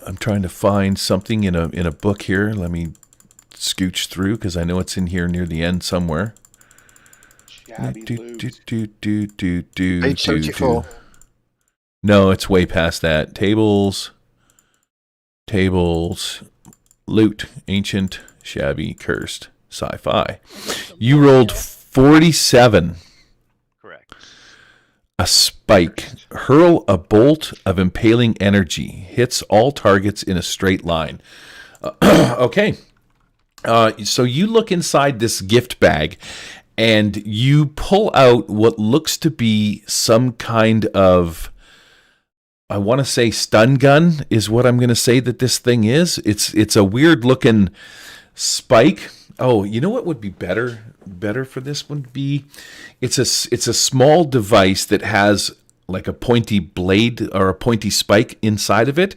I'm trying to find something in a book here. Let me scooch through because I know it's in here near the end somewhere. Shabby loot. Page 74. No, it's way past that. Tables, loot, ancient, shabby, cursed, sci-fi. You rolled 47. Correct. A spike. Hurl a bolt of impaling energy. Hits all targets in a straight line. Okay. So you look inside this gift bag and you pull out what looks to be some kind of, I want to say stun gun is what I'm going to say that this thing is. It's a weird looking spike. Oh, you know what would be better for this would be, it's a small device that has like a pointy blade or a pointy spike inside of it,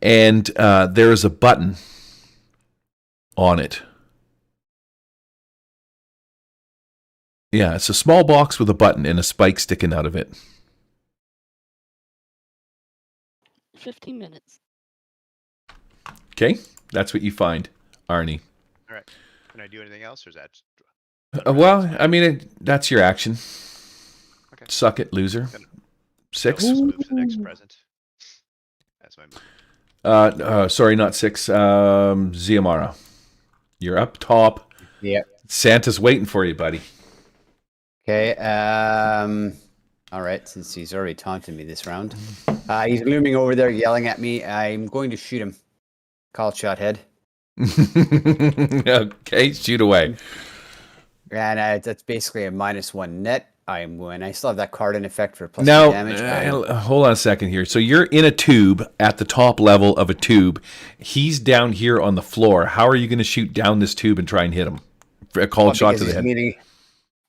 and there is a button on it. Yeah, it's a small box with a button and a spike sticking out of it. 15 minutes. Okay, that's what you find, Arnie. All right. Can I do anything else, or is that? Well, I mean, that's your action. Okay. Suck it, loser. 6. Let's move to the next present. That's my move. Sorry, not 6. Ziamara, you're up top. Yeah. Santa's waiting for you, buddy. Okay. All right. Since he's already taunted me this round, he's looming over there, yelling at me. I'm going to shoot him. Call shot head. Okay, shoot away. And that's basically a -1 net. When I still have that card in effect for +2 Now, damage. hold on a second here. So you're in a tube at the top level of a tube. He's down here on the floor. How are you going to shoot down this tube and try and hit him? A called shot to the head.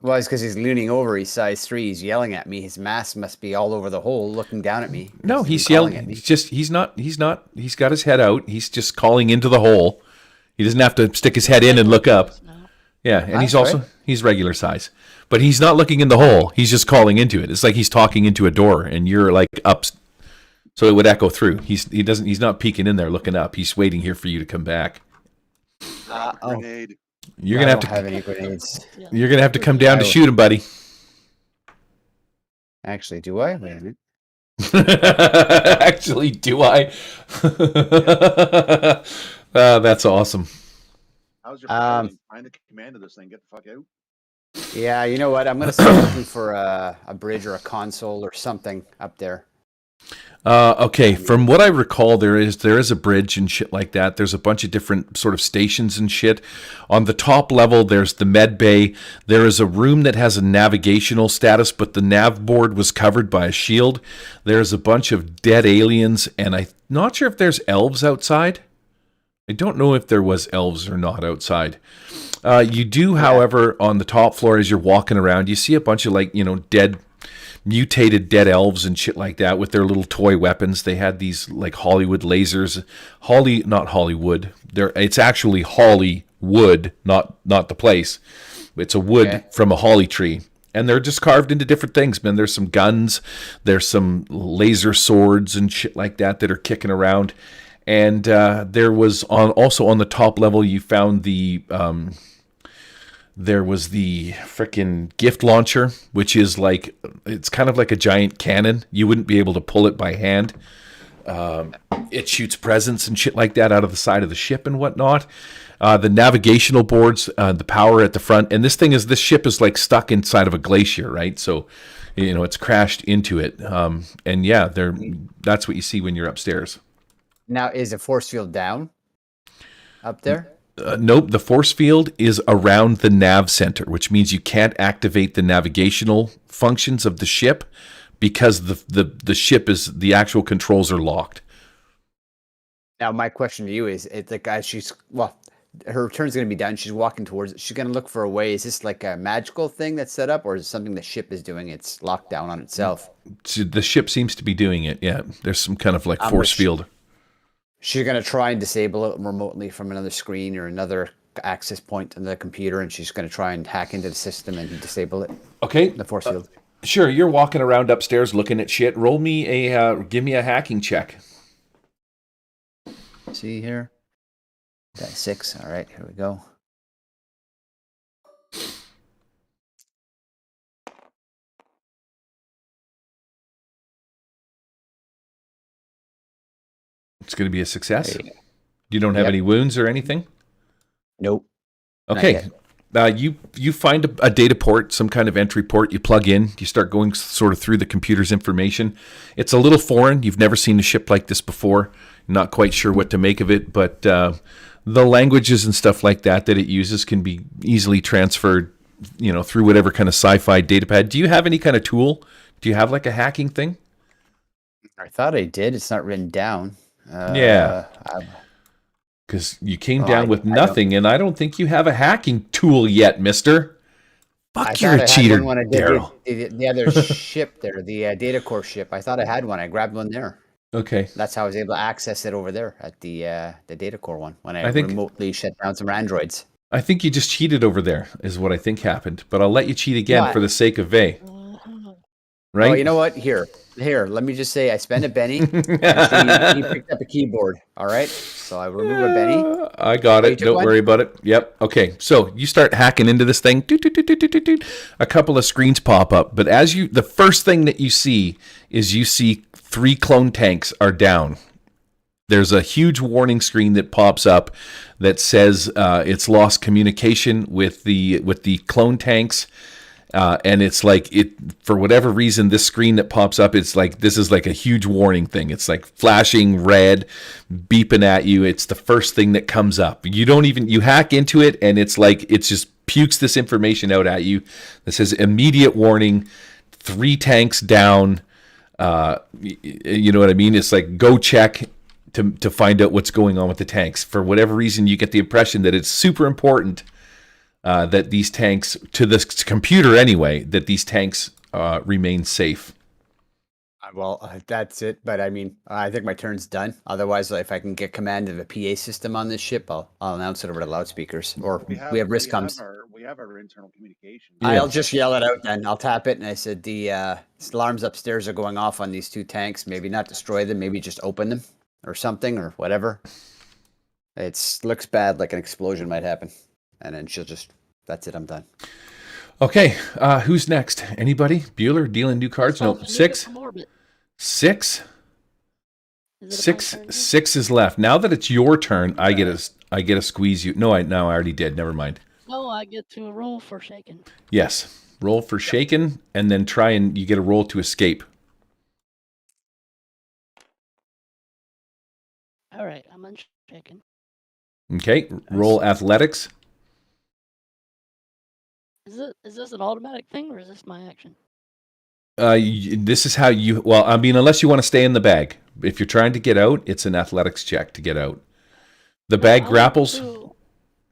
Well, it's because he's leaning over. He's size 3. He's yelling at me. His mask must be all over the hole, looking down at me. No, he's yelling at me. He's not. He's got his head out. He's just calling into the hole. He doesn't have to stick his head in and look up. Yeah, and he's regular size. But he's not looking in the hole. He's just calling into it. It's like he's talking into a door and you're like up, so it would echo through. He's not peeking in there looking up. He's waiting here for you to come back. Grenade. You're gonna have to have any grenades. You're gonna have to come down to shoot him, buddy. Actually, do I? Wait a minute. Actually, do I? That's awesome. How's your piloting? Find the command of this thing. Get the fuck out. Yeah, you know what? I'm gonna start looking for a bridge or a console or something up there. Okay, from what I recall, there is a bridge and shit like that. There's a bunch of different sort of stations and shit. On the top level, there's the med bay. There is a room that has a navigational status, but the nav board was covered by a shield. There's a bunch of dead aliens, and I'm not sure if there's elves outside. I don't know if there was elves or not outside. You do, however, on the top floor as you're walking around, you see a bunch of mutated dead elves and shit like that with their little toy weapons. They had these like Hollywood lasers. Not Hollywood. It's actually Hollywood, not the place. It's a wood from a holly tree. And they're just carved into different things, man. There's some guns, there's some laser swords and shit like that are kicking around. And there was also on the top level, you found there was the frickin' gift launcher, which is it's kind of like a giant cannon. You wouldn't be able to pull it by hand. It shoots presents and shit like that out of the side of the ship and whatnot. The navigational boards, the power at the front, and this ship is like stuck inside of a glacier, right? So, it's crashed into it. And yeah, that's what you see when you're upstairs. Now, is the force field down up there? Nope, the force field is around the nav center, which means you can't activate the navigational functions of the ship because the ship the actual controls are locked. Now, my question to you is, her turn's going to be done. She's walking towards it. She's going to look for a way. Is this like a magical thing that's set up, or is it something the ship is doing? It's locked down on itself. So the ship seems to be doing it, yeah. There's some kind of force field. She's going to try and disable it remotely from another screen or another access point on the computer, and she's going to try and hack into the system and disable it. Okay. The force field. Sure, you're walking around upstairs looking at shit. Give me a hacking check. See here? Got 6. All right, here we go. It's going to be a success. You don't have any wounds or anything? Nope. Okay. You find a data port, some kind of entry port. You plug in. You start going sort of through the computer's information. It's a little foreign. You've never seen a ship like this before. You're not quite sure what to make of it, but the languages and stuff like that it uses can be easily transferred, through whatever kind of sci-fi data pad. Do you have any kind of tool? Do you have like a hacking thing? I thought I did. It's not written down. Yeah. Because you came down with nothing, and I don't think you have a hacking tool yet, mister. Fuck, you're a cheater, Daryl. The other ship there, the data core ship, I thought I had one. I grabbed one there. Okay. That's how I was able to access it over there at the data core one when I remotely shut down some androids. I think you just cheated over there, is what I think happened. But I'll let you cheat again for the sake of Vay. Right? Oh, you know what? Here. Let me just say, I spent a Benny. He picked up a keyboard. All right, so I remove a Benny. I got it. Don't worry about it. Yep. Okay. So you start hacking into this thing. A couple of screens pop up, but the first thing that you see is 3 clone tanks are down. There's a huge warning screen that pops up that says it's lost communication with the clone tanks. And it's for whatever reason, this screen that pops up, this is like a huge warning thing. It's like flashing red, beeping at you. It's the first thing that comes up. You hack into it, and it just pukes this information out at you that says immediate warning, 3 tanks down. You know what I mean? It's like, go check to find out what's going on with the tanks. For whatever reason, you get the impression that it's super important that these tanks, to this computer anyway, that these tanks remain safe. Well, that's it. But I mean, I think my turn's done. Otherwise, if I can get command of a PA system on this ship, I'll announce it over the loudspeakers. Or we have RISCOMs. We have our internal communication. Yeah. I'll just yell it out then. I'll tap it, and I said the alarms upstairs are going off on these 2 tanks. Maybe not destroy them. Maybe just open them or something or whatever. It looks bad, like an explosion might happen. And then that's it, I'm done. Okay, who's next? Anybody? Bueller dealing new cards? No, 6? 6? Is it my turn now? Six is left. Now that it's your turn, I get a squeeze you. No, I already did. Never mind. Oh, I get to roll for shaken. Yes. Roll for shaken, and then you get a roll to escape. All right, I'm unshaken. Okay. Roll athletics. Is this an automatic thing, or is this my action? This is how you. Well, I mean, unless you want to stay in the bag. If you're trying to get out, it's an athletics check to get out. The bag grapples.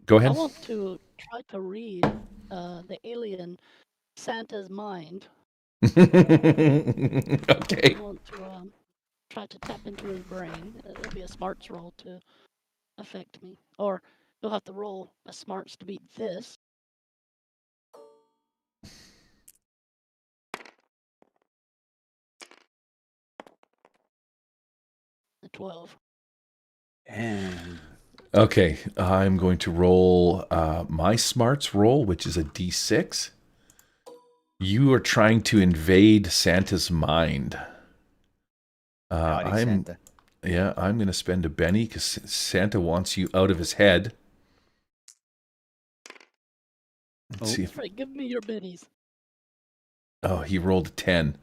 Go ahead. I want to try to read the alien Santa's mind. Okay. I want to try to tap into his brain. It'll be a smarts roll to affect me. Or you'll have to roll a smarts to beat this. A 12. And Okay, I'm going to roll my smarts roll, which is a d6. You are trying to invade Santa's mind. Santa. Yeah, I'm going to spend a Benny because Santa wants you out of his head. Let's see if... Right, give me your bennies. Oh, he rolled a 10.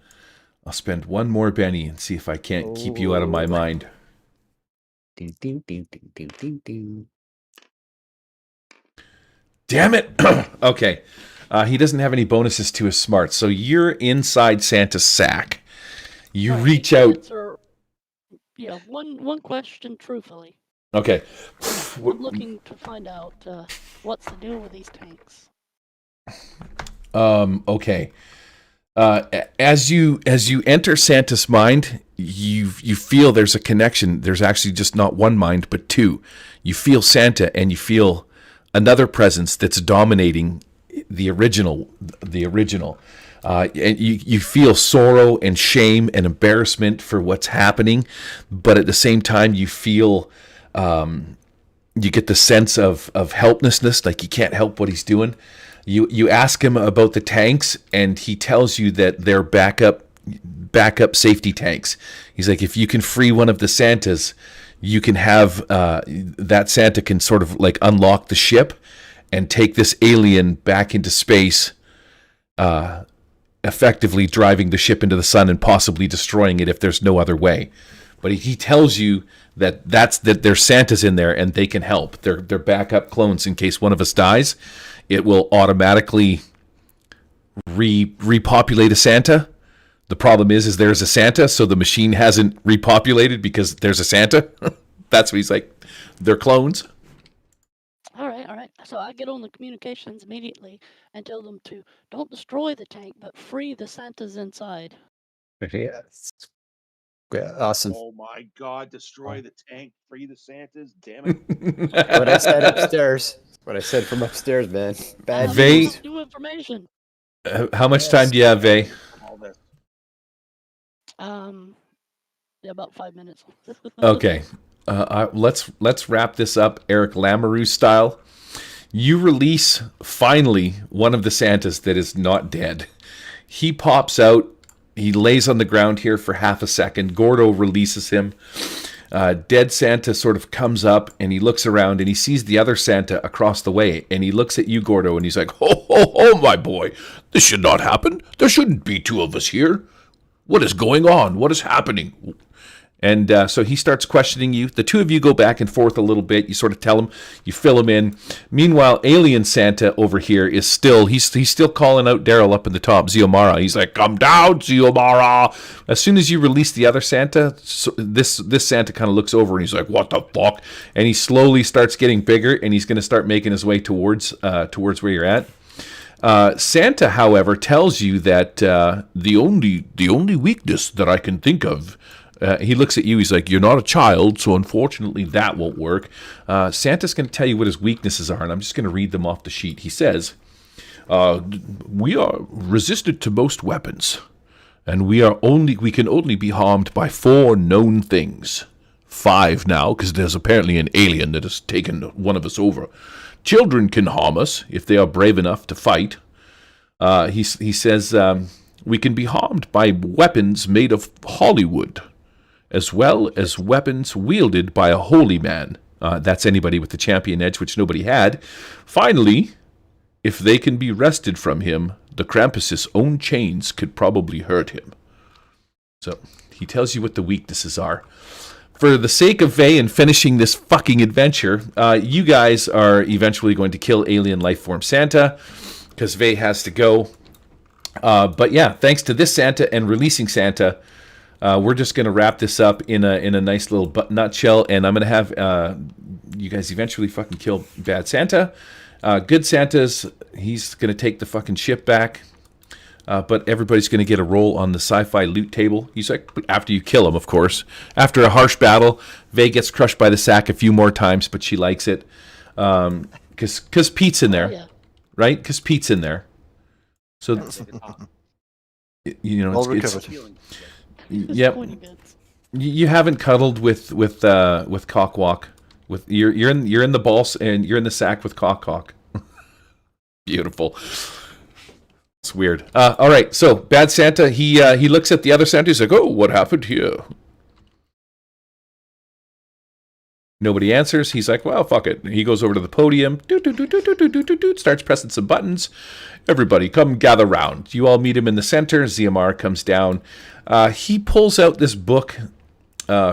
I'll spend one more Benny and see if I can't keep you out of my mind. Ding, ding, ding, ding, ding, ding, ding. Damn it! Okay. He doesn't have any bonuses to his smarts, so you're inside Santa's sack. You reach out. Answer, one question truthfully. Okay. I'm looking to find out what's the deal with these tanks. Okay. As you enter Santa's mind, you feel there's a connection. There's actually just not one mind, but two. You feel Santa, and you feel another presence that's dominating the original. And you feel sorrow and shame and embarrassment for what's happening, but at the same time, you feel you get the sense of helplessness, like you can't help what he's doing. You ask him about the tanks, and he tells you that they're backup safety tanks. He's like, if you can free one of the Santas, you can have that Santa can sort of like unlock the ship and take this alien back into space, effectively driving the ship into the sun and possibly destroying it if there's no other way. But he tells you that there's Santas in there and they can help. They're backup clones in case one of us dies. It will automatically repopulate a Santa. The problem is there's a Santa, so the machine hasn't repopulated because there's a Santa. That's what he's like. They're clones. All right. So I get on the communications immediately and tell them to don't destroy the tank, but free the Santas inside. Yes. Yeah, awesome. Oh my God! Destroy the tank, free the Santas. Damn it! What I said upstairs. What I said from upstairs, man. Bad Vay, news. New information. how much time do you have, Vay? All this. About 5 minutes. Okay. Let's wrap this up Eric Lamoureux style. You release, finally, one of the Santas that is not dead. He pops out. He lays on the ground here for half a second. Gordo releases him. Dead Santa sort of comes up, and he looks around, and he sees the other Santa across the way, and he looks at you, Gordo, and he's like, ho, ho, ho, my boy. This should not happen. There shouldn't be two of us here. What is going on? What is happening? And so he starts questioning you. The two of you go back and forth a little bit. You sort of tell him, you fill him in. Meanwhile, Alien Santa over here is he's still calling out Daryl up in the top, Ziomara. He's like, come down, Ziomara. As soon as you release the other Santa, this Santa kind of looks over and he's like, what the fuck? And he slowly starts getting bigger, and he's going to start making his way towards where you're at. Santa, however, tells you that the only weakness that I can think of. He looks at you. He's like, you're not a child, so unfortunately that won't work. Santa's going to tell you what his weaknesses are, and I'm just going to read them off the sheet. He says, we are resistant to most weapons, and we can only be harmed by 4 known things. 5 now, because there's apparently an alien that has taken one of us over. Children can harm us if they are brave enough to fight. He says we can be harmed by weapons made of Hollywood. as well as weapons wielded by a holy man. That's anybody with the champion edge, which nobody had. Finally, if they can be wrested from him, the Krampus's own chains could probably hurt him. So, he tells you what the weaknesses are. For the sake of Vey and finishing this fucking adventure, you guys are eventually going to kill alien lifeform Santa, because Vey has to go. But yeah, thanks to this Santa and releasing Santa, we're just going to wrap this up in a nice little nutshell, and I'm going to have you guys eventually fucking kill bad Santa. Good Santa's, he's going to take the fucking ship back. But everybody's going to get a roll on the sci-fi loot table. He's like, after you kill him, of course. After a harsh battle, Vey gets crushed by the sack a few more times, but she likes it. Because Pete's in there. Yeah. Right? Because Pete's in there. So, you know, All it's recovered. yep. Pointy bits. You haven't cuddled with Cockwalk. You're in the balls and you're in the sack with Cock. Beautiful. It's weird. All right, so bad Santa. He looks at the other Santa. He's like, "Oh, what happened here?" Nobody answers. He's like, "Well, fuck it." He goes over to the podium. Starts pressing some buttons. Everybody, come gather round. You all meet him in the center. ZMR comes down. He pulls out this book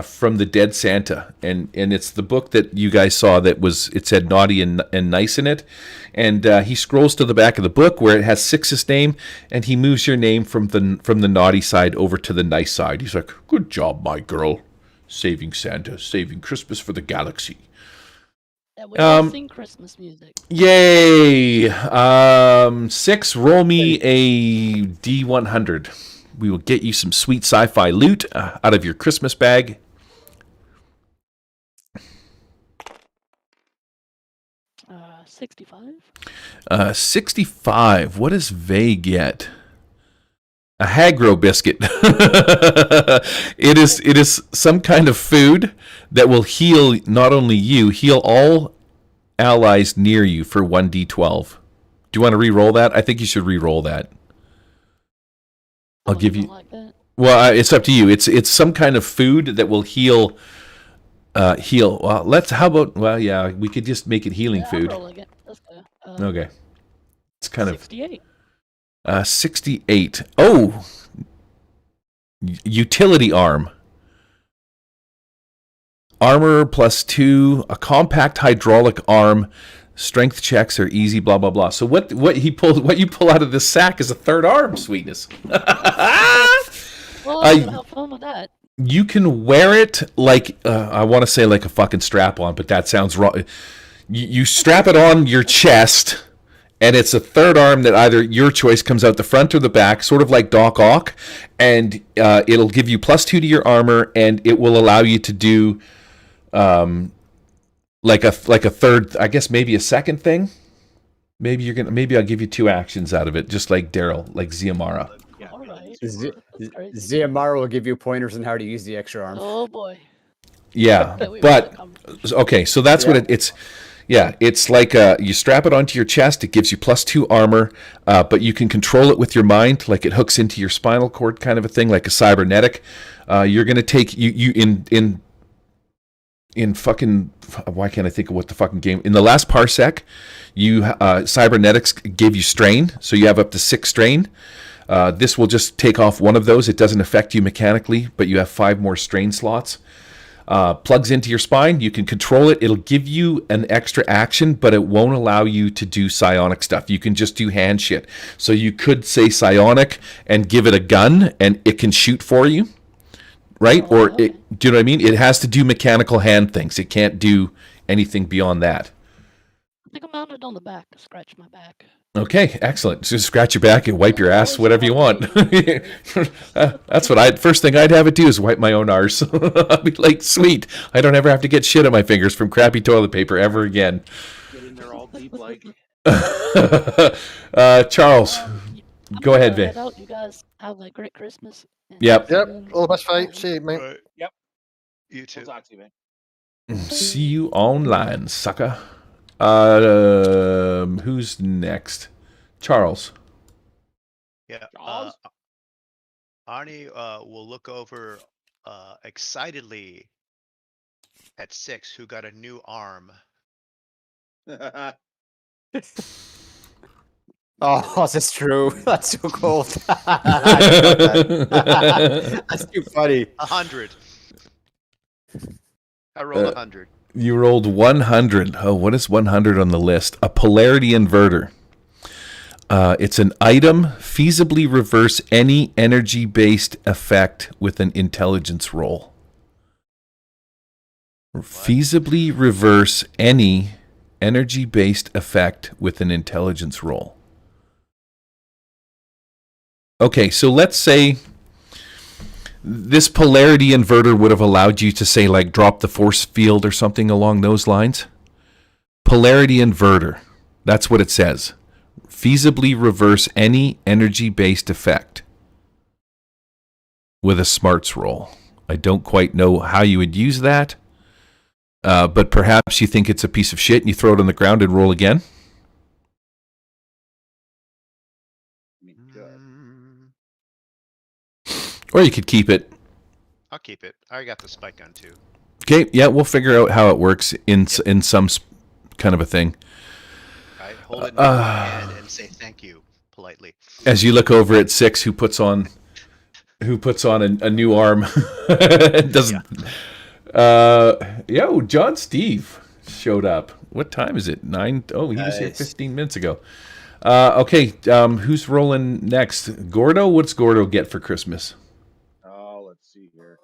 from the dead Santa, and it's the book that you guys saw it said naughty and nice in it, and he scrolls to the back of the book where it has Six's name, and he moves your name from the naughty side over to the nice side. He's like, "Good job, my girl, saving Santa, saving Christmas for the galaxy." Yeah, we all sing Christmas music. Yay! 6, roll me a D100. We will get you some sweet sci-fi loot out of your Christmas bag. 65. 65. What does Vey get? A Hagro biscuit. It is some kind of food that will heal not only you, heal all allies near you for 1d12. Do you want to re-roll that? I think you should re-roll that. I'll give you. Like that? Well, it's up to you. It's some kind of food that will heal. Well, how about? Well, yeah, we could just make it healing Yeah, food. I'll roll again. Let's go. Okay. It's kind 68. of 68. Oh, utility arm. Armor +2, a compact hydraulic arm. Strength checks are easy, blah blah blah. So what you pull out of this sack is a third arm, sweetness. Well, I'm gonna have fun with that. You can wear it like I want to say like a fucking strap on, but that sounds wrong. You strap it on your chest, and it's a third arm that either your choice comes out the front or the back, sort of like Doc Ock, and it'll give you +2 to your armor, and it will allow you to do like a third, I guess maybe a second thing. Maybe I'll give you 2 actions out of it, just like Daryl, like Ziamara. Yeah. All right. Ziamara will give you pointers on how to use the extra arm. Oh boy. Yeah, Okay, we but really come- okay, so that's what it's. Yeah, it's like you strap it onto your chest. It gives you +2 armor, but you can control it with your mind, like it hooks into your spinal cord, kind of a thing, like a cybernetic. You're gonna take you in fucking, why can't I think of what the fucking game? In the last Parsec, you cybernetics gave you strain, so you have up to 6 strain. This will just take off one of those. It doesn't affect you mechanically, but you have 5 more strain slots. Plugs into your spine. You can control it. It'll give you an extra action, but it won't allow you to do psionic stuff. You can just do hand shit. So you could say psionic and give it a gun, and it can shoot for you. Right? Oh, Or okay. do you know what I mean? It has to do mechanical hand things. It can't do anything beyond that. I think I'm mounted on the back to scratch my back. Okay, excellent. Just scratch your back and wipe your ass, whatever you want. That's what first thing I'd have it do is wipe my own arse. I'd be like, sweet. I don't ever have to get shit on my fingers from crappy toilet paper ever again. Get in there all deep like. Charles, I'm go gonna ahead, Vey. head out. You guys have a great Christmas. and Yep. Yep. then- All the best, mate. See you, mate. Right. Yep. You too. We'll talk to you, man. See you online, sucker. Who's next? Charles. Yeah. Jaws? Arnie will look over excitedly at 6, who got a new arm. Oh, that's true. That's so cold. I forgot that. That's too funny. 100. I rolled 100. You rolled 100. Oh, what is 100 on the list? A polarity inverter. It's an item, feasibly reverse any energy-based effect with an intelligence roll. Feasibly reverse any energy-based effect with an intelligence roll. Okay, so let's say this polarity inverter would have allowed you to say, like, drop the force field or something along those lines. Polarity inverter. That's what it says. Feasibly reverse any energy-based effect with a smarts roll. I don't quite know how you would use that, but perhaps you think it's a piece of shit and you throw it on the ground and roll again. Or you could keep it. I'll keep it. I already got the spike gun too. Okay, yeah, we'll figure out how it works in some kind of a thing. I hold it in my hand and say thank you politely. As you look over at 6, who puts on a new arm. Doesn't. John Steve showed up. What time is it? 9. Oh, he was here 15 minutes ago. Okay, who's rolling next? Gordo. What's Gordo get for Christmas? Oh, let's see here.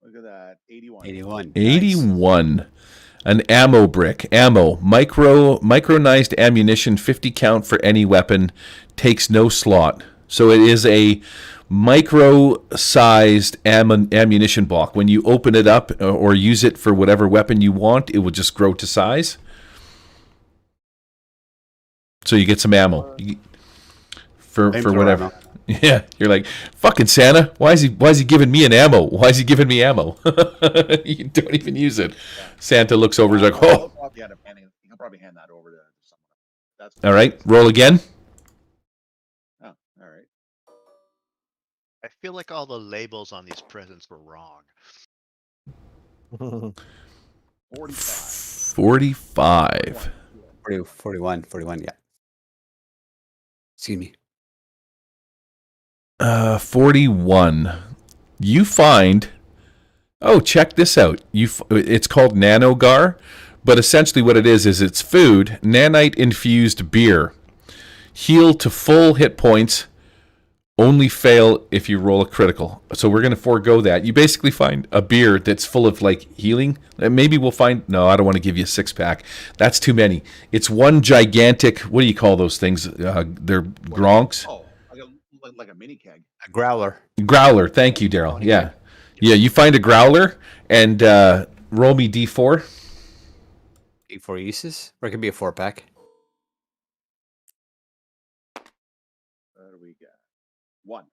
Look at that. 81. 81. 81. An ammo brick. Ammo. Micronized ammunition, 50 count for any weapon. Takes no slot. So it is a micro-sized ammunition block. When you open it up or use it for whatever weapon you want, it will just grow to size. So you get some ammo for whatever. Ammo. Yeah, you're like, fucking Santa. Why is he giving me an ammo? Why is he giving me ammo? You don't even use it. Santa looks over. He's like, oh. He'll probably hand that over to someone. That's All right, roll again. Oh, all right. I feel like all the labels on these presents were wrong. 45. 45. 41, yeah. Excuse me. 41. You find. Oh, check this out. It's called Nanogar, but essentially what it is it's food, nanite infused beer. Heal to full hit points. Only fail if you roll a critical. So we're going to forego that. You basically find a beer that's full of, like, healing. And maybe we'll find... No, I don't want to give you a 6-pack. That's too many. It's one gigantic... What do you call those things? They're gronks? Oh, like a mini keg. A growler. Growler. Thank you, Daryl. Yeah. Yeah, you find a growler and roll me D4. D4 uses? Or it could be a 4-pack. What do we got? 1.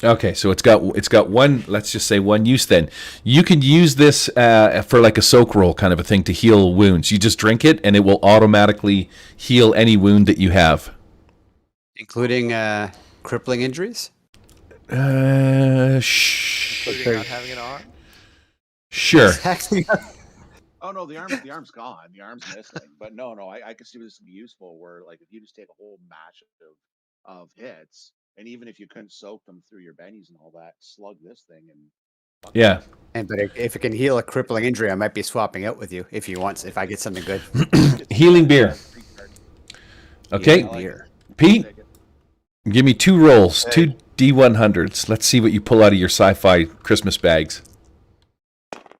Okay, so it's got one, let's just say one use then. You can use this for like a soak roll kind of a thing to heal wounds. You just drink it and it will automatically heal any wound that you have. Including crippling injuries? Including not having an arm? Sure. Exactly. Oh no, the arm's gone. The arm's missing. But no, I could see this would be useful. Where like if you just take a whole match of hits, and even if you couldn't soak them through your bennies and all that, slug this thing and. Yeah. But if it can heal a crippling injury, I might be swapping out with you if I get something good. Healing beer. Okay. Beer. Pete, give me 2 rolls, 2 D100s. Let's see what you pull out of your sci-fi Christmas bags.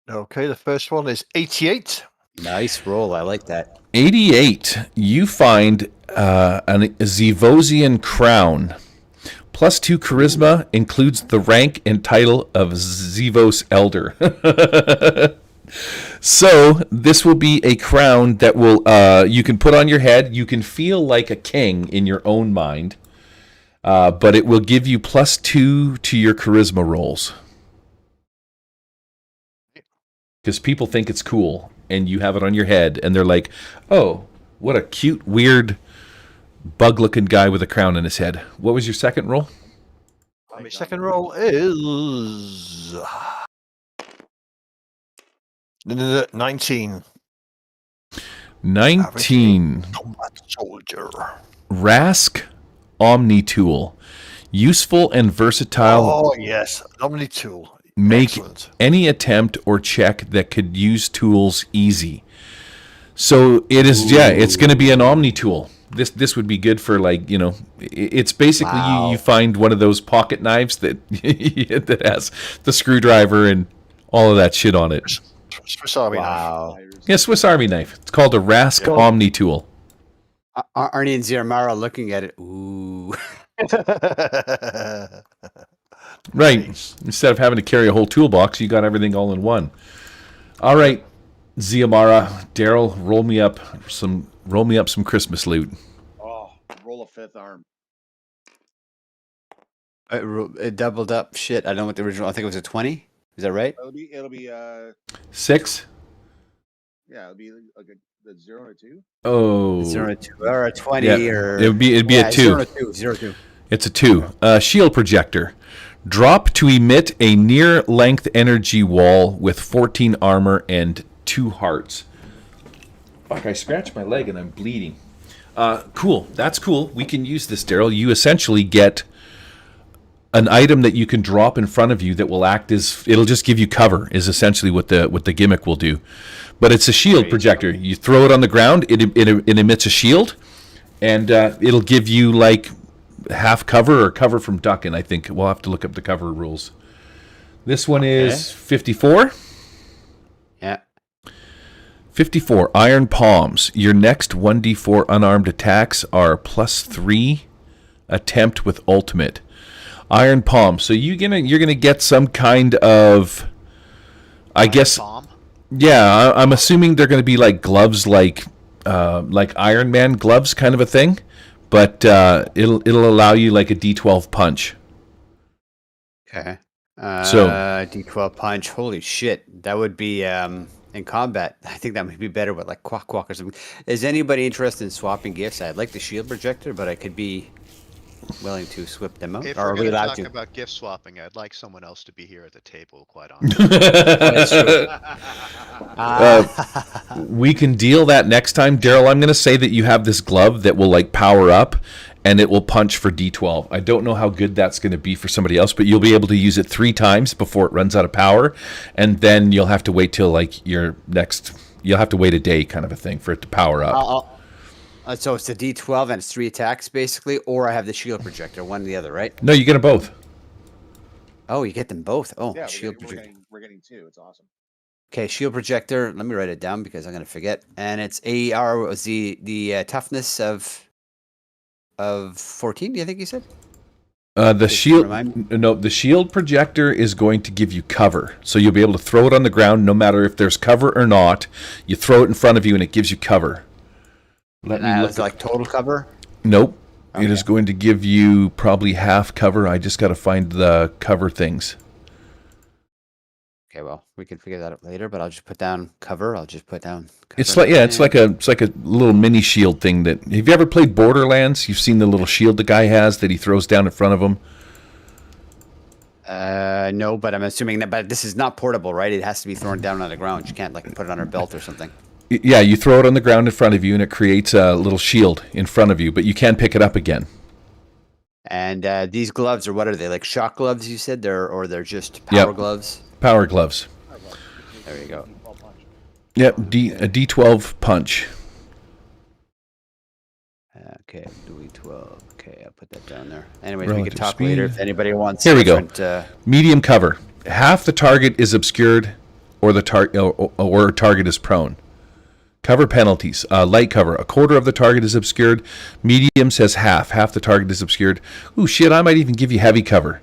Okay, the first one is 88. Nice roll. I like that. 88. You find a Zevosian crown. +2 charisma, includes the rank and title of Zevos Elder. So this will be a crown that will you can put on your head. You can feel like a king in your own mind, but it will give you +2 to your charisma rolls. Because people think it's cool, and you have it on your head, and they're like, oh, what a cute, weird bug-looking guy with a crown on his head. What was your second roll? My second roll is 19. 19. Combat soldier. Rask Omni Tool. Useful and versatile. Oh yes, Omni tool. Make Excellent. any attempt or check that could use tools easy. So it is, it's going to be an Omni Tool. This would be good for, like, you know, it's basically you find one of those pocket knives that that has the screwdriver and all of that shit on it. Swiss Army knife. Wow. Yeah, Swiss Army knife. It's called a Rask Omni Tool. Arnie and Ziamara looking at it. Ooh. Right. Instead of having to carry a whole toolbox, you got everything all in one. All right, Ziamara, Daryl, roll me up some Christmas loot. Oh, roll a fifth arm. It doubled up. Shit, I don't know what the original. I think it was a 20. Is that right? It'll be 6. yeah, it'll be like the 0 to 2. Oh, 0 to 2 or a 20 yeah. or It'd be a 2. 0 to 2. 0 to 2. It's a 2. Shield projector. Drop to emit a near-length energy wall with 14 armor and 2 hearts. Fuck, I scratched my leg and I'm bleeding. Cool. That's cool. We can use this, Daryl. You essentially get an item that you can drop in front of you that will act as, it'll just give you cover, is essentially what the gimmick will do. But it's a shield projector. You throw it on the ground, it emits a shield, and it'll give you like half cover or cover from ducking. I think we'll have to look up the cover rules. This one is 54. Yeah. 54, Iron Palms. Your next 1d4 unarmed attacks are +3 attempt with ultimate. Iron Palm. So you're gonna get some kind of, I guess. Bomb? Yeah, I'm assuming they're gonna be like gloves, like Iron Man gloves, kind of a thing. But it'll allow you like a D12 punch. Okay. So D12 punch. Holy shit, that would be in combat. I think that might be better with like quack or something. Is anybody interested in swapping gifts? I'd like the shield projector, but I could be willing to swip them out. If Or we're are we going to allowed talk to? about gift swapping, I'd like someone else to be here at the table, quite honestly. we can deal that next time, Daryl. I'm gonna say that you have this glove that will like power up, and it will punch for D12. I don't know how good that's going to be for somebody else, but you'll be able to use it 3 times before it runs out of power, and then you'll have to wait till like your next. You'll have to wait a day, kind of a thing, for it to power up. So it's the D12 and it's 3 attacks basically, or I have the shield projector, one or the other, right? No, you get them both. Oh, you get them both. Oh, Yeah, shield projector. we're getting 2. It's awesome. Okay, shield projector. Let me write it down because I'm gonna forget. And it's AR. What was the toughness of 14? Do you think you said? The shield. remind No, the shield projector is going to give you cover, so you'll be able to throw it on the ground, no matter if there's cover or not. You throw it in front of you, and it gives you cover. Let me look. It's like total cover. Nope. Okay. It is going to give you probably half cover. I just got to find the cover things. Okay, well, we can figure that out later. But I'll just put down cover. I'll just put down. Cover. It's like a little mini shield thing. That have you ever played Borderlands? You've seen the little shield the guy has that he throws down in front of him. No, but I'm assuming that. But this is not portable, right? It has to be thrown down on the ground. You can't like put it on our belt or something. Yeah, you throw it on the ground in front of you, and it creates a little shield in front of you, but you can pick it up again. And these gloves are what are they? Like shock gloves? You said they're just power gloves. Power gloves. There you go. Yep, a D12 punch. Okay, D12. Okay, I'll put that down there. Anyways, we Relative can talk speed. later if anybody wants. Here we go. different, Medium cover. Half the target is obscured, or the target is prone. Cover penalties. Light cover. A quarter of the target is obscured. Medium says half. Half the target is obscured. Ooh, shit, I might even give you heavy cover.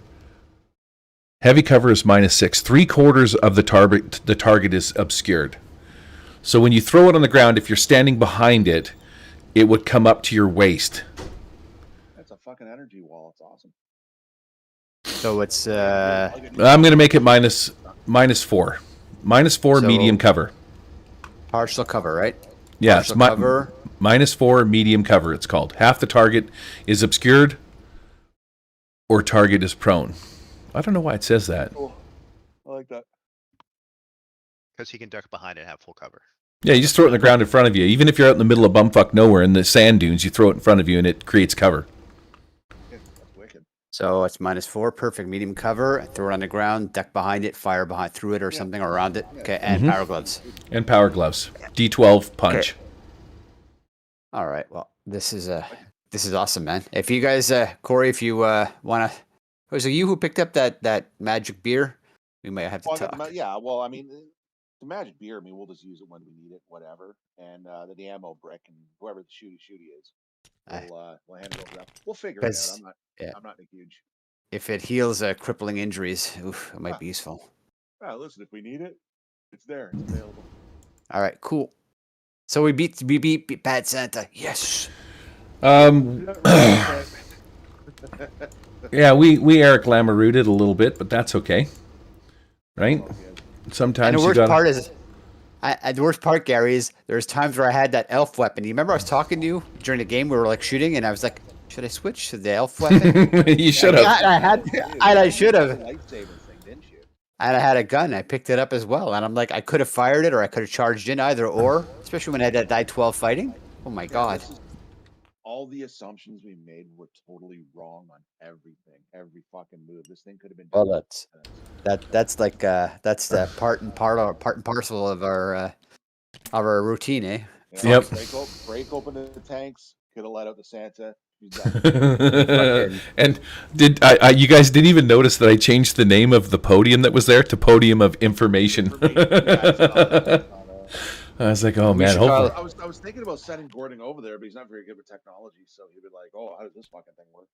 Heavy cover is -6. 3/4 of the target is obscured. So when you throw it on the ground, if you're standing behind it, it would come up to your waist. That's a fucking energy wall. It's awesome. So it's I'm going to make it -4. -4 So- medium cover. partial cover, right? Yeah, Partial cover. -4 medium cover, it's called. Half the target is obscured or target is prone. I don't know why it says that. Cool. I like that. Because he can duck behind it and have full cover. Yeah, you just throw it on the ground in front of you. Even if you're out in the middle of bumfuck nowhere in the sand dunes, you throw it in front of you and it creates cover. Yeah, that's wicked. So it's -4, perfect medium cover. Throw it on the ground, duck behind it, fire behind through it or something or around it. Okay, and power gloves. And power gloves. D12 punch. Okay. All right. Well, this is awesome, man. If you guys, Corey, if you want to, was it you who picked up that magic beer? We might have to Well, talk. yeah, well, I mean, the magic beer, I mean, we'll just use it when we need it, whatever. And the ammo brick and whoever the shooty is, we'll hand it over that. We'll figure it out. I'm not in a huge. If it heals crippling injuries, oof, it might be useful. Listen, if we need it, it's there. It's available. All right, cool. So we beat Bad Santa. Yes. Yeah, we Eric Lamarooted a little bit, but that's okay. Right? Sometimes And the you worst gotta... part is, the worst part, Gary, is there's times where I had that elf weapon. You remember I was talking to you during the game? We were like shooting, and I was like, "Should I switch to the elf weapon?" You should have. I should have. Lightsaber thing, didn't you? And I had a gun. I picked it up as well, and I'm like, I could have fired it, or I could have charged in, either or. Especially when I had that die-12 fighting. Oh my god! All the assumptions we made were totally wrong on everything, every fucking move. This thing could have been. Well, that's like that's the part and parcel of our routine, eh? Yep. Break open the tanks. Could have let out the Santa. He's done. And did you guys didn't even notice that I changed the name of the podium that was there to Podium of Information? I was like, oh man, hopefully. I was thinking about sending Gordon over there, but he's not very good with technology, so he'd be like, "Oh, how does this fucking thing work?"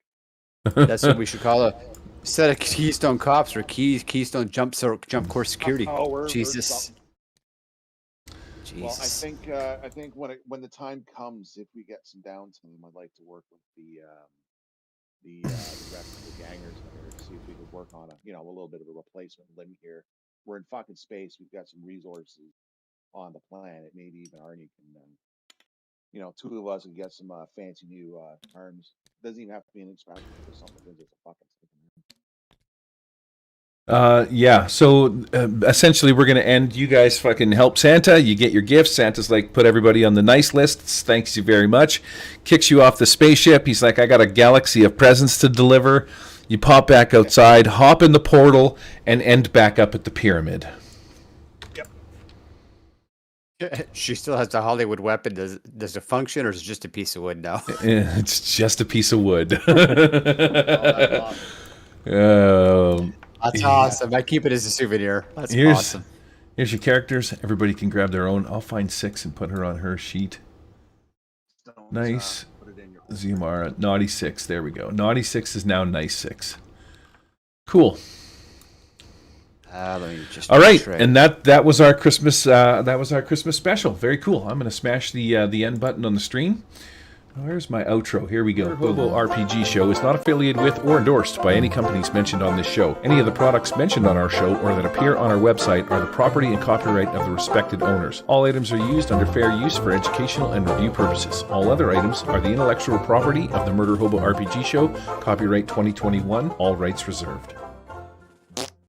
That's what we should call a set of Keystone Cops or Keystone Jump Course Security. Jesus. Well, I think when the time comes, if we get some downtime, I'd like to work with the rest of the gangers here to see if we could work on a little bit of a replacement limb here. We're in fucking space. We've got some resources on the planet. Maybe even Arnie can, two of us can get some fancy new arms. Doesn't even have to be an experiment or something. It's just a fucking Yeah, so essentially we're going to end. You guys fucking help Santa. You get your gifts. Santa's like, put everybody on the nice lists. Thanks you very much. Kicks you off the spaceship. He's like, I got a galaxy of presents to deliver. You pop back outside, hop in the portal, and end back up at the pyramid. Yep. She still has the Hollywood weapon. Does it function, or is it just a piece of wood now? It's just a piece of wood. That's awesome. I keep it as a souvenir. That's awesome. Here's your characters. Everybody can grab their own. I'll find 6 and put her on her sheet. Nice. Ziamara. Naughty 6. There we go. Naughty 6 is now nice 6. Cool. Let me just all right, and that was our Christmas special. Very cool. I'm gonna smash the end button on the stream. Where's my outro? Here we go. Hobo RPG Show is not affiliated with or endorsed by any companies mentioned on this show. Any of the products mentioned on our show or that appear on our website are the property and copyright of the respected owners. All items are used under fair use for educational and review purposes. All other items are the intellectual property of the Murder Hobo RPG Show. Copyright 2021. All rights reserved.